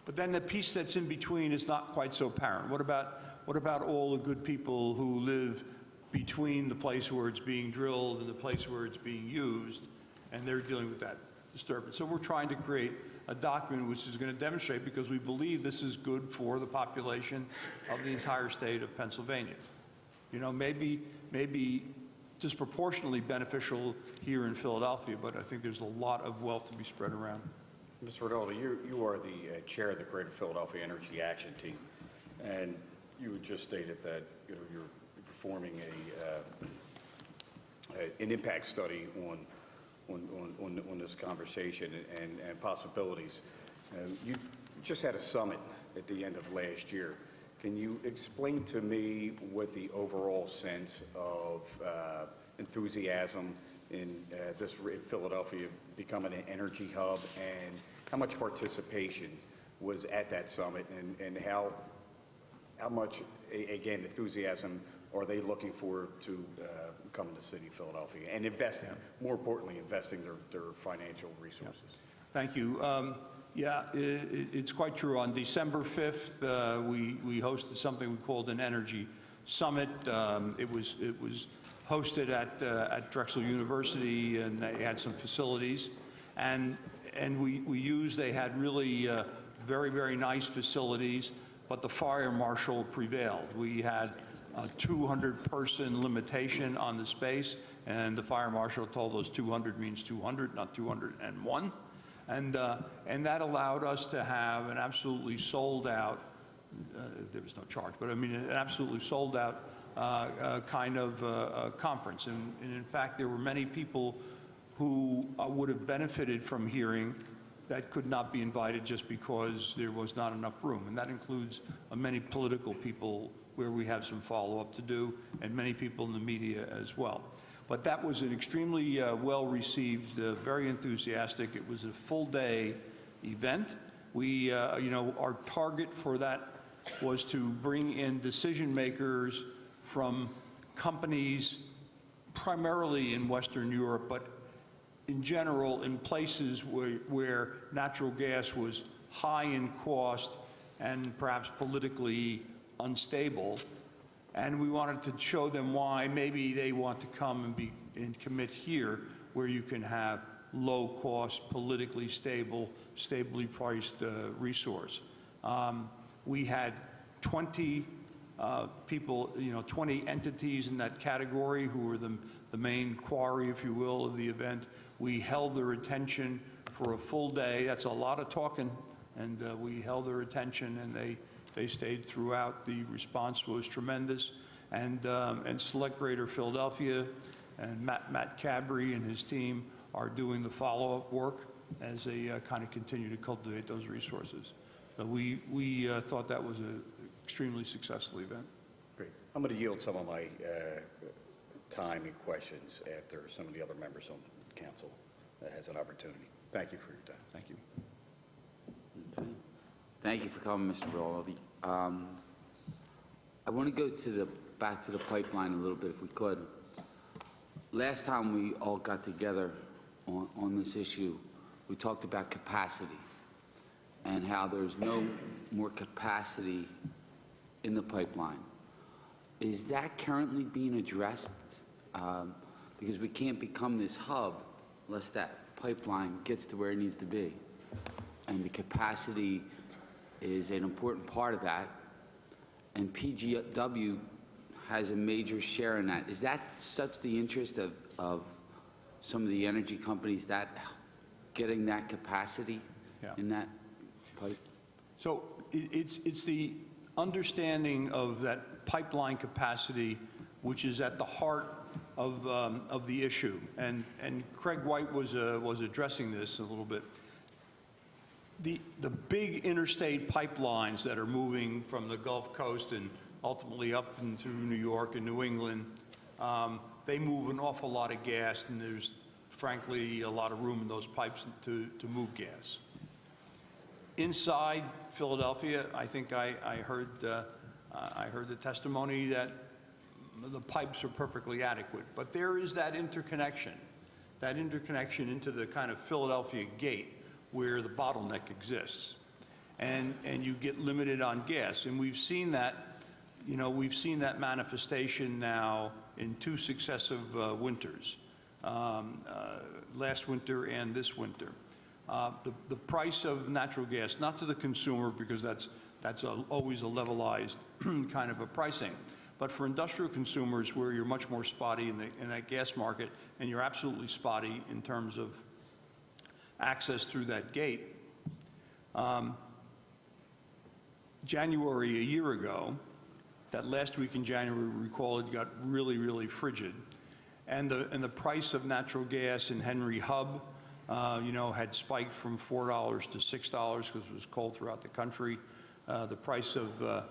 I: But then the piece that's in between is not quite so apparent. What about all the good people who live between the place where it's being drilled and the place where it's being used, and they're dealing with that disturbance? So we're trying to create a document which is going to demonstrate, because we believe this is good for the population of the entire state of Pennsylvania. You know, maybe disproportionately beneficial here in Philadelphia, but I think there's a lot of wealth to be spread around.
F: Mr. Rinaldi, you are the chair of the Greater Philadelphia Energy Action Team, and you had just stated that you're performing an impact study on this conversation and possibilities. You just had a summit at the end of last year. Can you explain to me what the overall sense of enthusiasm in Philadelphia becoming an energy hub, and how much participation was at that summit, and how much, again, enthusiasm are they looking for to come to the city of Philadelphia and investing, more importantly, investing their financial resources?
I: Thank you. Yeah, it's quite true. On December 5th, we hosted something we called an energy summit. It was hosted at Drexel University, and they had some facilities, and they had really very, very nice facilities, but the fire marshal prevailed. We had a 200-person limitation on the space, and the fire marshal told us 200 means 200, not 201. And that allowed us to have an absolutely sold out, there was no charge, but I mean an absolutely sold out kind of conference. And in fact, there were many people who would have benefited from hearing that could not be invited just because there was not enough room. And that includes many political people, where we have some follow-up to do, and many people in the media as well. But that was an extremely well-received, very enthusiastic. It was a full-day event. We, our target for that was to bring in decision makers from companies primarily in Western Europe, but in general in places where natural gas was high in cost and perhaps politically unstable, and we wanted to show them why maybe they want to come and commit here, where you can have low-cost, politically stable, stably priced resource. We had 20 people, 20 entities in that category who were the main quarry, if you will, of the event. We held their attention for a full day. That's a lot of talking, and we held their attention, and they stayed throughout. The response was tremendous, and Select Greater Philadelphia and Matt Cadbury and his team are doing the follow-up work as they kind of continue to cultivate those resources. So we thought that was an extremely successful event.
F: Great. I'm going to yield some of my time and questions after some of the other members on council has an opportunity. Thank you for your time.
I: Thank you.
D: Okay. Thank you for coming, Mr. Rinaldi. I want to go back to the pipeline a little bit, if we could. Last time we all got together on this issue, we talked about capacity and how there's no more capacity in the pipeline. Is that currently being addressed? Because we can't become this hub unless that pipeline gets to where it needs to be. And the capacity is an important part of that. And PGW has a major share in that. Is that such the interest of some of the energy companies, that getting that capacity in that pipe?
I: So it's the understanding of that pipeline capacity which is at the heart of the issue. And Craig White was addressing this a little bit. The big interstate pipelines that are moving from the Gulf Coast and ultimately up into New York and New England, they move an awful lot of gas, and there's frankly a lot of room in those pipes to move gas. Inside Philadelphia, I think I heard the testimony that the pipes are perfectly adequate, but there is that interconnection into the kind of Philadelphia gate where the bottleneck exists, and you get limited on gas. And we've seen that, we've seen that manifestation now in 2 successive winters, last winter and this winter. The price of natural gas, not to the consumer, because that's always a levelized kind of a pricing, but for industrial consumers where you're much more spotty in that gas market, and you're absolutely spotty in terms of access through that gate. January a year ago, that last week in January, recall, it got really, really frigid. And the price of natural gas in Henry Hub, had spiked from $4 to $6 because it was cold throughout the country. The price of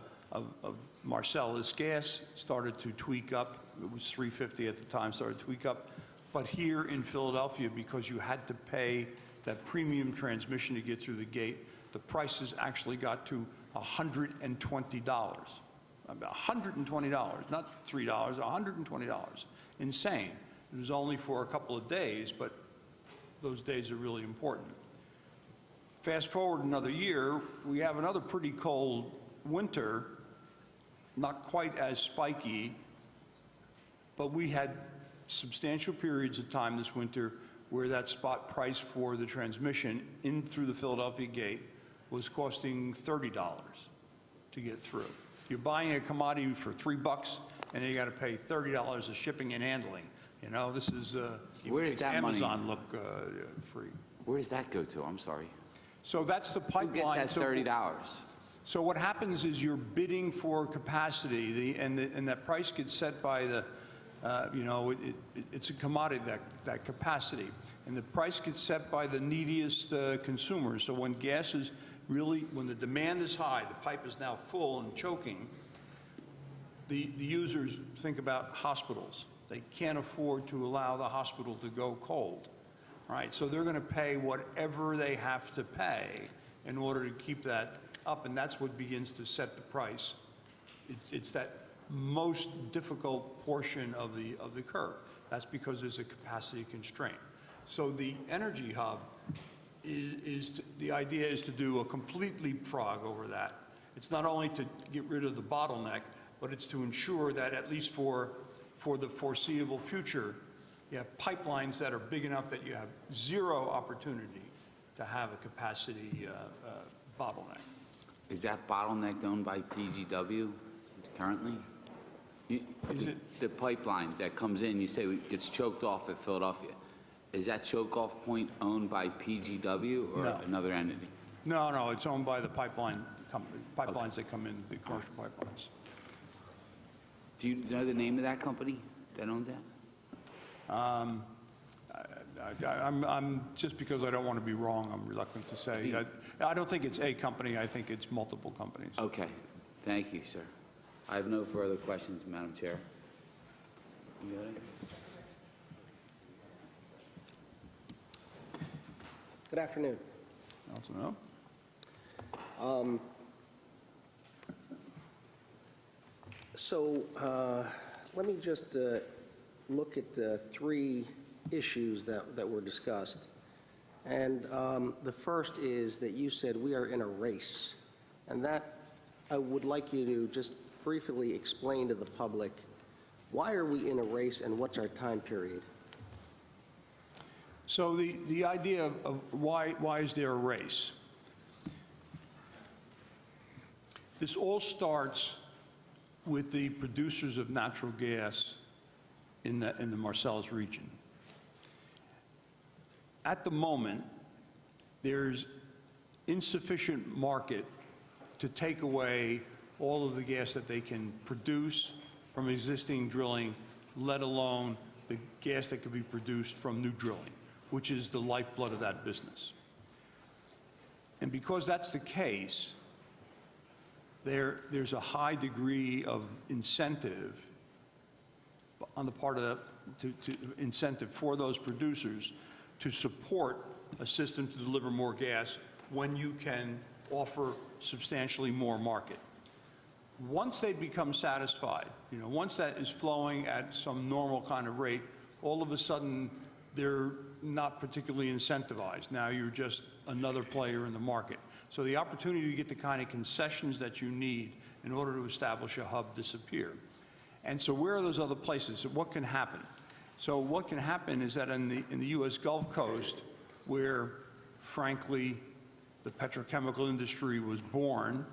I: Marcellus gas started to tweak up. It was $3.50 at the time, started to tweak up. But here in Philadelphia, because you had to pay that premium transmission to get through the gate, the prices actually got to $120. $120, not $3, $120. Insane. It was only for a couple of days, but those days are really important. Fast forward another year, we have another pretty cold winter, not quite as spiky, but we had substantial periods of time this winter where that spot price for the transmission in through the Philadelphia gate was costing $30 to get through. You're buying a commodity for $3, and then you got to pay $30 of shipping and handling. This is
D: Where does
I: makes
D: that money-
I: Amazon look free.
D: Where does that go to? I'm sorry.
I: So that's the
D: Who
I: pipeline.
D: gets that $30?
I: So what happens is you're bidding for capacity, and that price gets set by the, it's a commodity, that capacity, and the price gets set by the neediest consumers. So when gas is really, when the demand is high, the pipe is now full and choking, the users think about hospitals. They can't afford to allow the hospital to go cold, right? So they're going to pay whatever they have to pay in order to keep that up, and that's what begins to set the price. It's that most difficult portion of the curve. That's because there's a capacity constraint. So the energy hub the idea is to do a complete leapfrog over that. It's not only to get rid of the bottleneck, but it's to ensure that at least for the foreseeable future, you have pipelines that are big enough that you have zero opportunity to have a capacity bottleneck.
D: Is that bottleneck owned by PGW currently? The pipeline that comes in, you say it's choked off at Philadelphia. Is that choke-off point owned by PGW or
I: No.
D: another entity?
I: No, it's owned by the pipeline company, pipelines that come in, the commercial pipelines.
D: Do you know the name of that company that owns that?
I: I'm just because I don't want to be wrong, I'm reluctant to say. I don't think it's a company, I think it's multiple companies.
D: Okay. Thank you, sir. I have no further questions, Madam Chair. You got it?
E: Good afternoon.
I: Also, no?
E: So let me just look at the 3 issues that were discussed. And the first is that you said we are in a race. And that I would like you to just briefly explain to the public, why are we in a race and what's our time period?
I: So the idea of why is there a race? This all starts with the producers of natural gas in the Marcellus region. At the moment, there's insufficient market to take away all of the gas that they can produce from existing drilling, let alone the gas that could be produced from new drilling, which is the lifeblood of that business. And because that's the case, there's a high degree of incentive on the part of incentive for those producers to support a system to deliver more gas when you can offer substantially more market. Once they become satisfied, once that is flowing at some normal kind of rate, all of a sudden they're not particularly incentivized. Now you're just another player in the market. So the opportunity to get the kind of concessions that you need in order to establish a hub disappear. And so where are those other places? What can happen? So what can happen is that in the U.S. Gulf Coast, where frankly the petrochemical industry was born,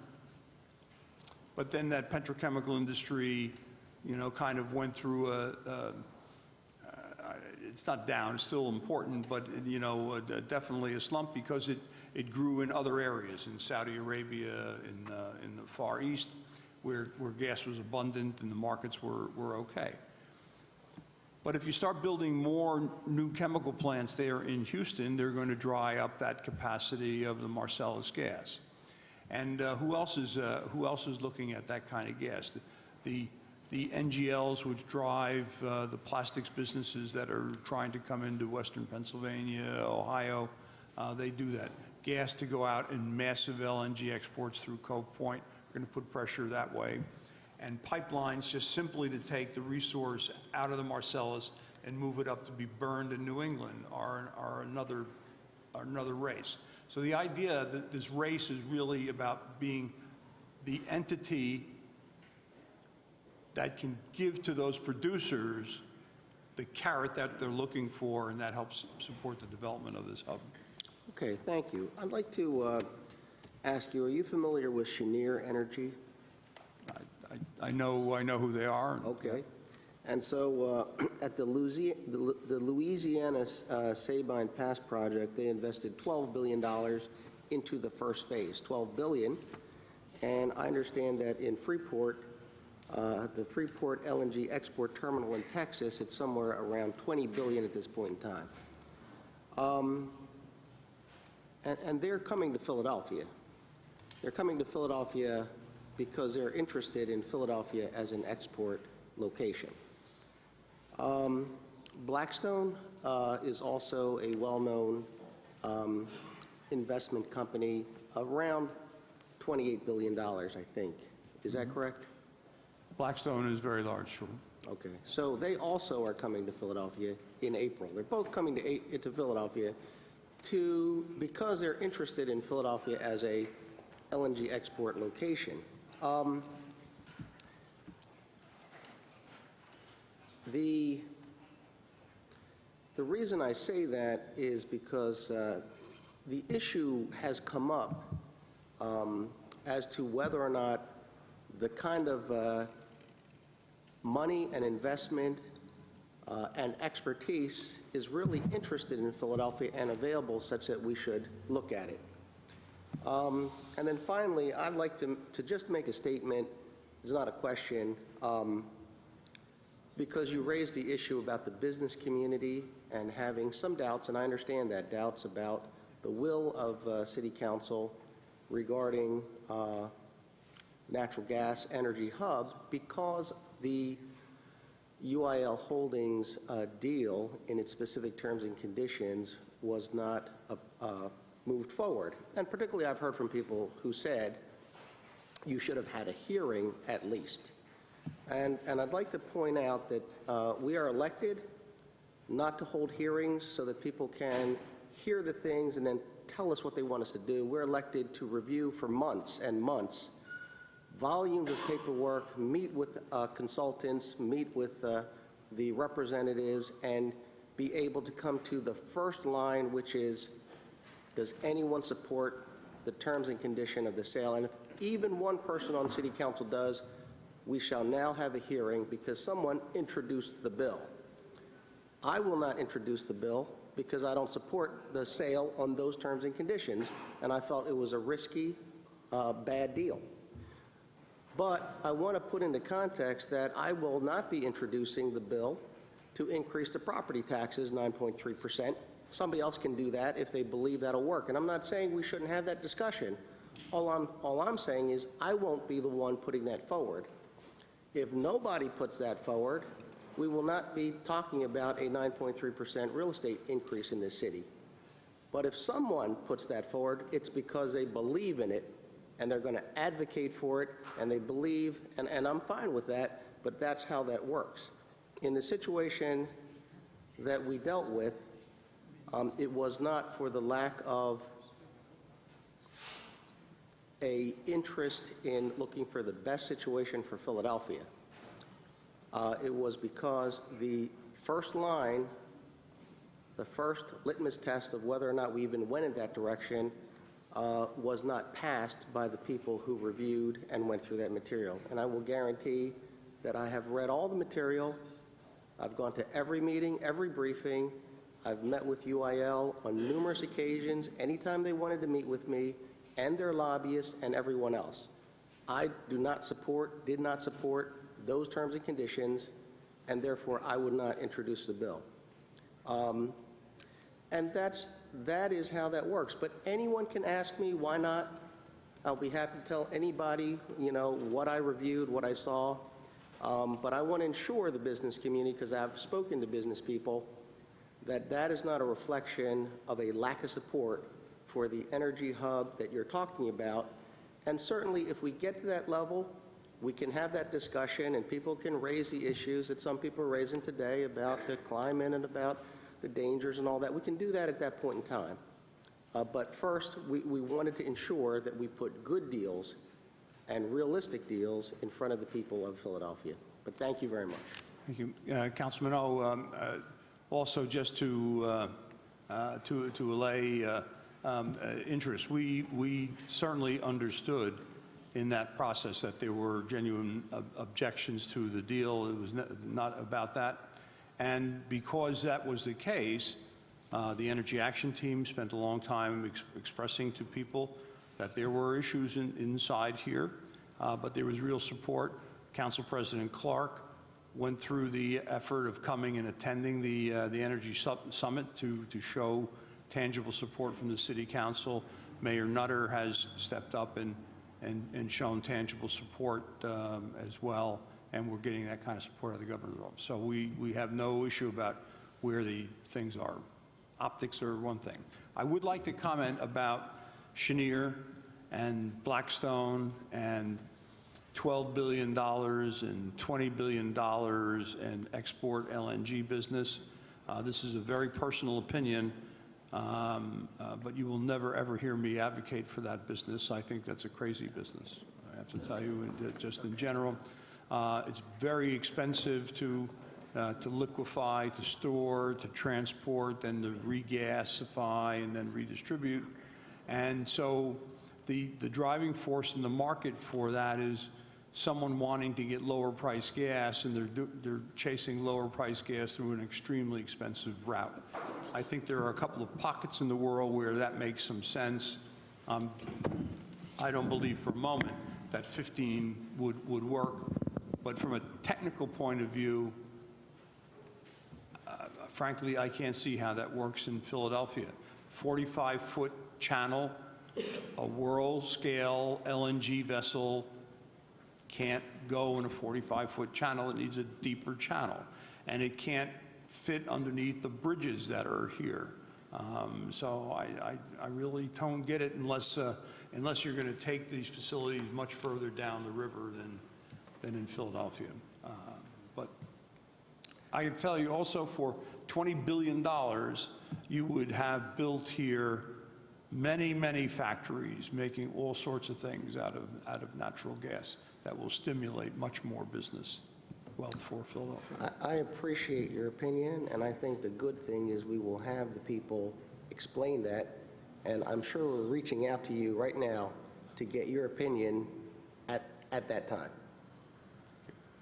I: but then that petrochemical industry, kind of went through it's not down, it's still important, but, definitely a slump because it grew in other areas, in Saudi Arabia, in the Far East, where gas was abundant and the markets were okay. But if you start building more new chemical plants there in Houston, they're going to dry up that capacity of the Marcellus gas. And who else is looking at that kind of gas? The NGLs, which drive the plastics businesses that are trying to come into Western Pennsylvania, Ohio, they do that. Gas to go out in massive LNG exports through Cove Point, are going to put pressure that way. And pipelines just simply to take the resource out of the Marcellus and move it up to be burned in New England are another race. So the idea that this race is really about being the entity that can give to those producers the carrot that they're looking for, and that helps support the development of this hub.
E: Okay, thank you. I'd like to ask you, are you familiar with Cheniere Energy?
I: I know who they are.
E: Okay. And so at the Louisiana Sabine Pass project, they invested $12 billion into the first phase, $12 billion. And I understand that in Freeport, the Freeport LNG export terminal in Texas, it's somewhere around $20 billion at this point in time. And they're coming to Philadelphia. They're coming to Philadelphia because they're interested in Philadelphia as an export location. Blackstone is also a well-known investment company, around $28 billion, I think. Is that correct?
I: Blackstone is very large, sure.
E: Okay. So they also are coming to Philadelphia in April. They're both coming to Philadelphia because they're interested in Philadelphia as a LNG export location. The reason I say that is because the issue has come up as to whether or not the kind of money and investment and expertise is really interested in Philadelphia and available such that we should look at it. And then finally, I'd like to just make a statement. It's not a question, because you raised the issue about the business community and having some doubts, and I understand that, doubts about the will of City Council regarding natural gas energy hubs, because the UIL Holdings deal in its specific terms and conditions was not moved forward. And particularly I've heard from people who said you should have had a hearing at least. And I'd like to point out that we are elected not to hold hearings so that people can hear the things and then tell us what they want us to do. We're elected to review for months and months volumes of paperwork, meet with consultants, meet with the representatives, and be able to come to the first line, which is, does anyone support the terms and condition of the sale? And if even one person on City Council does, we shall now have a hearing because someone introduced the bill. I will not introduce the bill because I don't support the sale on those terms and conditions, and I felt it was a risky, bad deal. But I want to put into context that I will not be introducing the bill to increase the property taxes 9.3%. Somebody else can do that if they believe that'll work. And I'm not saying we shouldn't have that discussion. All I'm saying is I won't be the one putting that forward. If nobody puts that forward, we will not be talking about a 9.3% real estate increase in this city. But if someone puts that forward, it's because they believe in it, and they're going to advocate for it, and they believe, and I'm fine with that, but that's how that works. In the situation that we dealt with, it was not for the lack of a interest in looking for the best situation for Philadelphia. It was because the first line, the first litmus test of whether or not we even went in that direction was not passed by the people who reviewed and went through that material. And I will guarantee that I have read all the material. I've gone to every meeting, every briefing. I've met with UIL on numerous occasions, anytime they wanted to meet with me, and their lobbyists and everyone else. I did not support those terms and conditions, and therefore I would not introduce the bill. And that is how that works. But anyone can ask me, why not? I'll be happy to tell anybody, what I reviewed, what I saw. But I want to ensure the business community, because I've spoken to business people, that is not a reflection of a lack of support for the energy hub that you're talking about. And certainly if we get to that level, we can have that discussion and people can raise the issues that some people are raising today about the climate and about the dangers and all that. We can do that at that point in time. But first, we wanted to ensure that we put good deals and realistic deals in front of the people of Philadelphia. But thank you very much.
I: Thank you. Councilman O, also just to allay interest, we certainly understood in that process that there were genuine objections to the deal. It was not about that. And because that was the case, the Energy Action Team spent a long time expressing to people that there were issues inside here, but there was real support. Council President Clark went through the effort of coming and attending the Energy Summit to show tangible support from the City Council. Mayor Nutter has stepped up and shown tangible support as well, and we're getting that kind of support out of the governor's office. So we have no issue about where the things are. Optics are one thing. I would like to comment about Cheniere and Blackstone and $12 billion and $20 billion and export LNG business. This is a very personal opinion, but you will never, ever hear me advocate for that business. I think that's a crazy business. I have to tell you, just in general. It's very expensive to liquefy, to store, to transport, then to regasify, and then redistribute. And so the driving force in the market for that is someone wanting to get lower price gas, and they're chasing lower price gas through an extremely expensive route. I think there are a couple of pockets in the world where that makes some sense. I don't believe for a moment that 15 would work, but from a technical point of view, frankly, I can't see how that works in Philadelphia. 45-foot channel, a world-scale LNG vessel can't go in a 45-foot channel. It needs a deeper channel, and it can't fit underneath the bridges that are here. So I really don't get it unless you're going to take these facilities much further down the river than in Philadelphia. But I can tell you also, for $20 billion, you would have built here many, many factories making all sorts of things out of natural gas that will stimulate much more business well for Philadelphia.
E: I appreciate your opinion, and I think the good thing is we will have the people explain that, and I'm sure we're reaching out to you right now to get your opinion at that time.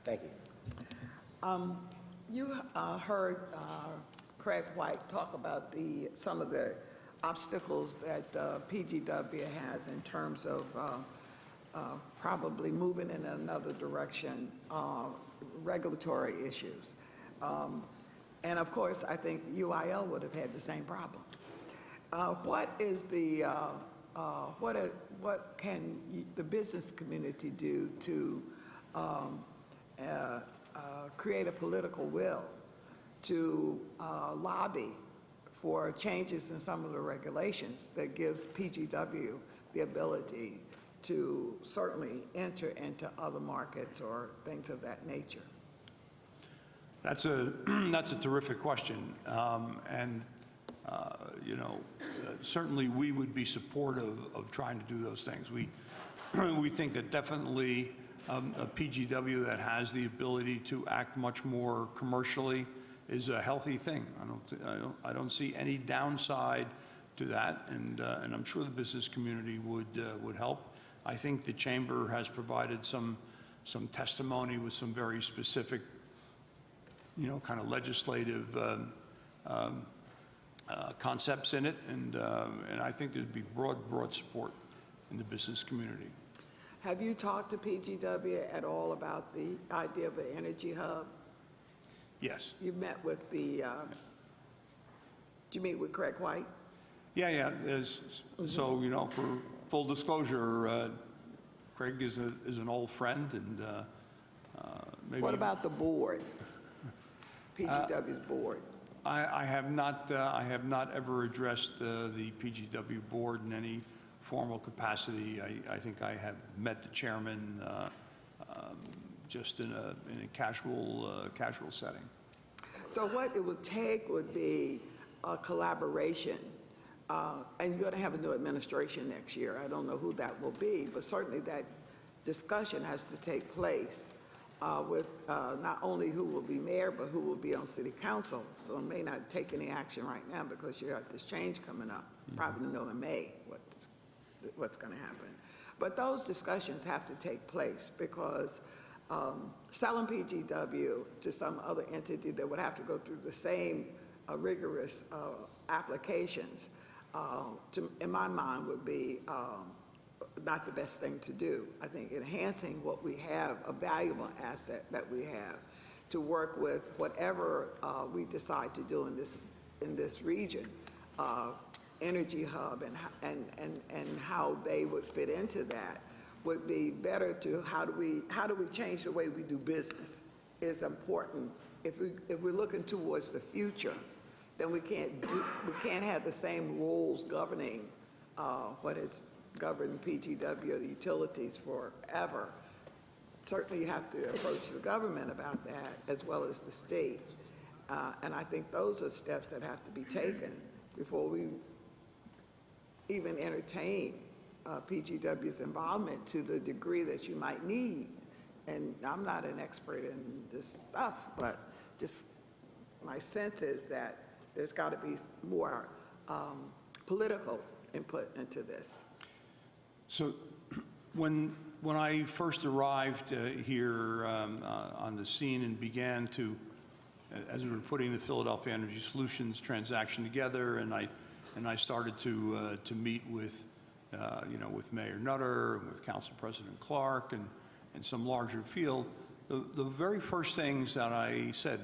E: Thank you.
A: You heard Craig White talk about some of the obstacles that PGW has in terms of probably moving in another direction, regulatory issues. And of course, I think UIL would have had the same problem. What can the business community do to create a political will to lobby for changes in some of the regulations that gives PGW the ability to certainly enter into other markets or things of that nature?
I: That's a terrific question. Certainly we would be supportive of trying to do those things. We think that definitely a PGW that has the ability to act much more commercially is a healthy thing. I don't see any downside to that, and I'm sure the business community would help. I think the chamber has provided some testimony with some very specific, kind of legislative concepts in it, and I think there'd be broad support in the business community.
A: Have you talked to PGW at all about the idea of an energy hub?
I: Yes.
A: You met with did you meet with Craig White?
I: Yeah. So, for full disclosure, Craig is an old friend, and maybe.
A: What about the board? PGW's board?
I: I have not ever addressed the PGW board in any formal capacity. I think I have met the chairman just in a casual setting.
A: So what it would take would be a collaboration, and you're going to have a new administration next year. I don't know who that will be, but certainly that discussion has to take place with not only who will be mayor, but who will be on city council. So it may not take any action right now because you got this change coming up. Probably know in May what's going to happen. But those discussions have to take place because selling PGW to some other entity that would have to go through the same rigorous applications, in my mind, would be not the best thing to do. I think enhancing what we have, a valuable asset that we have, to work with whatever we decide to do in this region, energy hub and how they would fit into that would be better. To how do we change the way we do business is important. If we're looking towards the future, then we can't have the same rules governing what has governed PGW or the utilities forever. Certainly you have to approach the government about that as well as the state. And I think those are steps that have to be taken before we even entertain PGW's involvement to the degree that you might need. And I'm not an expert in this stuff, but just my sense is that there's got to be more political input into this.
I: So when I first arrived here on the scene and began to, as we were putting the Philadelphia Energy Solutions transaction together, and I started to meet with, with Mayor Nutter, with Council President Clark, and some larger field, the very first things that I said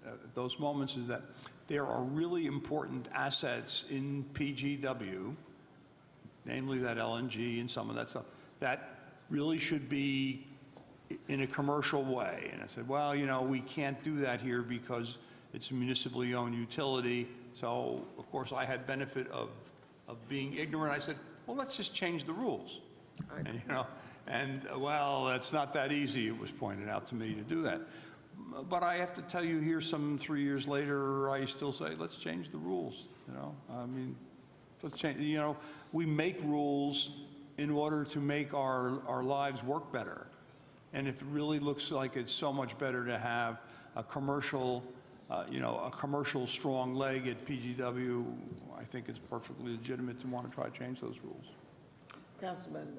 I: at those moments is that there are really important assets in PGW, namely that LNG and some of that stuff, that really should be in a commercial way. And I said, well, we can't do that here because it's a municipally owned utility. So, of course, I had benefit of being ignorant. I said, well, let's just change the rules. And, well, that's not that easy, it was pointed out to me, to do that. But I have to tell you here, 3 years later, I still say, let's change the rules, let's change, we make rules in order to make our lives work better. And if it really looks like it's so much better to have a commercial, a commercial strong leg at PGW, I think it's perfectly legitimate to want to try to change those rules.
A: Councilman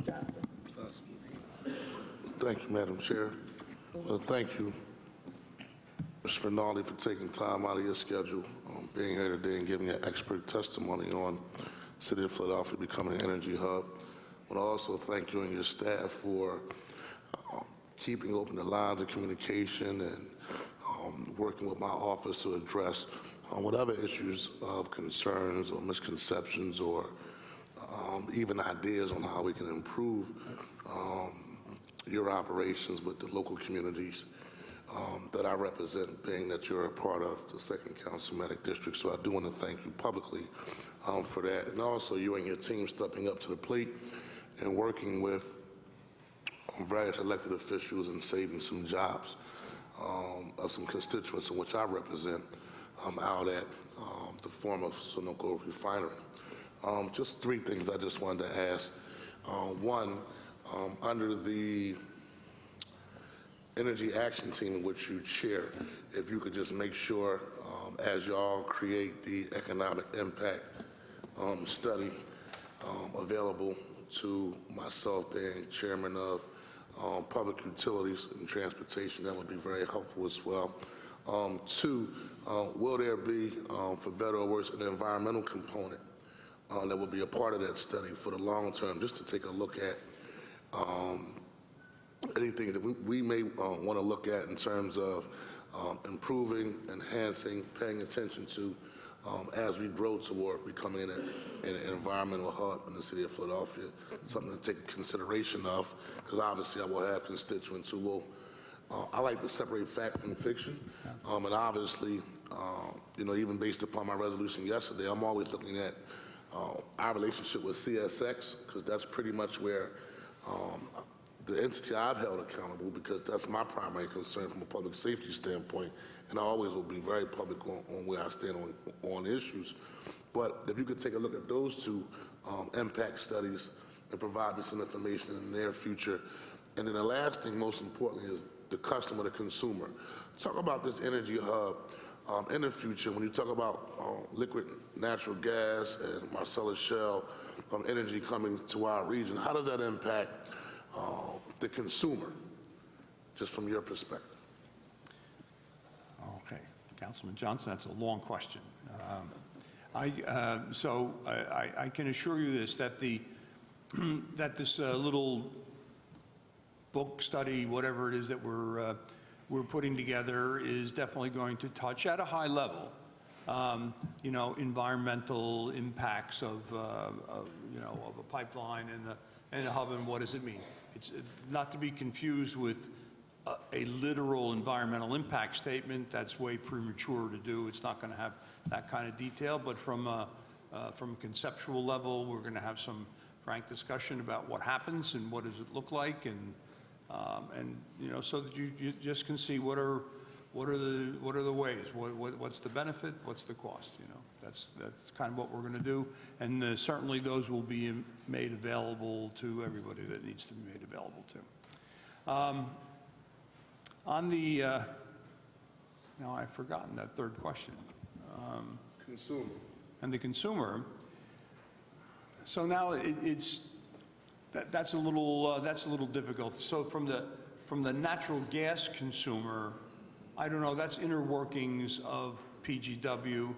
A: Johnson.
J: Thank you, Madam Chair. Thank you, Ms. Rinaldi, for taking time out of your schedule, being here today and giving your expert testimony on City of Philadelphia becoming an energy hub. I want to also thank you and your staff for keeping open the lines of communication and working with my office to address whatever issues of concerns or misconceptions or even ideas on how we can improve your operations with the local communities that I represent, being that you're a part of the 2nd Councilmanic District. So I do want to thank you publicly for that. And also you and your team stepping up to the plate and working with various elected officials and saving some jobs of some constituents in which I represent out at the former Sunoco refinery. Just 3 things I just wanted to ask. One, under the Energy Action Team, which you chair, if you could just make sure, as y'all create the economic impact study available to myself, being chairman of Public Utilities and Transportation, that would be very helpful as well. 2, will there be, for better or worse, an environmental component that will be a part of that study for the long term, just to take a look at anything that we may want to look at in terms of improving, enhancing, paying attention to as we grow toward becoming an environmental hub in the city of Philadelphia, something to take consideration of, because obviously I will have constituents who will, I like to separate fact from fiction, and obviously, even based upon my resolution yesterday, I'm always looking at our relationship with CSX, because that's pretty much where the entity I've held accountable, because that's my primary concern from a public safety standpoint, and I always will be very public on where I stand on issues. But if you could take a look at those 2 impact studies and provide me some information in the near future. And then the last thing, most importantly, is the customer, the consumer. Talk about this energy hub in the future. When you talk about liquid natural gas and Marcellus Shale energy coming to our region, how does that impact the consumer, just from your perspective?
I: Okay, Councilman Johnson, that's a long question. I can assure you this, that that this little book study, whatever it is that we're putting together, is definitely going to touch at a high level, environmental impacts of a pipeline and a hub, and what does it mean? It's not to be confused with a literal environmental impact statement. That's way premature to do. It's not going to have that kind of detail, but from a conceptual level, we're going to have some frank discussion about what happens and what does it look like, and so that you just can see what are the ways, what's the benefit, what's the cost. That's kind of what we're going to do, and certainly those will be made available to everybody that needs to be made available to. On the now I've forgotten that 3rd question.
J: Consumer.
I: And the consumer. So now that's a little difficult. So from the natural gas consumer, I don't know. That's inner workings of PGW,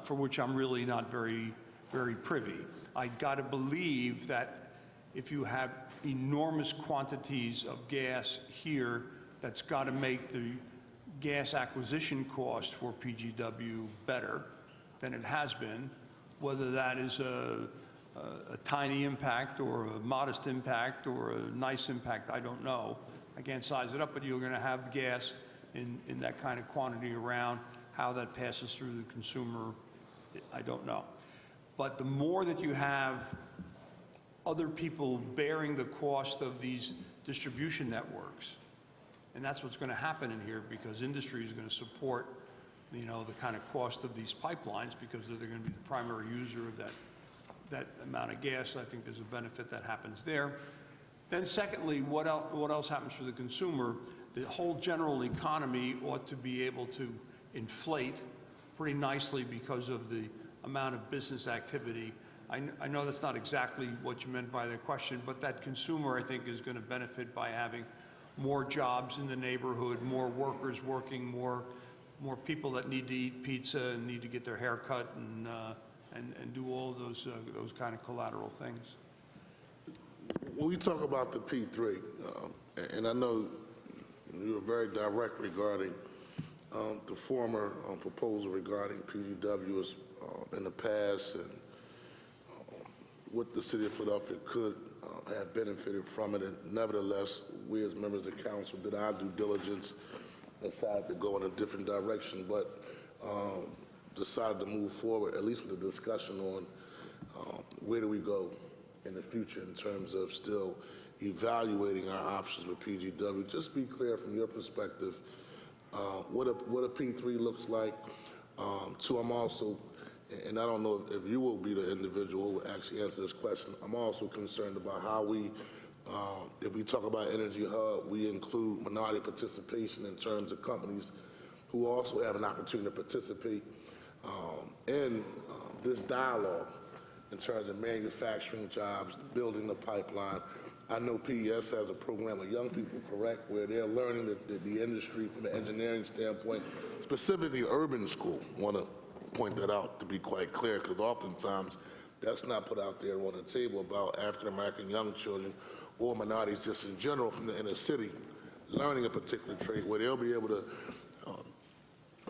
I: for which I'm really not very privy. I got to believe that if you have enormous quantities of gas here, that's got to make the gas acquisition cost for PGW better than it has been. Whether that is a tiny impact or a modest impact or a nice impact, I don't know. I can't size it up, but you're going to have gas in that kind of quantity around. How that passes through the consumer, I don't know. But the more that you have other people bearing the cost of these distribution networks, and that's what's going to happen in here, because industry is going to support, the kind of cost of these pipelines, because they're going to be the primary user of that amount of gas. I think there's a benefit that happens there. Then secondly, what else happens for the consumer? The whole general economy ought to be able to inflate pretty nicely because of the amount of business activity. I know that's not exactly what you meant by the question, but that consumer, I think, is going to benefit by having more jobs in the neighborhood, more workers working, more people that need to eat pizza and need to get their hair cut and do all of those kind of collateral things.
J: When we talk about the P3, and I know you were very direct regarding the former proposal regarding PGW is in the past and what the city of Philadelphia could have benefited from it. And nevertheless, we as members of council did our due diligence, decided to go in a different direction, but decided to move forward, at least with a discussion on where do we go in the future in terms of still evaluating our options with PGW. Just be clear from your perspective what a P3 looks like. Two, I'm also, and I don't know if you will be the individual who will actually answer this question, I'm also concerned about how we, if we talk about Energy Hub, we include minority participation in terms of companies who also have an opportunity to participate in this dialogue in terms of manufacturing jobs, building the pipeline. I know PES has a program of young people, correct, where they're learning the industry from an engineering standpoint, specifically urban school. I want to point that out to be quite clear, because oftentimes that's not put out there on the table about African-American young children or minorities just in general from the inner city learning a particular trade where they'll be able to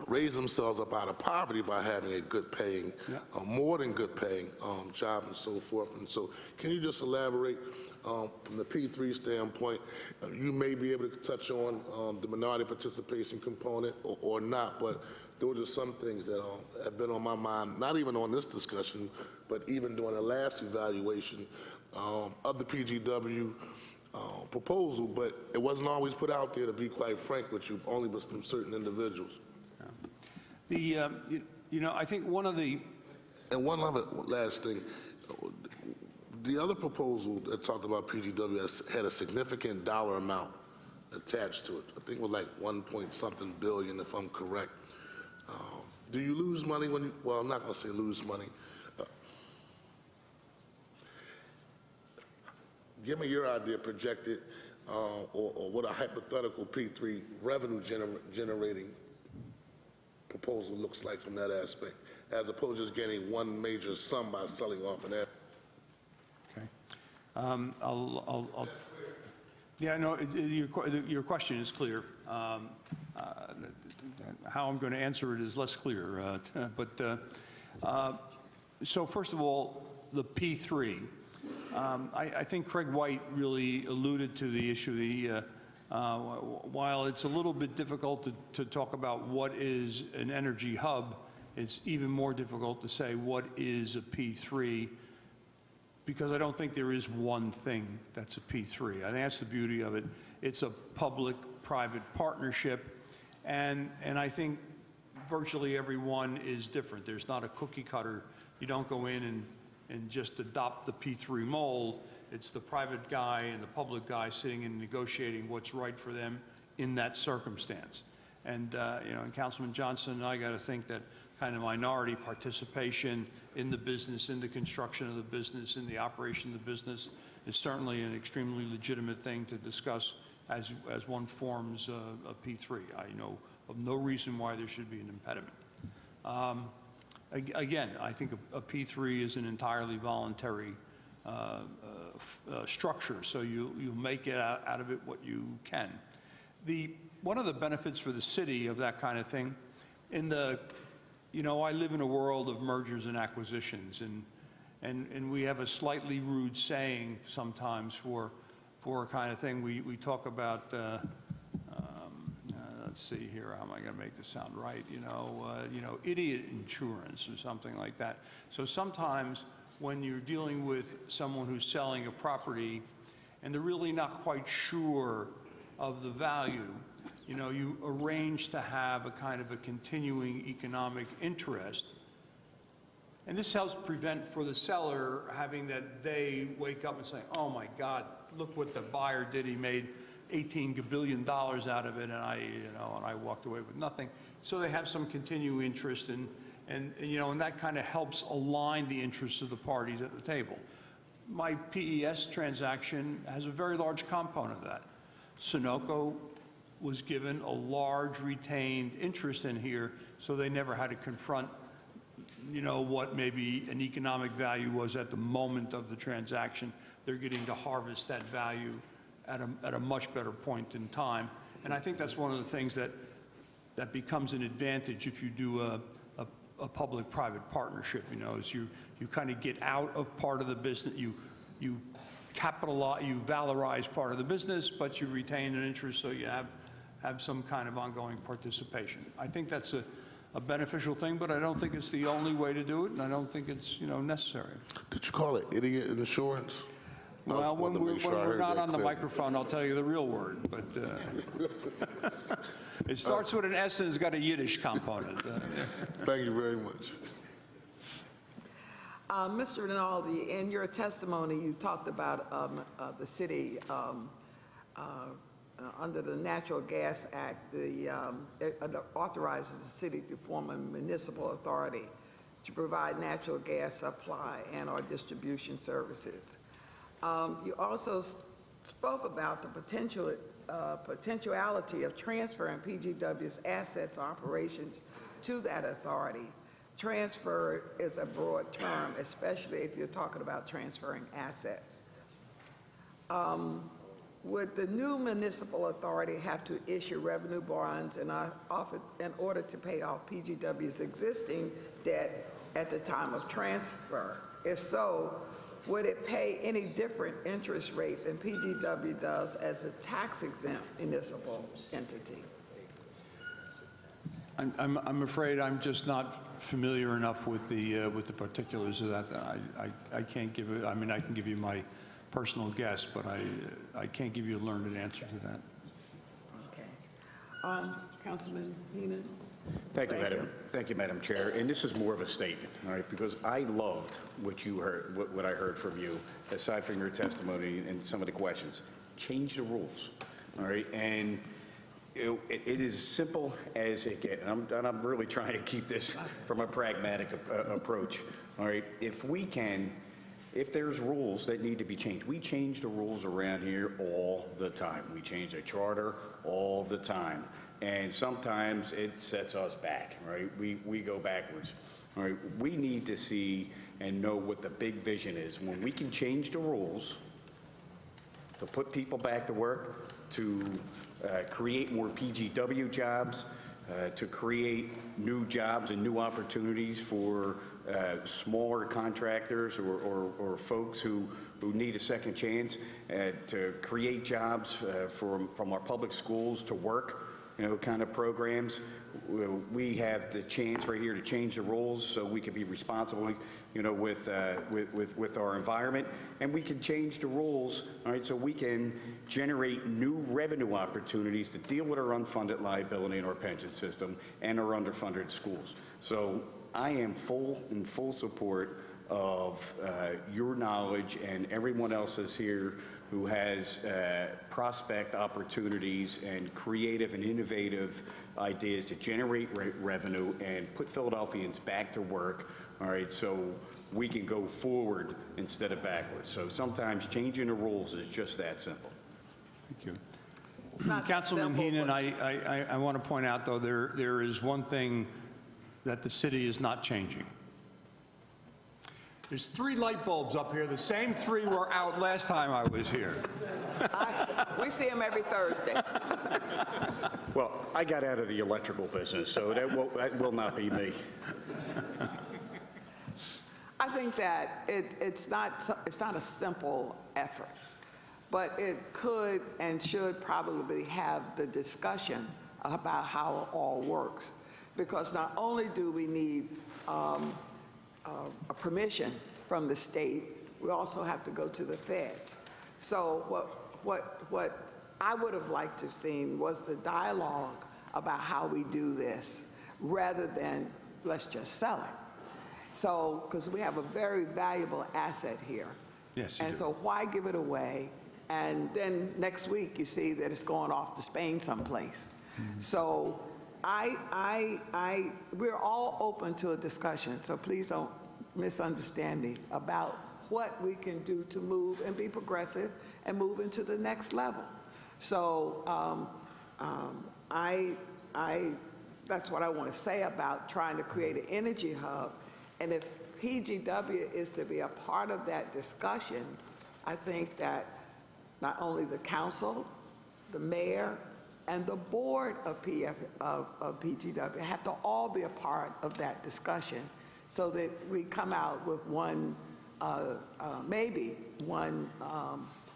J: raise themselves up out of poverty by having a good paying, more than good paying job and so forth. And so can you just elaborate from the P3 standpoint? You may be able to touch on the minority participation component or not, but those are some things that have been on my mind, not even on this discussion, but even during the last evaluation of the PGW proposal, but it wasn't always put out there, to be quite frank with you, only with from certain individuals.
I: I think one of the...
J: And one other last thing, the other proposal that talked about PGW had a significant dollar amount attached to it. I think it was like 1 point something billion, if I'm correct. Do you lose money when you, well, I'm not going to say lose money. Give me your idea, projected, or what a hypothetical P3 revenue generating proposal looks like from that aspect, as opposed to just getting one major sum by selling off an asset.
I: Okay. Yeah, no, your question is clear. How I'm going to answer it is less clear. So first of all, the P3. I think Craig White really alluded to the issue. While it's a little bit difficult to talk about what is an energy hub, it's even more difficult to say what is a P3, because I don't think there is one thing that's a P3. I think that's the beauty of it. It's a public-private partnership, and I think virtually everyone is different. There's not a cookie cutter. You don't go in and just adopt the P3 mold. It's the private guy and the public guy sitting and negotiating what's right for them in that circumstance. And and Councilman Johnson and I got to think that kind of minority participation in the business, in the construction of the business, in the operation of the business is certainly an extremely legitimate thing to discuss as one forms a P3. I know of no reason why there should be an impediment. Again, I think a P3 is an entirely voluntary structure, so you make it out of it what you can. One of the benefits for the city of that kind of thing, I live in a world of mergers and acquisitions, and we have a slightly rude saying sometimes for a kind of thing. We talk about, let's see here, how am I going to make this sound right? Idiot insurance or something like that. So sometimes when you're dealing with someone who's selling a property and they're really not quite sure of the value, you arrange to have a kind of a continuing economic interest. And this helps prevent for the seller having that they wake up and say, oh my God, look what the buyer did. He made $18 billion out of it, and I walked away with nothing. So they have some continuing interest and that kind of helps align the interests of the parties at the table. My PES transaction has a very large component of that. Sunoco was given a large retained interest in here, so they never had to confront, what maybe an economic value was at the moment of the transaction. They're getting to harvest that value at a much better point in time. And I think that's one of the things that that becomes an advantage if you do a public-private partnership, you know, is you kind of get out of part of the business, you capitalize, you valorize part of the business, but you retain an interest, so you have some kind of ongoing participation. I think that's a beneficial thing, but I don't think it's the only way to do it, and I don't think it's, you know, necessary.
J: Did you call it idiot insurance?
I: Well, when we're not on the microphone, I'll tell you the real word, but it starts with an S and it's got a Yiddish component.
J: Thank you very much.
A: Mr. Rinaldi, in your testimony, you talked about the city, under the Natural Gas Act, it authorizes the city to form a municipal authority to provide natural gas supply and/or distribution services. You also spoke about the potentiality of transferring PGW's assets or operations to that authority. Transfer is a broad term, especially if you're talking about transferring assets. Would the new municipal authority have to issue revenue bonds in order to pay off PGW's existing debt at the time of transfer? If so, would it pay any different interest rate than PGW does as a tax-exempt municipal entity?
I: I'm afraid I'm just not familiar enough with the particulars of that. I can't give it. I mean, I can give you my personal guess, but I can't give you a learned answer to that.
A: Okay. Councilman Heenan?
F: Thank you, Madam Chair. And this is more of a statement, all right, because I loved what you heard, what I heard from you, aside from your testimony and some of the questions. Change the rules, all right? And it is simple as it gets. And I'm really trying to keep this from a pragmatic approach, all right? If there's rules that need to be changed, we change the rules around here all the time. We change the charter all the time. And sometimes it sets us back, right? We go backwards, all right? We need to see and know what the big vision is. When we can change the rules to put people back to work, to create more PGW jobs, to create new jobs and new opportunities for smaller contractors or folks who need a second chance, to create jobs from our public schools to work, you know, kind of programs. We have the chance right here to change the rules so we can be responsible, you know, with our environment, and we can change the rules, all right, so we can generate new revenue opportunities to deal with our unfunded liability in our pension system and our underfunded schools. So I am in full support of your knowledge and everyone else's here who has prospect opportunities and creative and innovative ideas to generate revenue and put Philadelphians back to work, all right, so we can go forward instead of backwards. So sometimes changing the rules is just that simple.
I: Thank you.
A: It's not
I: Councilman
A: simple,
I: Heenan,
A: but-
I: I want to point out, though, there is one thing that the city is not changing. There's 3 light bulbs up here. The same 3 were out last time I was here.
A: We see them every Thursday.
F: Well, I got out of the electrical business, so that will not be me.
A: I think that it's not a simple effort, but it could and should probably have the discussion about how it all works. Because not only do we need a permission from the state, we also have to go to the feds. So what I would have liked to have seen was the dialogue about how we do this, rather than let's just sell it. So, because we have a very valuable asset here.
I: Yes, you
A: And
I: do.
A: so why give it away? And then next week you see that it's going off to Spain someplace. So we're all open to a discussion, so please don't misunderstand me about what we can do to move and be progressive and move into the next level. So that's what I want to say about trying to create an energy hub. And if PGW is to be a part of that discussion, I think that not only the council, the mayor, and the board of PGW have to all be a part of that discussion so that we come out with one, maybe one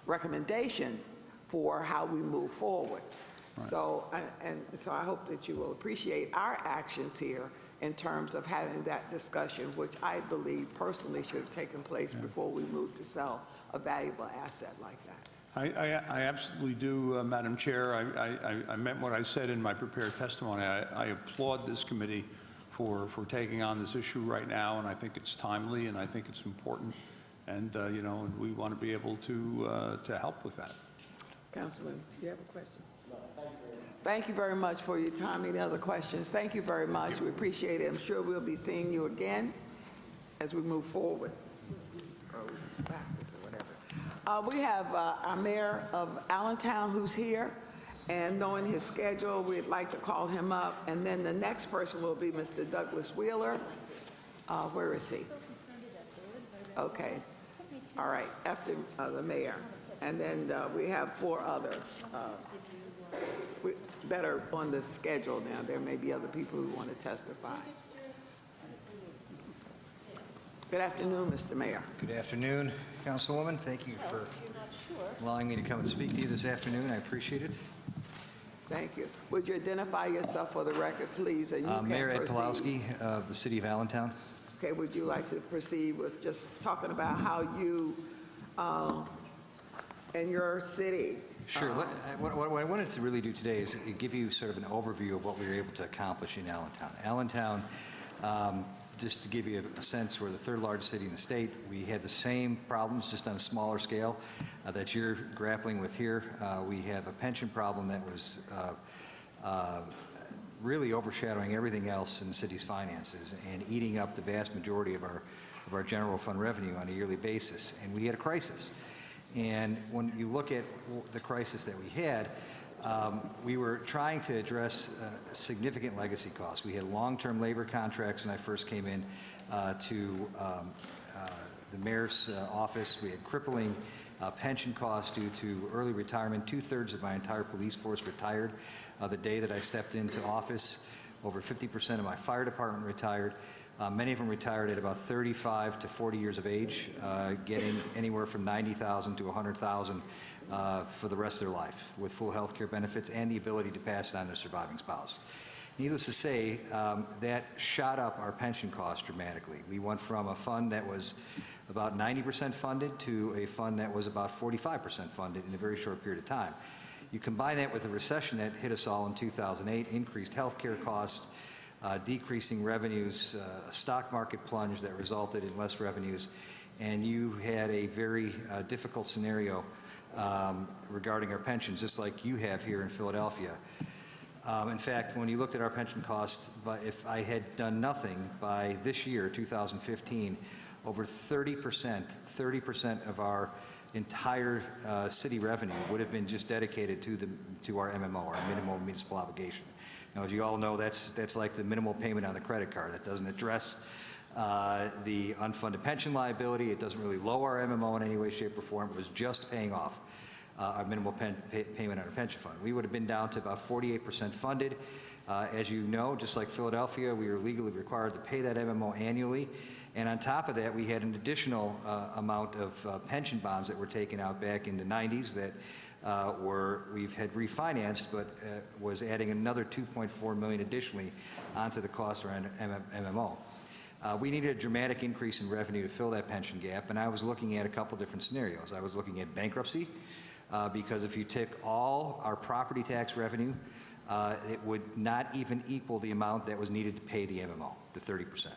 A: recommendation for how we move forward. So, so I hope that you will appreciate our actions here in terms of having that discussion, which I believe personally should have taken place before we moved to sell a valuable asset like that.
I: I absolutely do, Madam Chair. I meant what I said in my prepared testimony. I applaud this committee for taking on this issue right now, and I think it's timely, and I think it's important, and you know, and we want to be able to help with that.
A: Councilman, do you have a question? No, thank you very much for your time. Any other questions? Thank you very much. We appreciate it. I'm sure we'll be seeing you again as we move forward. Or backwards or whatever. We have our mayor of Allentown who's here, and knowing his schedule, we'd like to call him up. And then the next person will be Mr. Douglas Wheeler. Where is he? Okay. All right, after the mayor. And then we have 4 other that are on the schedule now. There may be other people who want to testify. Good afternoon, Mr. Mayor.
K: Good afternoon, Councilwoman. Thank you for allowing me to come and speak to you this afternoon. I appreciate it.
A: Thank you. Would you identify yourself for the record, please? And you can
K: Mayor Ed
A: proceed.
K: Pawlowski of the City of Allentown.
A: Okay, would you like to proceed with just talking about how you and your city?
K: Sure. What I wanted to really do today is give you sort of an overview of what we were able to accomplish in Allentown. Allentown, just to give you a sense, we're the 3rd largest city in the state. We had the same problems, just on a smaller scale, that you're grappling with here. We have a pension problem that was really overshadowing everything else in the city's finances and eating up the vast majority of our general fund revenue on a yearly basis. And we had a crisis. And when you look at the crisis that we had, we were trying to address significant legacy costs. We had long-term labor contracts when I first came in to the mayor's office. We had crippling pension costs due to early retirement. 2/3 of my entire police force retired the day that I stepped into office. Over 50% of my fire department retired. Many of them retired at about 35 to 40 years of age, getting anywhere from $90,000 to $100,000 for the rest of their life, with full health care benefits and the ability to pass it on to their surviving spouse. Needless to say, that shot up our pension costs dramatically. We went from a fund that was about 90% funded to a fund that was about 45% funded in a very short period of time. You combine that with the recession that hit us all in 2008, increased health care costs, decreasing revenues, a stock market plunge that resulted in less revenues, and you had a very difficult scenario regarding our pensions, just like you have here in Philadelphia. In fact, when you looked at our pension costs, if I had done nothing by this year, 2015, over 30% of our entire city revenue would have been just dedicated to our MMO, our minimum municipal obligation. Now, as you all know, that's like the minimal payment on the credit card. That doesn't address the unfunded pension liability. It doesn't really lower our MMO in any way, shape, or form. It was just paying off our minimal payment on our pension fund. We would have been down to about 48% funded. As you know, just like Philadelphia, we were legally required to pay that MMO annually. And on top of that, we had an additional amount of pension bonds that were taken out back in the 90s that we've had refinanced, but was adding another $2.4 million additionally onto the cost of our MMO. We needed a dramatic increase in revenue to fill that pension gap, and I was looking at a couple different scenarios. I was looking at bankruptcy, because if you take all our property tax revenue, it would not even equal the amount that was needed to pay the MMO, the 30%.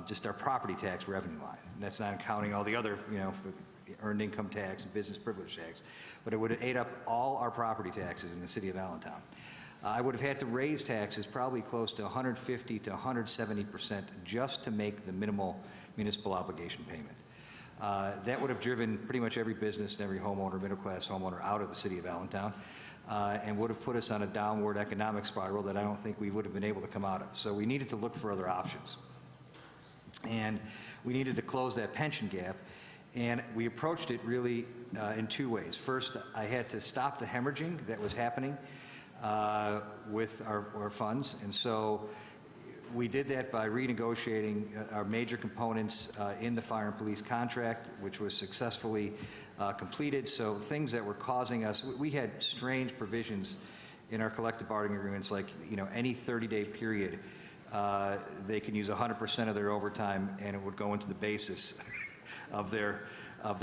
K: Just our property tax revenue line. And that's not counting all the other, earned income tax and business privilege tax. But it would have ate up all our property taxes in the city of Allentown. I would have had to raise taxes probably close to 150 to 170% just to make the minimal municipal obligation payment. That would have driven pretty much every business and every homeowner, middle-class homeowner, out of the city of Allentown, and would have put us on a downward economic spiral that I don't think we would have been able to come out of. So we needed to look for other options. And we needed to close that pension gap, and we approached it really in 2 ways. First, I had to stop the hemorrhaging that was happening with our funds. And so we did that by renegotiating our major components in the fire and police contract, which was successfully completed. So things that were causing us, we had strange provisions in our collective bargaining agreements, like, any 30-day period, they can use 100% of their overtime, and it would go into the basis of their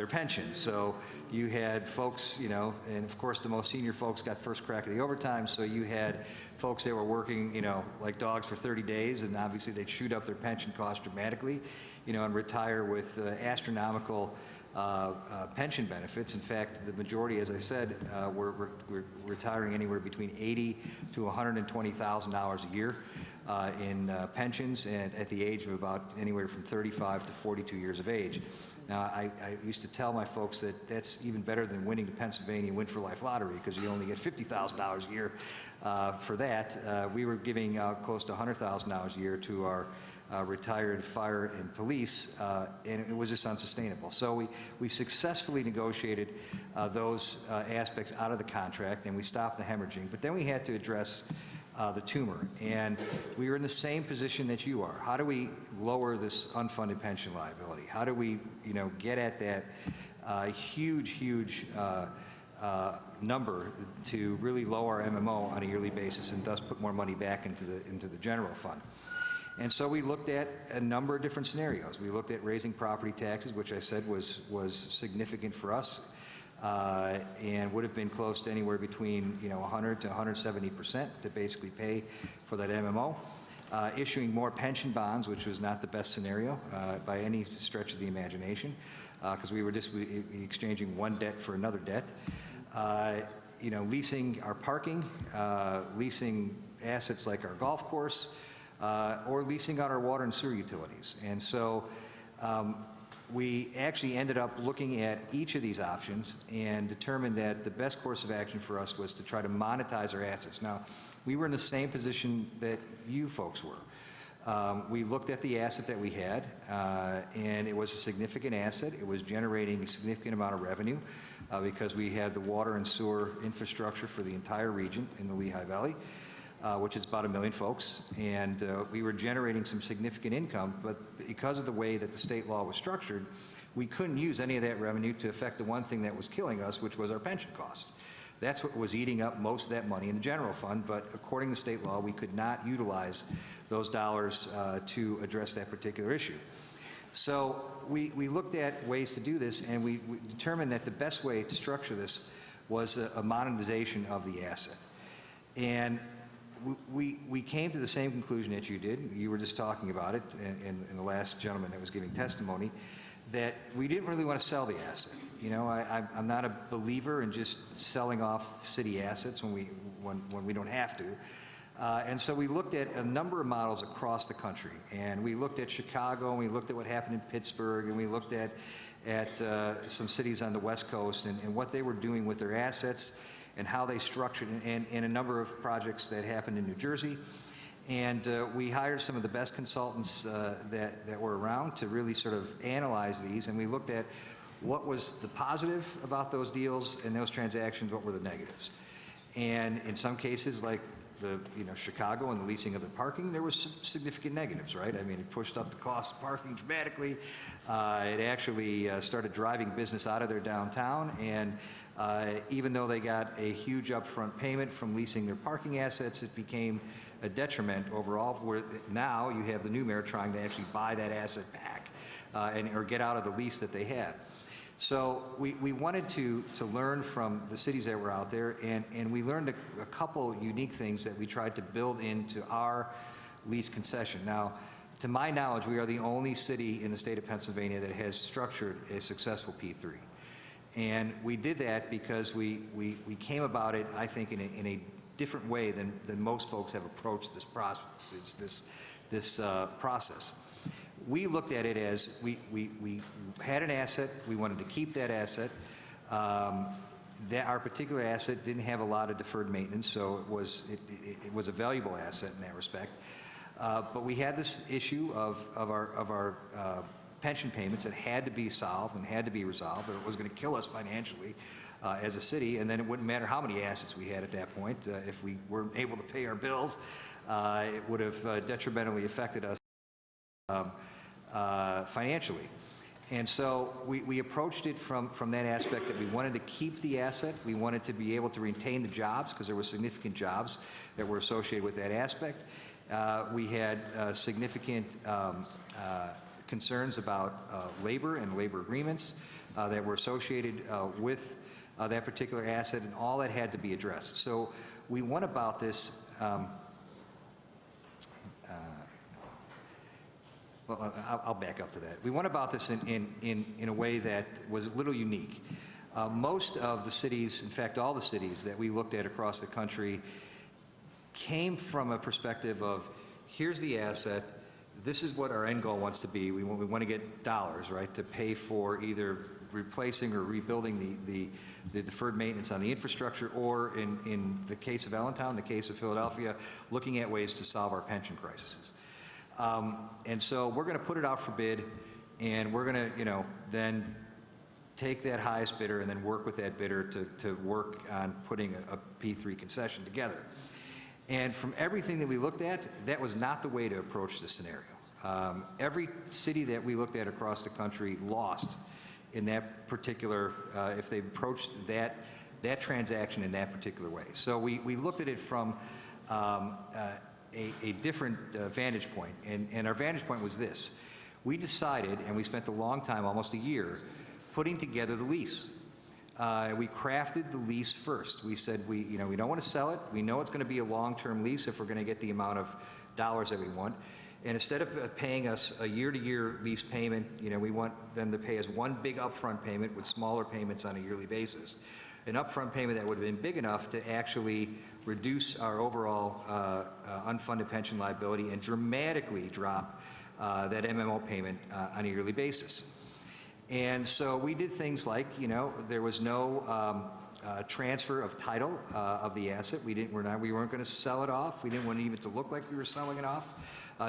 K: pension. So you had folks, and of course the most senior folks got first crack at the overtime, so you had folks that were working, like dogs for 30 days, and obviously they'd shoot up their pension costs dramatically, and retire with astronomical pension benefits. In fact, the majority, as I said, were retiring anywhere between $80,000 to $120,000 a year in pensions, and at the age of about anywhere from 35 to 42 years of age. Now, I used to tell my folks that that's even better than winning the Pennsylvania Win for Life lottery, because you only get $50,000 a year for that. We were giving out close to $100,000 a year to our retired fire and police, and it was just unsustainable. So we successfully negotiated those aspects out of the contract, and we stopped the hemorrhaging. But then we had to address the tumor, and we were in the same position that you are. How do we lower this unfunded pension liability? How do we, get at that huge number to really lower our MMO on a yearly basis, and thus put more money back into the general fund? And so we looked at a number of different scenarios. We looked at raising property taxes, which I said was significant for us, and would have been close to anywhere between 100 to 170% to basically pay for that MMO. Issuing more pension bonds, which was not the best scenario by any stretch of the imagination, because we were just exchanging one debt for another debt. Leasing our parking, leasing assets like our golf course, or leasing out our water and sewer utilities. And so we actually ended up looking at each of these options and determined that the best course of action for us was to try to monetize our assets. Now, we were in the same position that you folks were. We looked at the asset that we had, and it was a significant asset. It was generating a significant amount of revenue because we had the water and sewer infrastructure for the entire region in the Lehigh Valley, which is about 1 million folks, and we were generating some significant income, but because of the way that the state law was structured, we couldn't use any of that revenue to affect the one thing that was killing us, which was our pension costs. That's what was eating up most of that money in the general fund, but according to state law, we could not utilize those dollars to address that particular issue. So we looked at ways to do this, and we determined that the best way to structure this was a monetization of the asset. And we came to the same conclusion that you did. You were just talking about it, and the last gentleman that was giving testimony, that we didn't really want to sell the asset. I'm not a believer in just selling off city assets when we don't have to. And so we looked at a number of models across the country, and we looked at Chicago, and we looked at what happened in Pittsburgh, and we looked at some cities on the West Coast and what they were doing with their assets and how they structured, and a number of projects that happened in New Jersey. And we hired some of the best consultants that were around to really sort of analyze these, and we looked at what was the positive about those deals and those transactions, what were the negatives. And in some cases, like Chicago and the leasing of the parking, there was some significant negatives, right? I mean, it pushed up the cost of parking dramatically. It actually started driving business out of their downtown, and even though they got a huge upfront payment from leasing their parking assets, it became a detriment overall, where now you have the new mayor trying to actually buy that asset back or get out of the lease that they had. So we wanted to learn from the cities that were out there, and we learned a couple unique things that we tried to build into our lease concession. Now, to my knowledge, we are the only city in the state of Pennsylvania that has structured a successful P3. And we did that because we came about it, I think, in a different way than most folks have approached this process. We looked at it as we had an asset, we wanted to keep that asset. Our particular asset didn't have a lot of deferred maintenance, so it was a valuable asset in that respect. But we had this issue of our pension payments that had to be solved and had to be resolved, or it was going to kill us financially as a city, and then it wouldn't matter how many assets we had at that point. If we weren't able to pay our bills, it would have detrimentally affected us financially. And so we approached it from that aspect that we wanted to keep the asset. We wanted to be able to retain the jobs because there were significant jobs that were associated with that aspect. We had significant concerns about labor and labor agreements that were associated with that particular asset, and all that had to be addressed. So we went about this well, I'll back up to that. We went about this in a way that was a little unique. Most of the cities, in fact, all the cities that we looked at across the country came from a perspective of, here's the asset, this is what our end goal wants to be. We want to get dollars, right, to pay for either replacing or rebuilding the deferred maintenance on the infrastructure, or in the case of Allentown, the case of Philadelphia, looking at ways to solve our pension crises. And so we're going to put it out for bid, and we're going to, then take that highest bidder and then work with that bidder to work on putting a P3 concession together. And from everything that we looked at, that was not the way to approach the scenario. Every city that we looked at across the country lost in that particular, if they approached that transaction in that particular way. So we looked at it from a different vantage point, and our vantage point was this. We decided, and we spent a long time, almost a year, putting together the lease. We crafted the lease first. We said we don't want to sell it. We know it's going to be a long-term lease if we're going to get the amount of dollars that we want. And instead of paying us a year-to-year lease payment, we want them to pay us one big upfront payment with smaller payments on a yearly basis. An upfront payment that would have been big enough to actually reduce our overall unfunded pension liability and dramatically drop that MMO payment on a yearly basis. And so we did things like, there was no transfer of title of the asset. We weren't going to sell it off. We didn't want it even to look like we were selling it off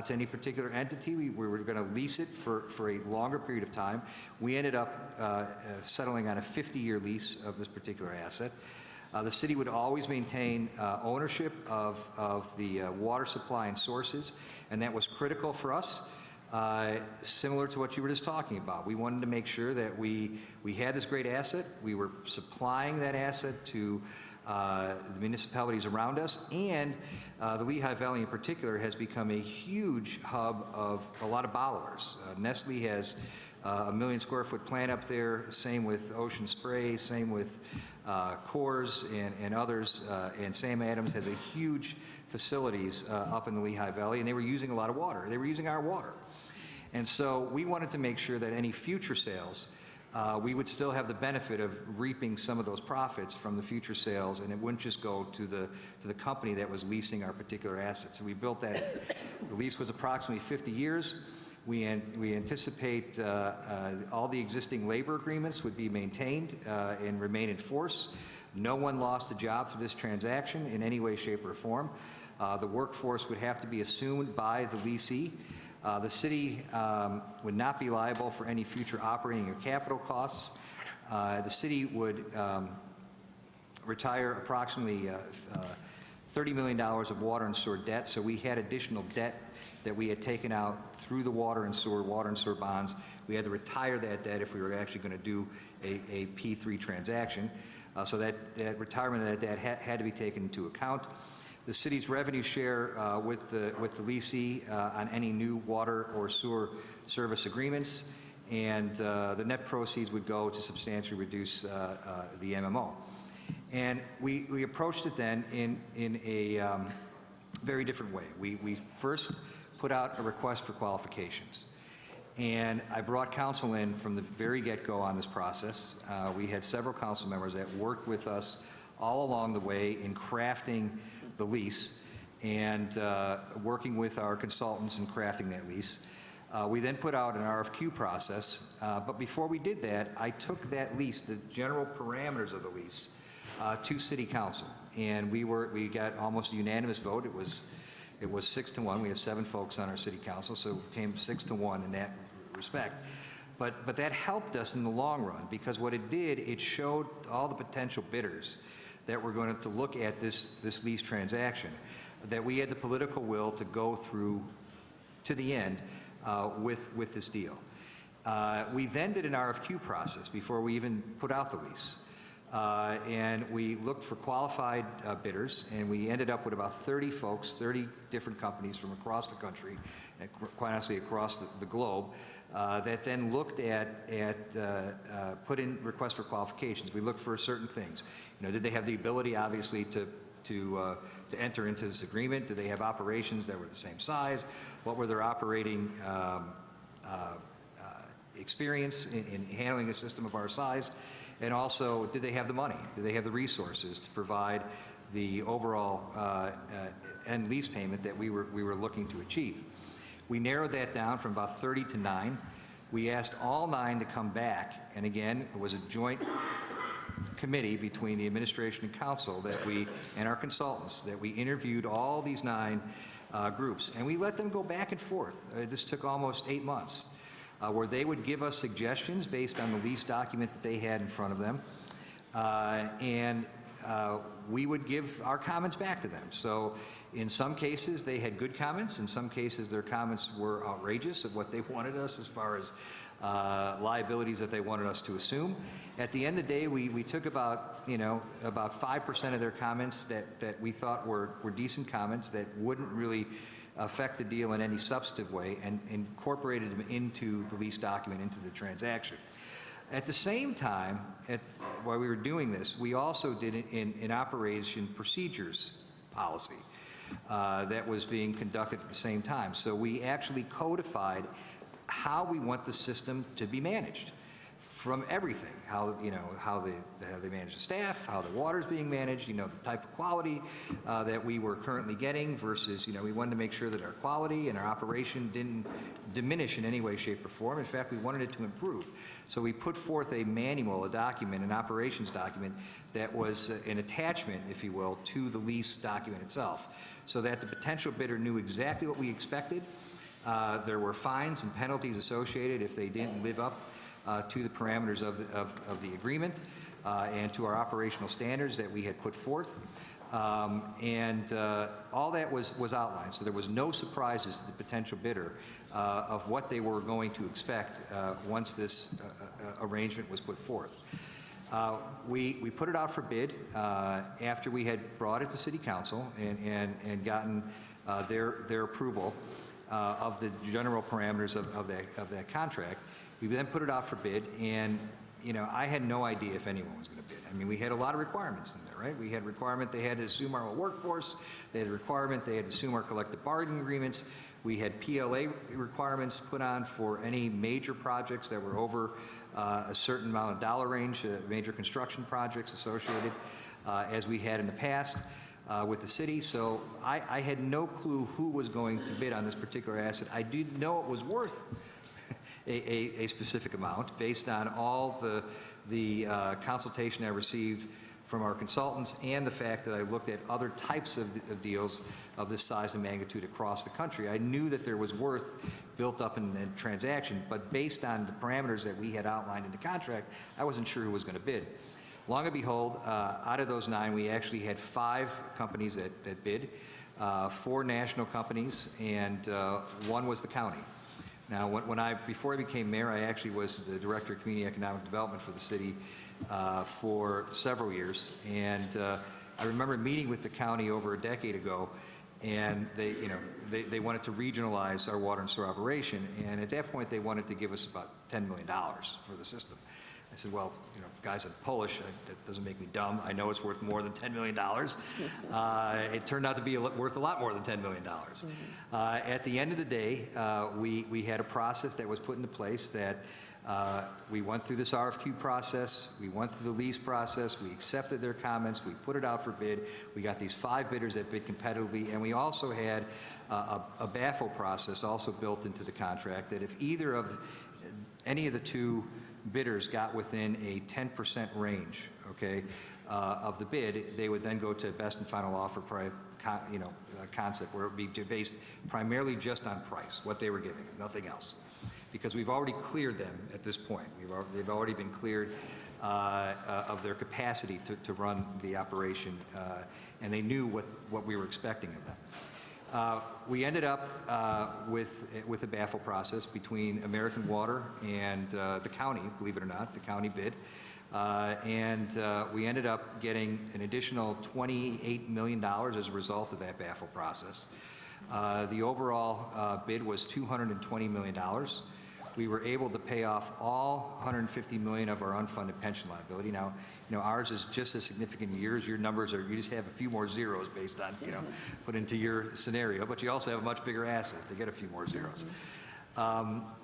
K: to any particular entity. We were going to lease it for a longer period of time. We ended up settling on a 50-year lease of this particular asset. The city would always maintain ownership of the water supply and sources, and that was critical for us, similar to what you were just talking about. We wanted to make sure that we had this great asset, we were supplying that asset to the municipalities around us, and the Lehigh Valley in particular has become a huge hub of a lot of bottlers. Nestle has a 1 million square foot plant up there, same with Ocean Spray, same with Coors and others, and Sam Adams has a huge facilities up in the Lehigh Valley, and they were using a lot of water. They were using our water. And so we wanted to make sure that any future sales, we would still have the benefit of reaping some of those profits from the future sales, and it wouldn't just go to the company that was leasing our particular assets. So we built that. The lease was approximately 50 years. We anticipate all the existing labor agreements would be maintained and remain in force. No one lost a job through this transaction in any way, shape, or form. The workforce would have to be assumed by the leasee. The city would not be liable for any future operating or capital costs. The city would retire approximately $30 million of water and sewer debt, so we had additional debt that we had taken out through the water and sewer bonds. We had to retire that debt if we were actually going to do a P3 transaction. So that retirement of that debt had to be taken into account. The city's revenue share with the leasee on any new water or sewer service agreements, and the net proceeds would go to substantially reduce the MMO. And we approached it then in a very different way. We first put out a request for qualifications. And I brought council in from the very get-go on this process. We had several council members that worked with us all along the way in crafting the lease and working with our consultants in crafting that lease. We then put out an RFQ process, but before we did that, I took that lease, the general parameters of the lease, to City Council. And we got almost a unanimous vote. It was 6-1. We have 7 folks on our City Council, so it came 6-1 in that respect. But that helped us in the long run, because what it did, it showed all the potential bidders that were going to look at this lease transaction, that we had the political will to go through to the end with this deal. We then did an RFQ process before we even put out the lease. And we looked for qualified bidders, and we ended up with about 30 folks, 30 different companies from across the country, and quite honestly across the globe, that then looked at put in requests for qualifications. We looked for certain things. Did they have the ability, obviously, to enter into this agreement? Did they have operations that were the same size? What were their operating experience in handling a system of our size? And also, did they have the money? Did they have the resources to provide the overall end lease payment that we were looking to achieve? We narrowed that down from about 30 to 9. We asked all 9 to come back, and again, it was a joint committee between the administration and council and our consultants, that we interviewed all these 9 groups, and we let them go back and forth. This took almost 8 months, where they would give us suggestions based on the lease document that they had in front of them, and we would give our comments back to them. So in some cases, they had good comments. In some cases, their comments were outrageous of what they wanted us as far as liabilities that they wanted us to assume. At the end of the day, we took about 5% of their comments that we thought were decent comments that wouldn't really affect the deal in any substantive way, and incorporated them into the lease document, into the transaction. At the same time, while we were doing this, we also did an operation procedures policy that was being conducted at the same time. So we actually codified how we want the system to be managed, from everything, how they manage the staff, how the water's being managed, the type of quality that we were currently getting versus, we wanted to make sure that our quality and our operation didn't diminish in any way, shape, or form. In fact, we wanted it to improve. So we put forth a manual, a document, an operations document that was an attachment, if you will, to the lease document itself, so that the potential bidder knew exactly what we expected. There were fines and penalties associated if they didn't live up to the parameters of the agreement and to our operational standards that we had put forth. And all that was outlined, so there was no surprises to the potential bidder of what they were going to expect once this arrangement was put forth. We put it out for bid after we had brought it to City Council and gotten their approval of the general parameters of that contract. We then put it out for bid, and I had no idea if anyone was going to bid. I mean, we had a lot of requirements in there, right? We had requirement they had to assume our whole workforce. They had a requirement they had to assume our collective bargaining agreements. We had PLA requirements put on for any major projects that were over a certain amount of dollar range, major construction projects associated, as we had in the past with the city. So I had no clue who was going to bid on this particular asset. I did know it was worth a specific amount based on all the consultation I received from our consultants, and the fact that I looked at other types of deals of this size and magnitude across the country. I knew that there was worth built up in the transaction, but based on the parameters that we had outlined in the contract, I wasn't sure who was going to bid. Long and behold, out of those 9, we actually had 5 companies that bid, 4 national companies, and 1 was the county. Now, before I became mayor, I actually was the director of community economic development for the city for several years, and I remember meeting with the county over a decade ago, and they wanted to regionalize our water and sewer operation, and at that point they wanted to give us about $10 million for the system. I said, well, guys, I'm Polish. That doesn't make me dumb. I know it's worth more than $10 million. It turned out to be worth a lot more than $10 million. At the end of the day, we had a process that was put into place that we went through this RFQ process. We went through the lease process. We accepted their comments. We put it out for bid. We got these 5 bidders that bid competitively, and we also had a baffle process also built into the contract that if any of the 2 bidders got within a 10% range, of the bid, they would then go to best and final offer concept, where it would be based primarily just on price, what they were giving, nothing else. because we've already cleared them at this point. They've already been cleared of their capacity to run the operation, and they knew what we were expecting of them. We ended up with a baffle process between American Water and the county, believe it or not. The county bid. And we ended up getting an additional $28 million as a result of that baffle process. The overall bid was $220 million. We were able to pay off all $150 million of our unfunded pension liability. Now, ours is just as significant as yours. Your numbers are, you just have a few more zeros based on, put into your scenario, but you also have a much bigger asset to get a few more zeros.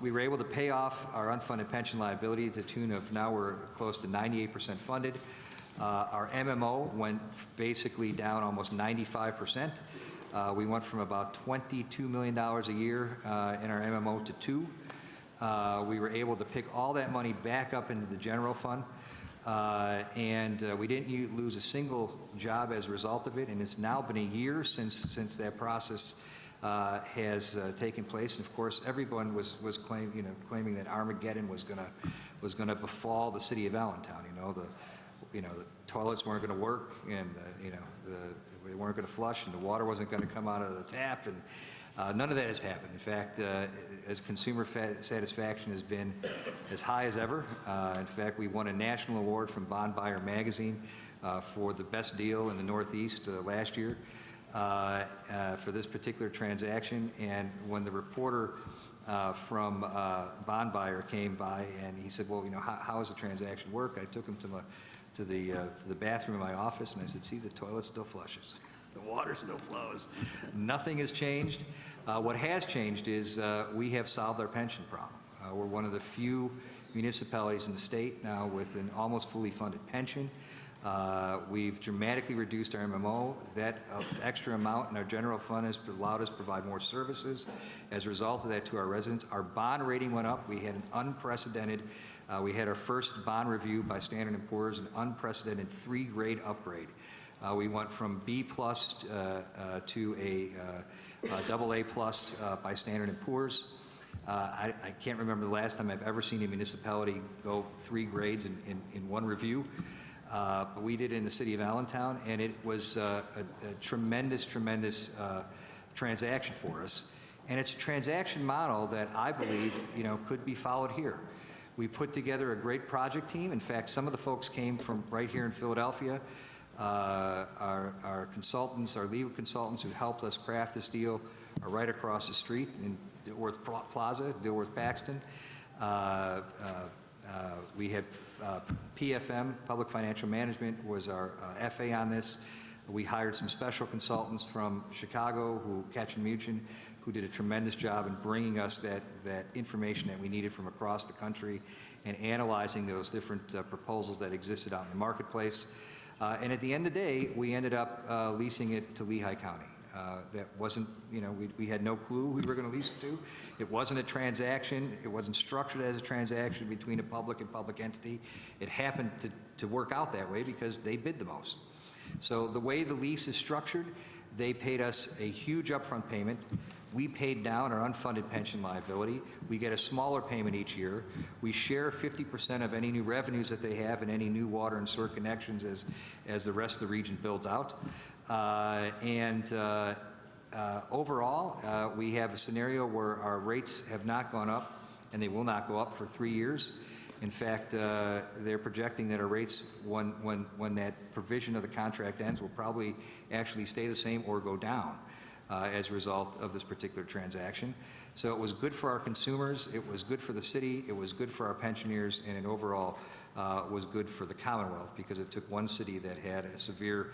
K: We were able to pay off our unfunded pension liability to the tune of, now we're close to 98% funded. Our MMO went basically down almost 95%. We went from about $22 million a year in our MMO to $2 million. We were able to pick all that money back up into the general fund, and we didn't lose a single job as a result of it, and it's now been a year since that process has taken place. And of course, everyone was claiming that Armageddon was going to befall the city of Allentown. The toilets weren't going to work, and they weren't going to flush, and the water wasn't going to come out of the tap, and none of that has happened. In fact, as consumer satisfaction has been as high as ever. In fact, we won a national award from Bond Buyer magazine for the best deal in the Northeast last year for this particular transaction. And when the reporter from Bond Buyer came by and he said, well, how does the transaction work? I took him to the bathroom in my office, and I said, see, the toilet still flushes. The water still flows. Nothing has changed. What has changed is we have solved our pension problem. We're one of the few municipalities in the state now with an almost fully funded pension. We've dramatically reduced our MMO. That extra amount in our general fund has allowed us to provide more services. As a result of that to our residents, our bond rating went up. We had an unprecedented, we had our first bond review by Standard & Poor's, an unprecedented 3-grade upgrade. We went from B+ to a AA+ by Standard & Poor's. I can't remember the last time I've ever seen a municipality go 3 grades in one review. But we did it in the city of Allentown, and it was a tremendous transaction for us. And it's a transaction model that I believe could be followed here. We put together a great project team. In fact, some of the folks came from right here in Philadelphia. Our consultants, our legal consultants who helped us craft this deal are right across the street in Dilworth Plaza, Dilworth Paxton. We had PFM, Public Financial Management, was our FA on this. We hired some special consultants from Chicago, Ketchen Muchin, who did a tremendous job in bringing us that information that we needed from across the country and analyzing those different proposals that existed out in the marketplace. And at the end of the day, we ended up leasing it to Lehigh County. That wasn't, we had no clue who we were going to lease it to. It wasn't a transaction. It wasn't structured as a transaction between a public and public entity. It happened to work out that way because they bid the most. So the way the lease is structured, they paid us a huge upfront payment. We paid down our unfunded pension liability. We get a smaller payment each year. We share 50% of any new revenues that they have and any new water and sewer connections as the rest of the region builds out. Overall, we have a scenario where our rates have not gone up, and they will not go up for 3 years. In fact, they're projecting that our rates, when that provision of the contract ends, will probably actually stay the same or go down as a result of this particular transaction. So it was good for our consumers, it was good for the city, it was good for our pensioners, and it overall was good for the Commonwealth because it took one city that had a severe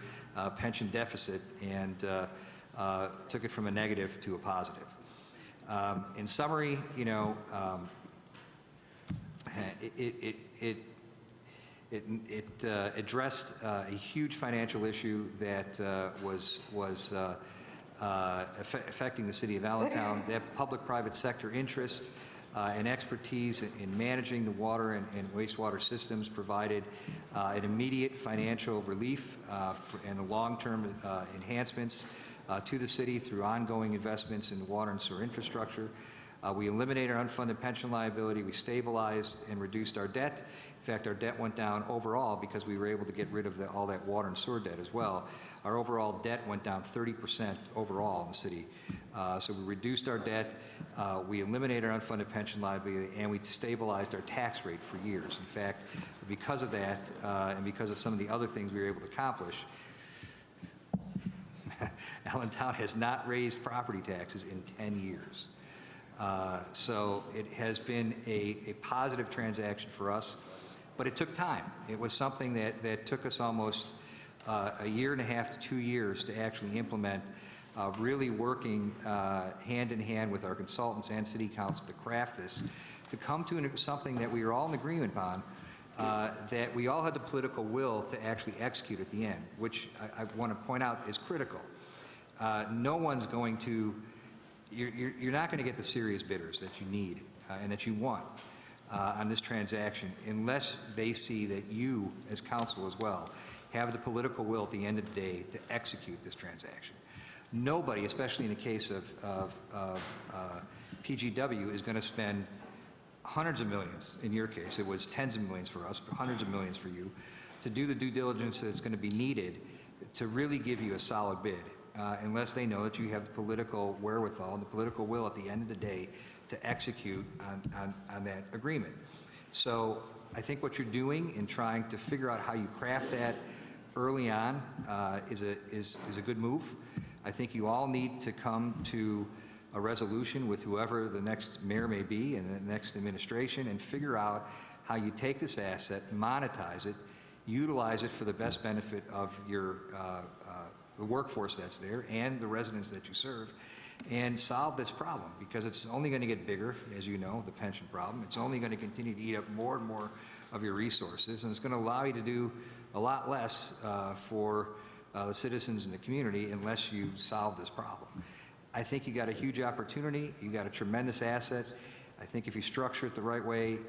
K: pension deficit and took it from a negative to a positive. In summary, it addressed a huge financial issue that was affecting the city of Allentown. They have public-private sector interest and expertise in managing the water and wastewater systems provided an immediate financial relief and long-term enhancements to the city through ongoing investments in water and sewer infrastructure. We eliminated our unfunded pension liability, we stabilized and reduced our debt. In fact, our debt went down overall because we were able to get rid of all that water and sewer debt as well. Our overall debt went down 30% overall in the city. So we reduced our debt, we eliminated our unfunded pension liability, and we stabilized our tax rate for years. In fact, because of that, and because of some of the other things we were able to accomplish, Allentown has not raised property taxes in 10 years. So it has been a positive transaction for us, but it took time. It was something that took us almost a year and a half to 2 years to actually implement, really working hand in hand with our consultants and city council to craft this, to come to something that we were all in agreement on, that we all had the political will to actually execute at the end, which I want to point out is critical. No one's going to, you're not going to get the serious bidders that you need and that you want on this transaction unless they see that you, as council as well, have the political will at the end of the day to execute this transaction. Nobody, especially in the case of PGW, is going to spend hundreds of millions. In your case, it was tens of millions for us, but hundreds of millions for you, to do the due diligence that's going to be needed to really give you a solid bid, unless they know that you have the political wherewithal and the political will at the end of the day to execute on that agreement. So I think what you're doing in trying to figure out how you craft that early on is a good move. I think you all need to come to a resolution with whoever the next mayor may be and the next administration and figure out how you take this asset, monetize it, utilize it for the best benefit of your the workforce that's there and the residents that you serve, and solve this problem, because it's only going to get bigger, as you know, the pension problem. It's only going to continue to eat up more and more of your resources, and it's going to allow you to do a lot less for the citizens in the community unless you solve this problem. I think you got a huge opportunity. You got a tremendous asset. I think if you structure it the right way,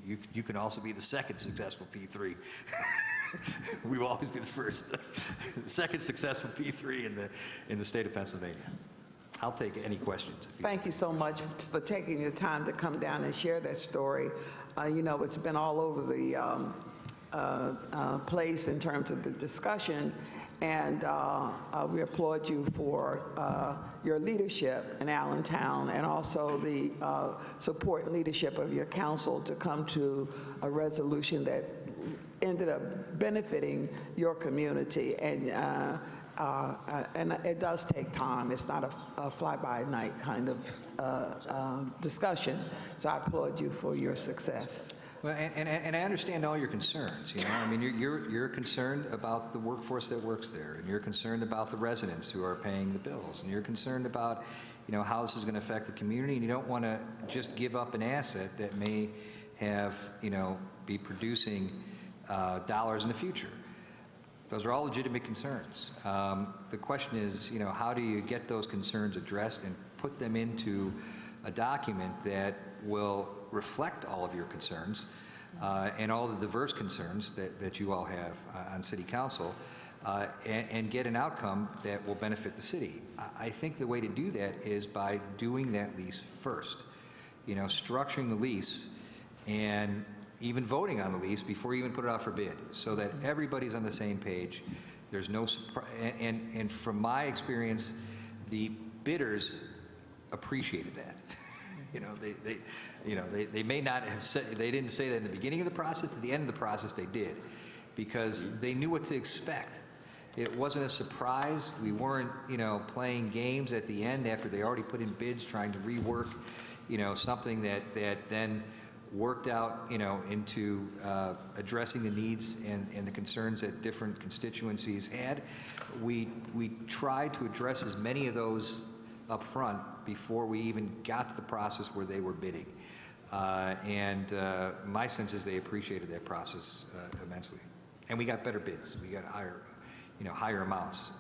K: you can also be the second successful P3. We will always be the first, the second successful P3 in the state of Pennsylvania. I'll take any questions.
A: Thank you so much for taking your time to come down and share that story. It's been all over the place in terms of the discussion, and we applaud you for your leadership in Allentown and also the support and leadership of your council to come to a resolution that ended up benefiting your community, and it does take time. It's not a fly-by-night kind of discussion, so I applaud you for your success.
K: Well, and I understand all your concerns. I mean, you're concerned about the workforce that works there, and you're concerned about the residents who are paying the bills, and you're concerned about, how this is going to affect the community, and you don't want to just give up an asset that may have, be producing dollars in the future. Those are all legitimate concerns. The question is, how do you get those concerns addressed and put them into a document that will reflect all of your concerns and all the diverse concerns that you all have on City Council, and get an outcome that will benefit the city. I think the way to do that is by doing that lease first. Structuring the lease and even voting on the lease before you even put it out for bid, so that everybody's on the same page. There's no surprise, and from my experience, the bidders appreciated that. They may not have said, they didn't say that in the beginning of the process. At the end of the process, they did, because they knew what to expect. It wasn't a surprise. We weren't, playing games at the end after they already put in bids, trying to rework, something that then worked out, into addressing the needs and the concerns that different constituencies had. We tried to address as many of those up front before we even got to the process where they were bidding. My sense is they appreciated that process immensely. And we got better bids. We got higher amounts,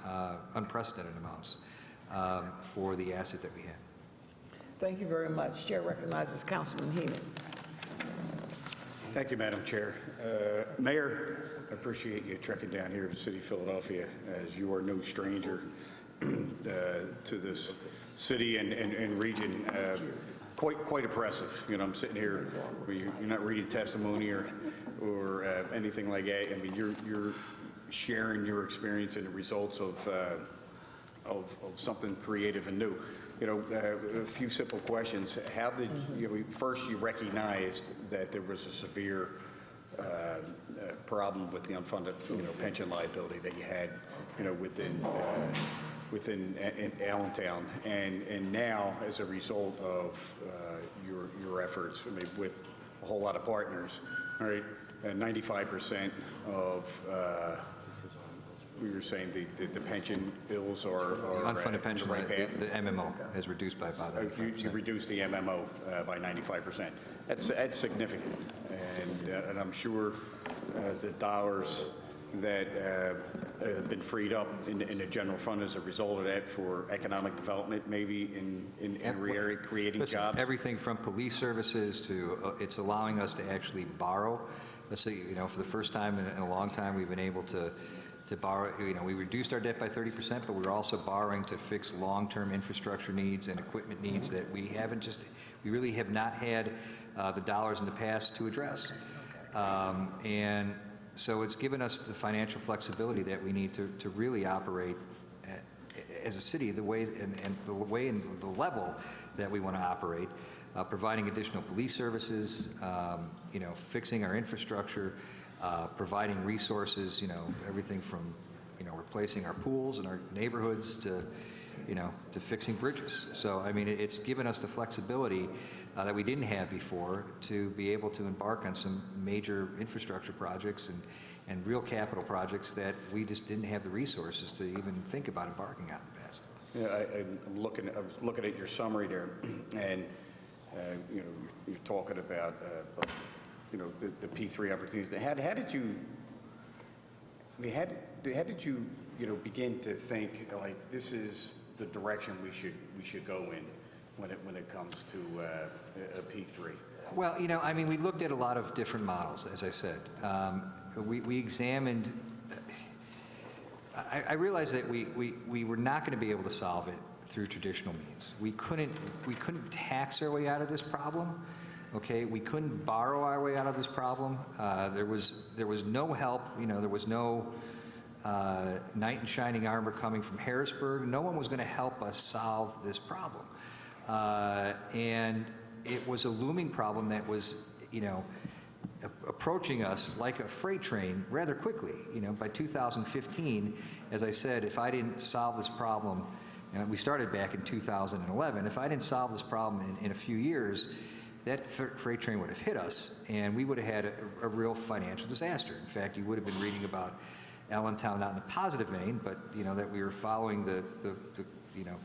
K: unprecedented amounts for the asset that we had.
A: Thank you very much. Chair recognizes Councilman Heenan.
F: Thank you, Madam Chair. Mayor, I appreciate you trekking down here to the city of Philadelphia, as you are no stranger to this city and region. Quite impressive. You know, I'm sitting here, you're not reading testimony or anything like that. I mean, you're sharing your experience and the results of something creative and new. You know, a few simple questions. How did first you recognized that there was a severe problem with the unfunded pension liability that you had within Allentown, and now as a result of your efforts, I mean, with a whole lot of partners, all right, 95% of we were saying the pension bills are
K: The unfunded pension,
F: right path.
K: the MMO has reduced by about 95%.
F: You reduced the MMO by 95%. That's significant, and I'm sure the dollars that have been freed up in the general fund as a result of that for economic development, maybe in creating
K: Listen,
F: jobs.
K: everything from police services to it's allowing us to actually borrow. Let's say, for the first time in a long time, we've been able to borrow. We reduced our debt by 30%, but we're also borrowing to fix long-term infrastructure needs and equipment needs that we really have not had the dollars in the past to address. And so it's given us the financial flexibility that we need to really operate as a city the way and the level that we want to operate, providing additional police services, fixing our infrastructure, providing resources, everything from replacing our pools in our neighborhoods to fixing bridges. So I mean, it's given us the flexibility that we didn't have before to be able to embark on some major infrastructure projects and real capital projects that we just didn't have the resources to even think about embarking on in the past.
F: Yeah, I was looking at your summary there, and you're talking about the P3 opportunities. How did you? I mean, how did you begin to think like this is the direction we should go in when it comes to a P3?
K: Well, I mean, we looked at a lot of different models, as I said. We examined. I realized that we were not going to be able to solve it through traditional means. We couldn't tax our way out of this problem. Okay, we couldn't borrow our way out of this problem. There was no help. There was no knight in shining armor coming from Harrisburg. No one was going to help us solve this problem, and it was a looming problem that was, approaching us like a freight train rather quickly. By 2015, as I said, if I didn't solve this problem, we started back in 2011. If I didn't solve this problem in a few years, that freight train would have hit us, and we would have had a real financial disaster. In fact, you would have been reading about Allentown, not in a positive vein, but that we were following the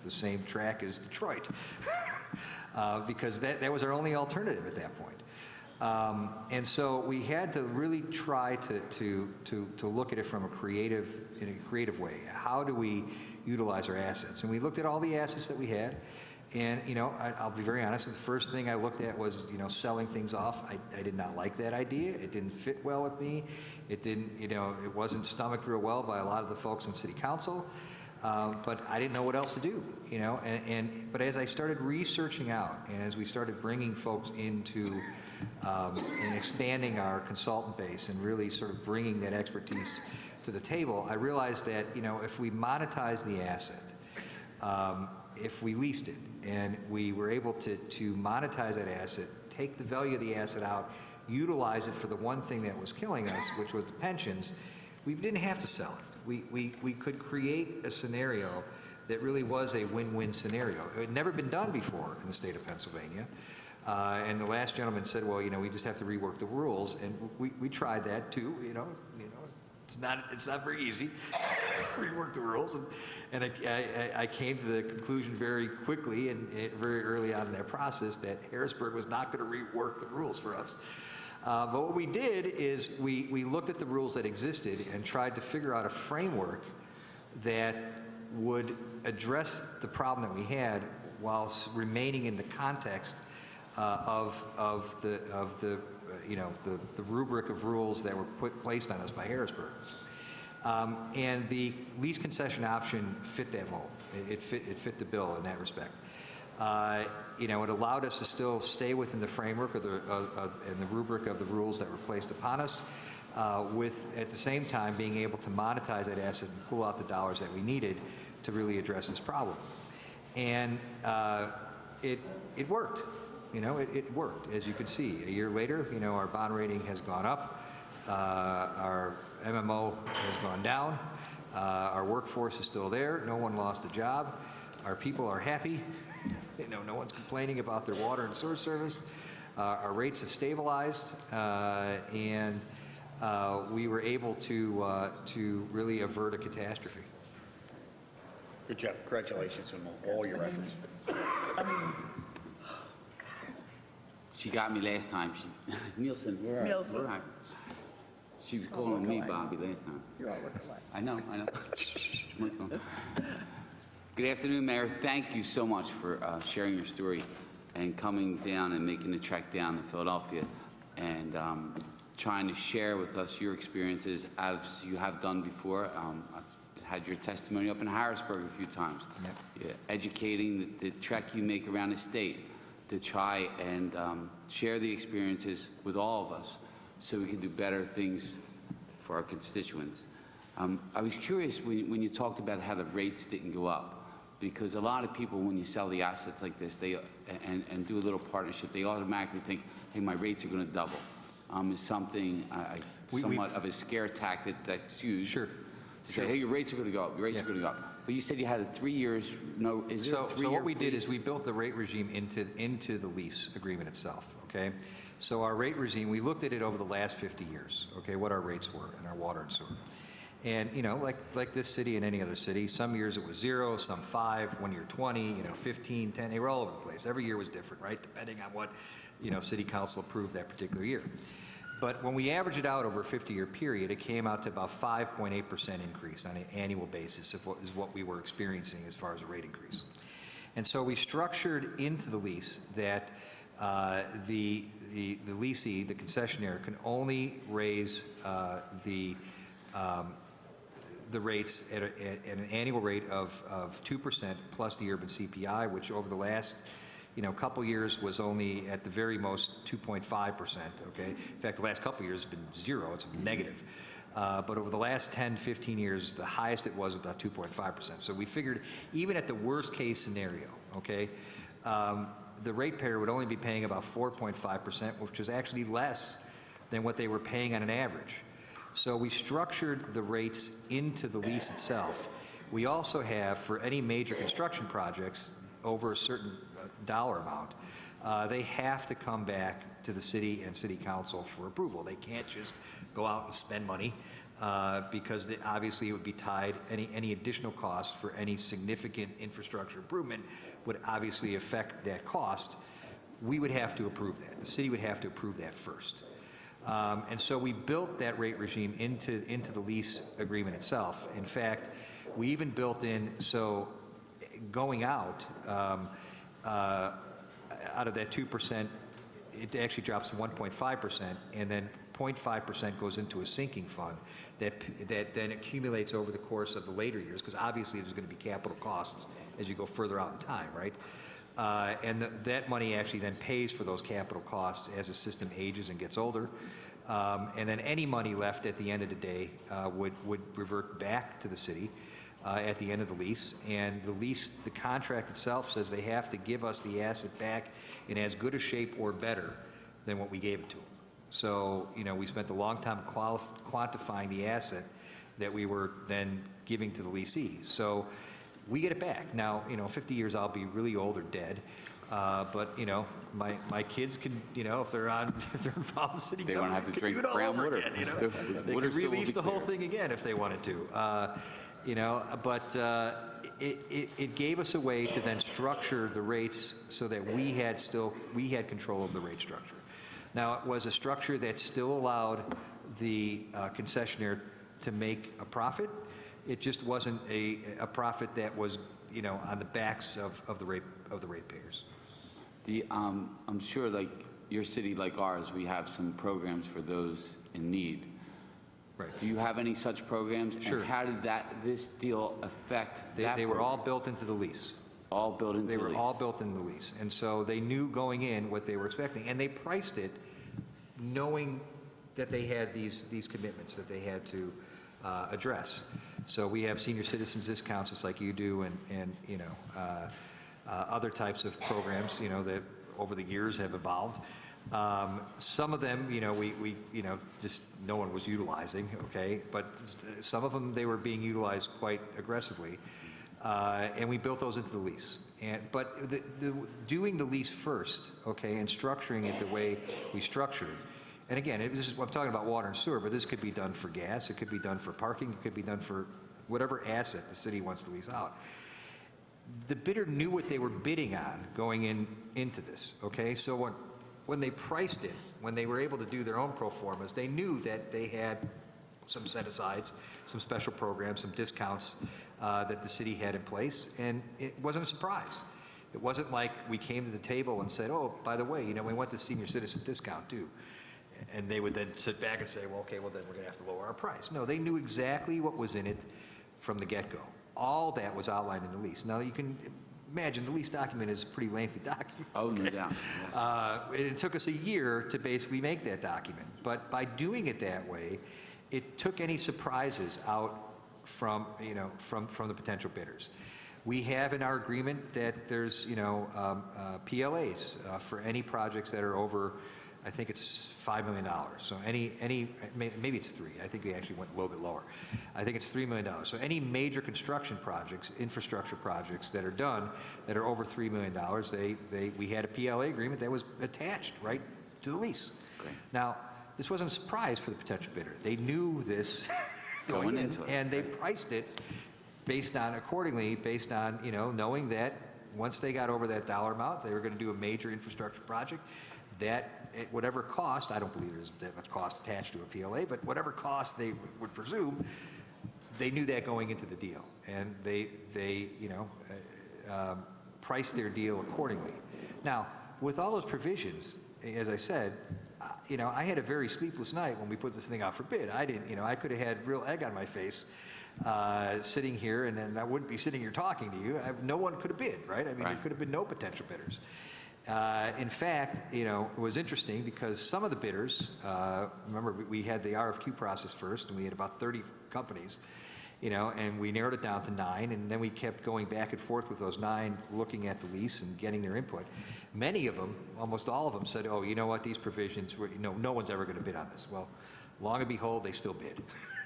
K: same track as Detroit, because that was our only alternative at that point. And so we had to really try to look at it in a creative way. How do we utilize our assets? And we looked at all the assets that we had. And, I'll be very honest, the first thing I looked at was, selling things off. I did not like that idea. It didn't fit well with me. It didn't, it wasn't stomached real well by a lot of the folks in city council. But I didn't know what else to do, but as I started researching out and as we started bringing folks into and expanding our consultant base and really sort of bringing that expertise to the table, I realized that, if we monetize the asset, if we leased it and we were able to monetize that asset, take the value of the asset out, utilize it for the one thing that was killing us, which was the pensions, we didn't have to sell it. We could create a scenario that really was a win-win scenario. It had never been done before in the state of Pennsylvania. And the last gentleman said, well, we just have to rework the rules. And we tried that too, it's not very easy to rework the rules. And I came to the conclusion very quickly and very early on in that process that Harrisburg was not going to rework the rules for us. But what we did is we looked at the rules that existed and tried to figure out a framework that would address the problem that we had while remaining in the context of the rubric of rules that were placed on us by Harrisburg. And the lease concession option fit that mold. It fit the bill in that respect. It allowed us to still stay within the framework of and the rubric of the rules that were placed upon us, with, at the same time, being able to monetize that asset and pull out the dollars that we needed to really address this problem. And it worked. It worked, as you could see. A year later, our bond rating has gone up. Our MMO has gone down. Our workforce is still there. No one lost a job. Our people are happy. No one's complaining about their water and sewer service. Our rates have stabilized, and we were able to really avert a catastrophe.
F: Good job. Congratulations on all your efforts.
D: She got me last time. She's Nielsen, where are you?
A: Nielsen.
D: Where are you? She was calling me Bobby last time.
A: You all look alike.
D: I know. Good afternoon, Mayor. Thank you so much for sharing your story and coming down and making the trek down to Philadelphia and trying to share with us your experiences as you have done before. I've had your testimony up in Harrisburg a few times.
K: Yep.
D: Yeah, educating the trek you make around the state to try and share the experiences with all of us so we can do better things for our constituents. I was curious when you talked about how the rates didn't go up, because a lot of people, when you sell the assets like this, and do a little partnership, they automatically think, hey, my rates are going to double. It's something, somewhat of a scare tactic that's used.
K: Sure.
D: To say, hey, your rates are going to go up, your rates are going to go up. But you said you had 3 years, is there a 3-year
K: So what we did
D: freeze?
K: is we built the rate regime into the lease agreement itself, okay? So our rate regime, we looked at it over the last 50 years, okay, what our rates were in our water and sewer. And, like this city and any other city, some years it was 0, some 5, 1 year 20, 15, 10, they were all over the place. Every year was different, right, depending on what, city council approved that particular year. But when we average it out over a 50-year period, it came out to about 5.8% increase on an annual basis is what we were experiencing as far as a rate increase. And so we structured into the lease that the leasee, the concessionaire, can only raise the rates at an annual rate of 2% plus the urban CPI, which over the last couple years was only at the very most 2.5%, okay? In fact, the last couple years has been 0, it's been negative. But over the last 10, 15 years, the highest it was about 2.5%. So we figured even at the worst case scenario, okay, the ratepayer would only be paying about 4.5%, which was actually less than what they were paying on an average. So we structured the rates into the lease itself. We also have, for any major construction projects over a certain dollar amount, they have to come back to the city and city council for approval. They can't just go out and spend money because obviously it would be tied, any additional cost for any significant infrastructure improvement would obviously affect that cost. We would have to approve that. The city would have to approve that first. And so we built that rate regime into the lease agreement itself. In fact, we even built in, so going out of that 2%, it actually drops to 1.5%, and then 0.5% goes into a sinking fund that then accumulates over the course of the later years, because obviously there's going to be capital costs as you go further out in time, right? And that money actually then pays for those capital costs as the system ages and gets older. And then any money left at the end of the day would revert back to the city at the end of the lease. And the contract itself says they have to give us the asset back in as good a shape or better than what we gave it to them. So, we spent a long time quantifying the asset that we were then giving to the leasee. So we get it back. Now, 50 years I'll be really old or dead. But, my kids can, if they're involved in city government,
D: They won't have to can drink do it all brown over water. again,
K: They
D: Water
K: could
D: still will
K: release
D: be
K: the whole
D: clear.
K: thing again if they wanted to. But it gave us a way to then structure the rates so that we had control of the rate structure. Now, it was a structure that still allowed the concessionaire to make a profit. It just wasn't a profit that was, on the backs of the ratepayers.
D: I'm sure, like your city, like ours, we have some programs for those in need.
K: Right.
D: Do you have any such programs?
K: Sure.
D: And how did this deal affect that
K: They were
D: program?
K: all built into the lease.
D: All built into
K: They
D: the
K: were
D: lease?
K: all built into the lease. And so they knew going in what they were expecting. And they priced it knowing that they had these commitments that they had to address. So we have senior citizens discounts, just like you do, and you know, other types of programs, you know, that over the years have evolved. Some of them, you know, we you know, just no one was utilizing, okay? But some of them, they were being utilized quite aggressively. And we built those into the lease. But doing the lease first, okay, and structuring it the way we structured, and again, I'm talking about water and sewer, but this could be done for gas, it could be done for parking, it could be done for whatever asset the city wants to lease out. The bidder knew what they were bidding on going into this, okay? So when they priced it, when they were able to do their own pro formas, they knew that they had some set-asides, some special programs, some discounts that the city had in place, and it wasn't a surprise. It wasn't like we came to the table and said, oh, by the way, you know, we want the senior citizen discount too. And they would then sit back and say, well, okay, well, then we're going to have to lower our price. No, they knew exactly what was in it from the get-go. All that was outlined in the lease. Now, you can imagine the lease document is a pretty lengthy document.
D: Oh, no doubt, yes.
K: It took us a year to basically make that document. But by doing it that way, it took any surprises out from, you know, from the potential bidders. We have in our agreement that there's, you know, PLAs for any projects that are over, I think it's $5 million. So maybe it's 3. I think we actually went a little bit lower. I think it's $3 million. So any major construction projects, infrastructure projects that are done that are over $3 million, we had a PLA agreement that was attached right to the lease.
D: Great.
K: Now, this wasn't a surprise for the potential bidder. They knew this
D: Going into it,
K: and they priced it accordingly based on, you know, knowing that once they got over that dollar amount, they were going to do a major infrastructure project that at whatever cost, I don't believe there's that much cost attached to a PLA, but whatever cost they would presume, they knew that going into the deal, and they you know, priced their deal accordingly. Now, with all those provisions, as I said, you know, I had a very sleepless night when we put this thing out for bid. I didn't, you know, I could have had real egg on my face sitting here, and then I wouldn't be sitting here talking to you. No one could have bid, right? I mean,
D: Right.
K: there could have been no potential bidders. In fact, you know, it was interesting because some of the bidders, remember, we had the RFQ process first, and we had about 30 companies, you know, and we narrowed it down to 9, and then we kept going back and forth with those 9, looking at the lease and getting their input. Many of them, almost all of them, said, oh, you know what, these provisions, you know, no one's ever going to bid on this. Well, long and behold, they still bid.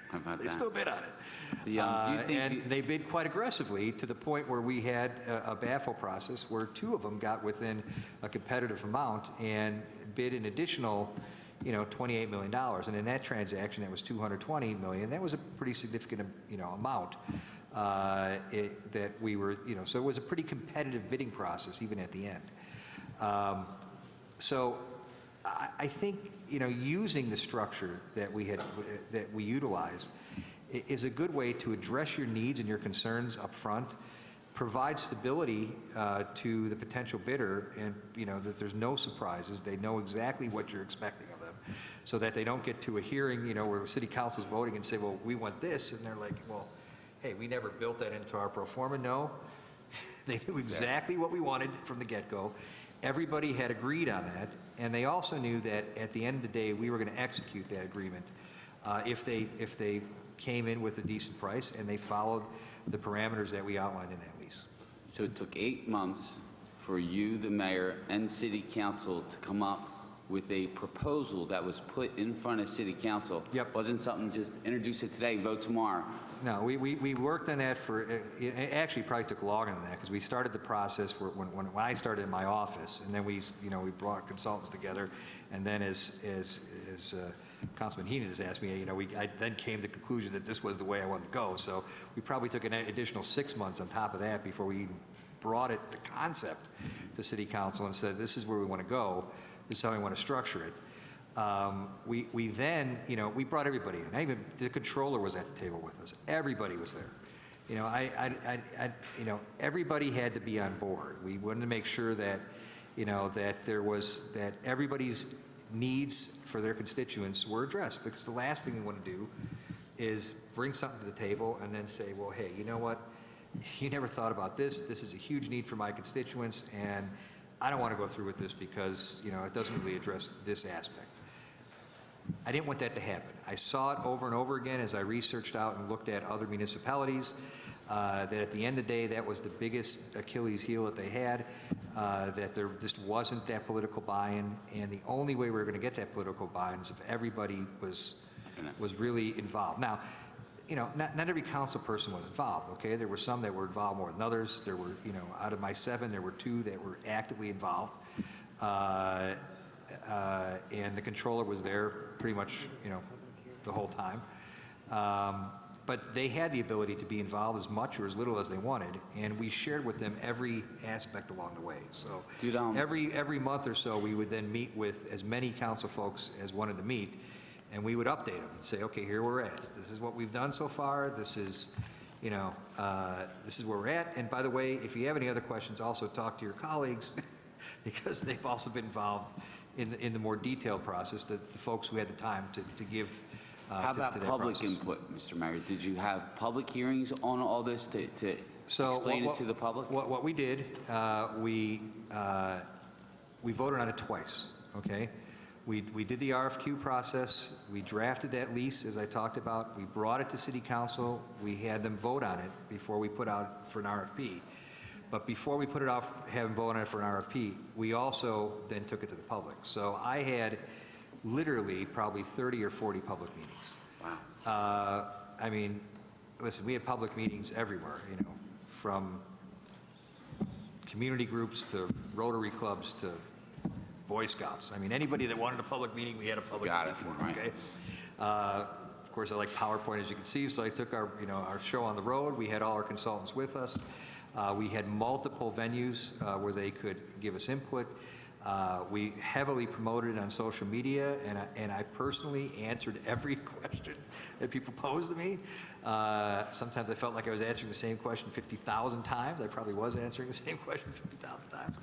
D: How about
K: They
D: that?
K: still bid on it.
D: Do you think
K: And they bid quite aggressively to the point where we had a baffle process where 2 of them got within a competitive amount and bid an additional, you know, $28 million. And in that transaction, that was $220 million. That was a pretty significant, you know, amount that we were, you know, so it was a pretty competitive bidding process even at the end. So I think, you know, using the structure that we utilized is a good way to address your needs and your concerns up front, provide stability to the potential bidder, and, you know, that there's no surprises. They know exactly what you're expecting of them, so that they don't get to a hearing, you know, where city council's voting and say, well, we want this, and they're like, well, hey, we never built that into our pro forma. No, they knew exactly what we wanted from the get-go. Everybody had agreed on that, and they also knew that at the end of the day, we were going to execute that agreement if they came in with a decent price and they followed the parameters that we outlined in that lease.
D: So it took 8 months for you, the mayor, and city council to come up with a proposal that was put in front of city council.
K: Yep.
D: Wasn't something just introduce it today, vote tomorrow.
K: No, we worked on that for, it actually probably took longer than that, because we started the process when I started in my office, and then we brought consultants together, and then as Councilman Heenan has asked me, you know, I then came to the conclusion that this was the way I wanted to go. So we probably took an additional 6 months on top of that before we even brought the concept to city council and said, this is where we want to go, this is how we want to structure it. We then, you know, we brought everybody in. Even the controller was at the table with us. Everybody was there. You know, you know, everybody had to be on board. We wanted to make sure that, you know, that everybody's needs for their constituents were addressed, because the last thing we want to do is bring something to the table and then say, well, hey, you know what? You never thought about this. This is a huge need for my constituents, and I don't want to go through with this because, it doesn't really address this aspect. I didn't want that to happen. I saw it over and over again as I researched out and looked at other municipalities, that at the end of the day, that was the biggest Achilles heel that they had, that there just wasn't that political buy-in, and the only way we were going to get that political buy-in is if everybody was really involved. Now, not every council person was involved, okay? There were some that were involved more than others. There were, out of my 7, there were 2 that were actively involved. And the controller was there pretty much, the whole time. But they had the ability to be involved as much or as little as they wanted, and we shared with them every aspect along the way. So every month or so, we would then meet with as many council folks as wanted to meet, and we would update them and say, okay, here we're at. This is what we've done so far. This is, this is where we're at. And by the way, if you have any other questions, also talk to your colleagues because they've also been involved in the more detailed process, the folks who had the time to give
D: How about public
K: process.
D: input, Mr. Mayor? Did you have public hearings on all this to explain it to the public?
K: What we did, we voted on it twice, okay? We did the RFQ process. We drafted that lease, as I talked about. We brought it to City Council. We had them vote on it before we put out for an RFP. But before we put it out, have them vote on it for an RFP, we also then took it to the public. So I had literally probably 30 or 40 public meetings.
D: Wow.
K: I mean, listen, we had public meetings everywhere, from community groups to Rotary clubs to Boy Scouts. I mean, anybody that wanted a public meeting, we had a public meeting for them, okay? Of course, I like PowerPoint, as you can see, so I took our show on the road. We had all our consultants with us. We had multiple venues where they could give us input. We heavily promoted it on social media, and I personally answered every question that people posed to me. Sometimes I felt like I was answering the same question 50,000 times. I probably was answering the same question 50,000 times.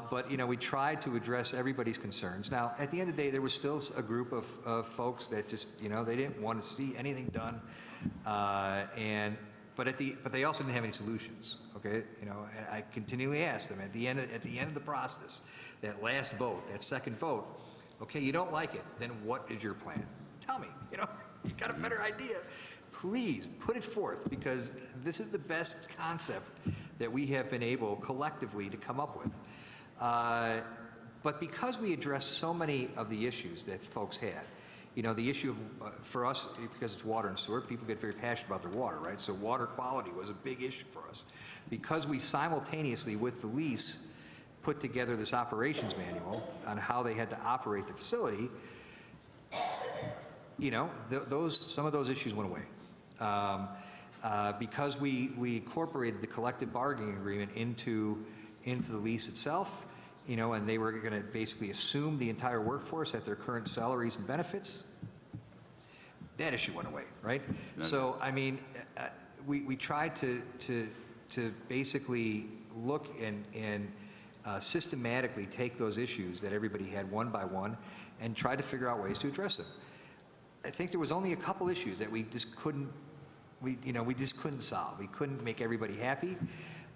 K: But, we tried to address everybody's concerns. Now, at the end of the day, there was still a group of folks that just, they didn't want to see anything done. But they also didn't have any solutions, okay? I continually asked them at the end of the process, that last vote, that second vote, okay, you don't like it, then what is your plan? Tell me, you got a better idea. Please put it forth, because this is the best concept that we have been able collectively to come up with. But because we addressed so many of the issues that folks had, the issue of, for us, because it's water and sewer, people get very passionate about their water, right? So water quality was a big issue for us. Because we simultaneously, with the lease, put together this operations manual on how they had to operate the facility, some of those issues went away. Because we incorporated the collective bargaining agreement into the lease itself, and they were going to basically assume the entire workforce at their current salaries and benefits, that issue went away, right? So, I mean, we tried to basically look and systematically take those issues that everybody had one by one and try to figure out ways to address them. I think there was only a couple issues that we just couldn't solve. We couldn't make everybody happy.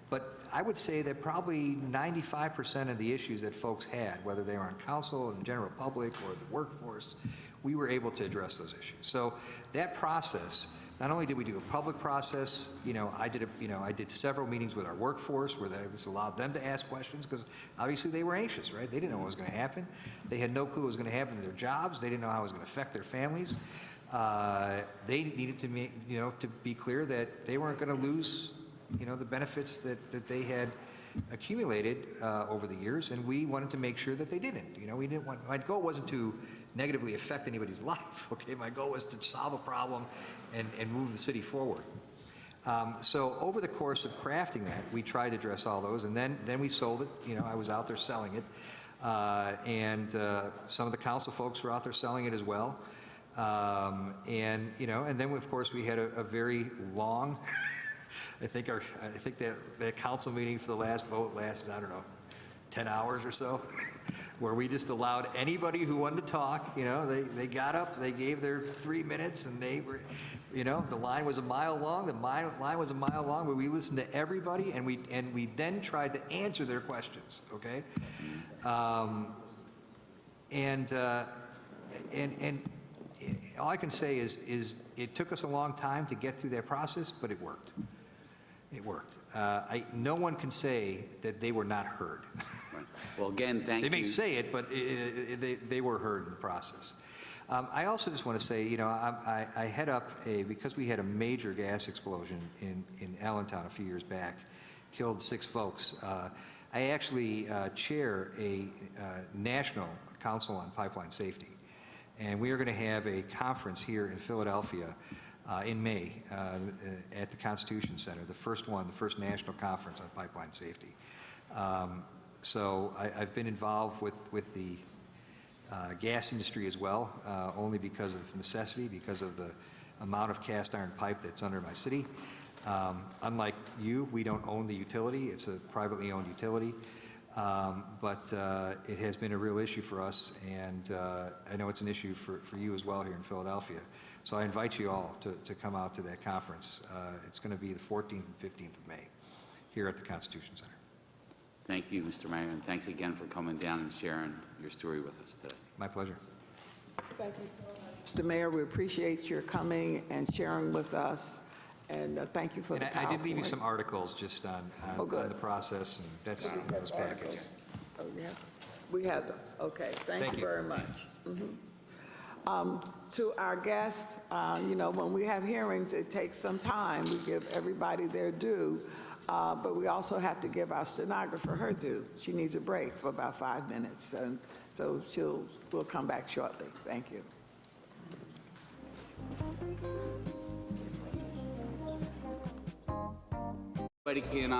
K: But I would say that probably 95% of the issues that folks had, whether they were on council, in the general public, or the workforce, we were able to address those issues. So that process, not only did we do a public process, I did several meetings with our workforce where this allowed them to ask questions, because obviously they were anxious, right? They didn't know what was going to happen. They had no clue what was going to happen to their jobs. They didn't know how it was going to affect their families. They needed to be clear that they weren't going to lose the benefits that they had accumulated over the years, and we wanted to make sure that they didn't. We didn't want, my goal wasn't to negatively affect anybody's life, okay? My goal was to solve a problem and move the city forward. So over the course of crafting that, we tried to address all those, and then we sold it. I was out there selling it, and some of the council folks were out there selling it as well. And then of course we had a very long, I think that council meeting for the last vote lasted, 10 hours or so. where we just allowed anybody who wanted to talk, they got up, they gave their 3 minutes, and they were, the line was a mile long, line was a mile long, but we listened to everybody, and we then tried to answer their questions, okay? And all I can say is it took us a long time to get through that process, but it worked. It worked. No one can say that they were not heard.
D: Right. Well, again, thank you.
K: They may say it, but they were heard in the process. I also just want to say, I head up because we had a major gas explosion in Allentown a few years back, killed 6 folks. I actually chair a National Council on Pipeline Safety. And we are going to have a conference here in Philadelphia in May at the Constitution Center, the first national conference on pipeline safety. So I've been involved with the gas industry as well, only because of necessity, because of the amount of cast iron pipe that's under my city. Unlike you, we don't own the utility. It's a privately owned utility. But it has been a real issue for us, and I know it's an issue for you as well here in Philadelphia. So I invite you all to come out to that conference. It's going to be the 14th and 15th of May here at the Constitution Center.
D: Thank you, Mr. Mayor, and thanks again for coming down and sharing your story with us today.
K: My pleasure.
A: Thank you so much, Mr. Mayor. We appreciate your coming and sharing with us, and thank you for the PowerPoint.
K: I did leave you some articles just on the process, and that's in those packets.
A: Oh, yeah. We have them. Okay. Thank you very much. To our guests, when we have hearings, it takes some time. We give everybody their due, but we also have to give our stenographer her due. She needs a break for about 5 minutes, and so we'll come back shortly. Thank you.
D: Everybody can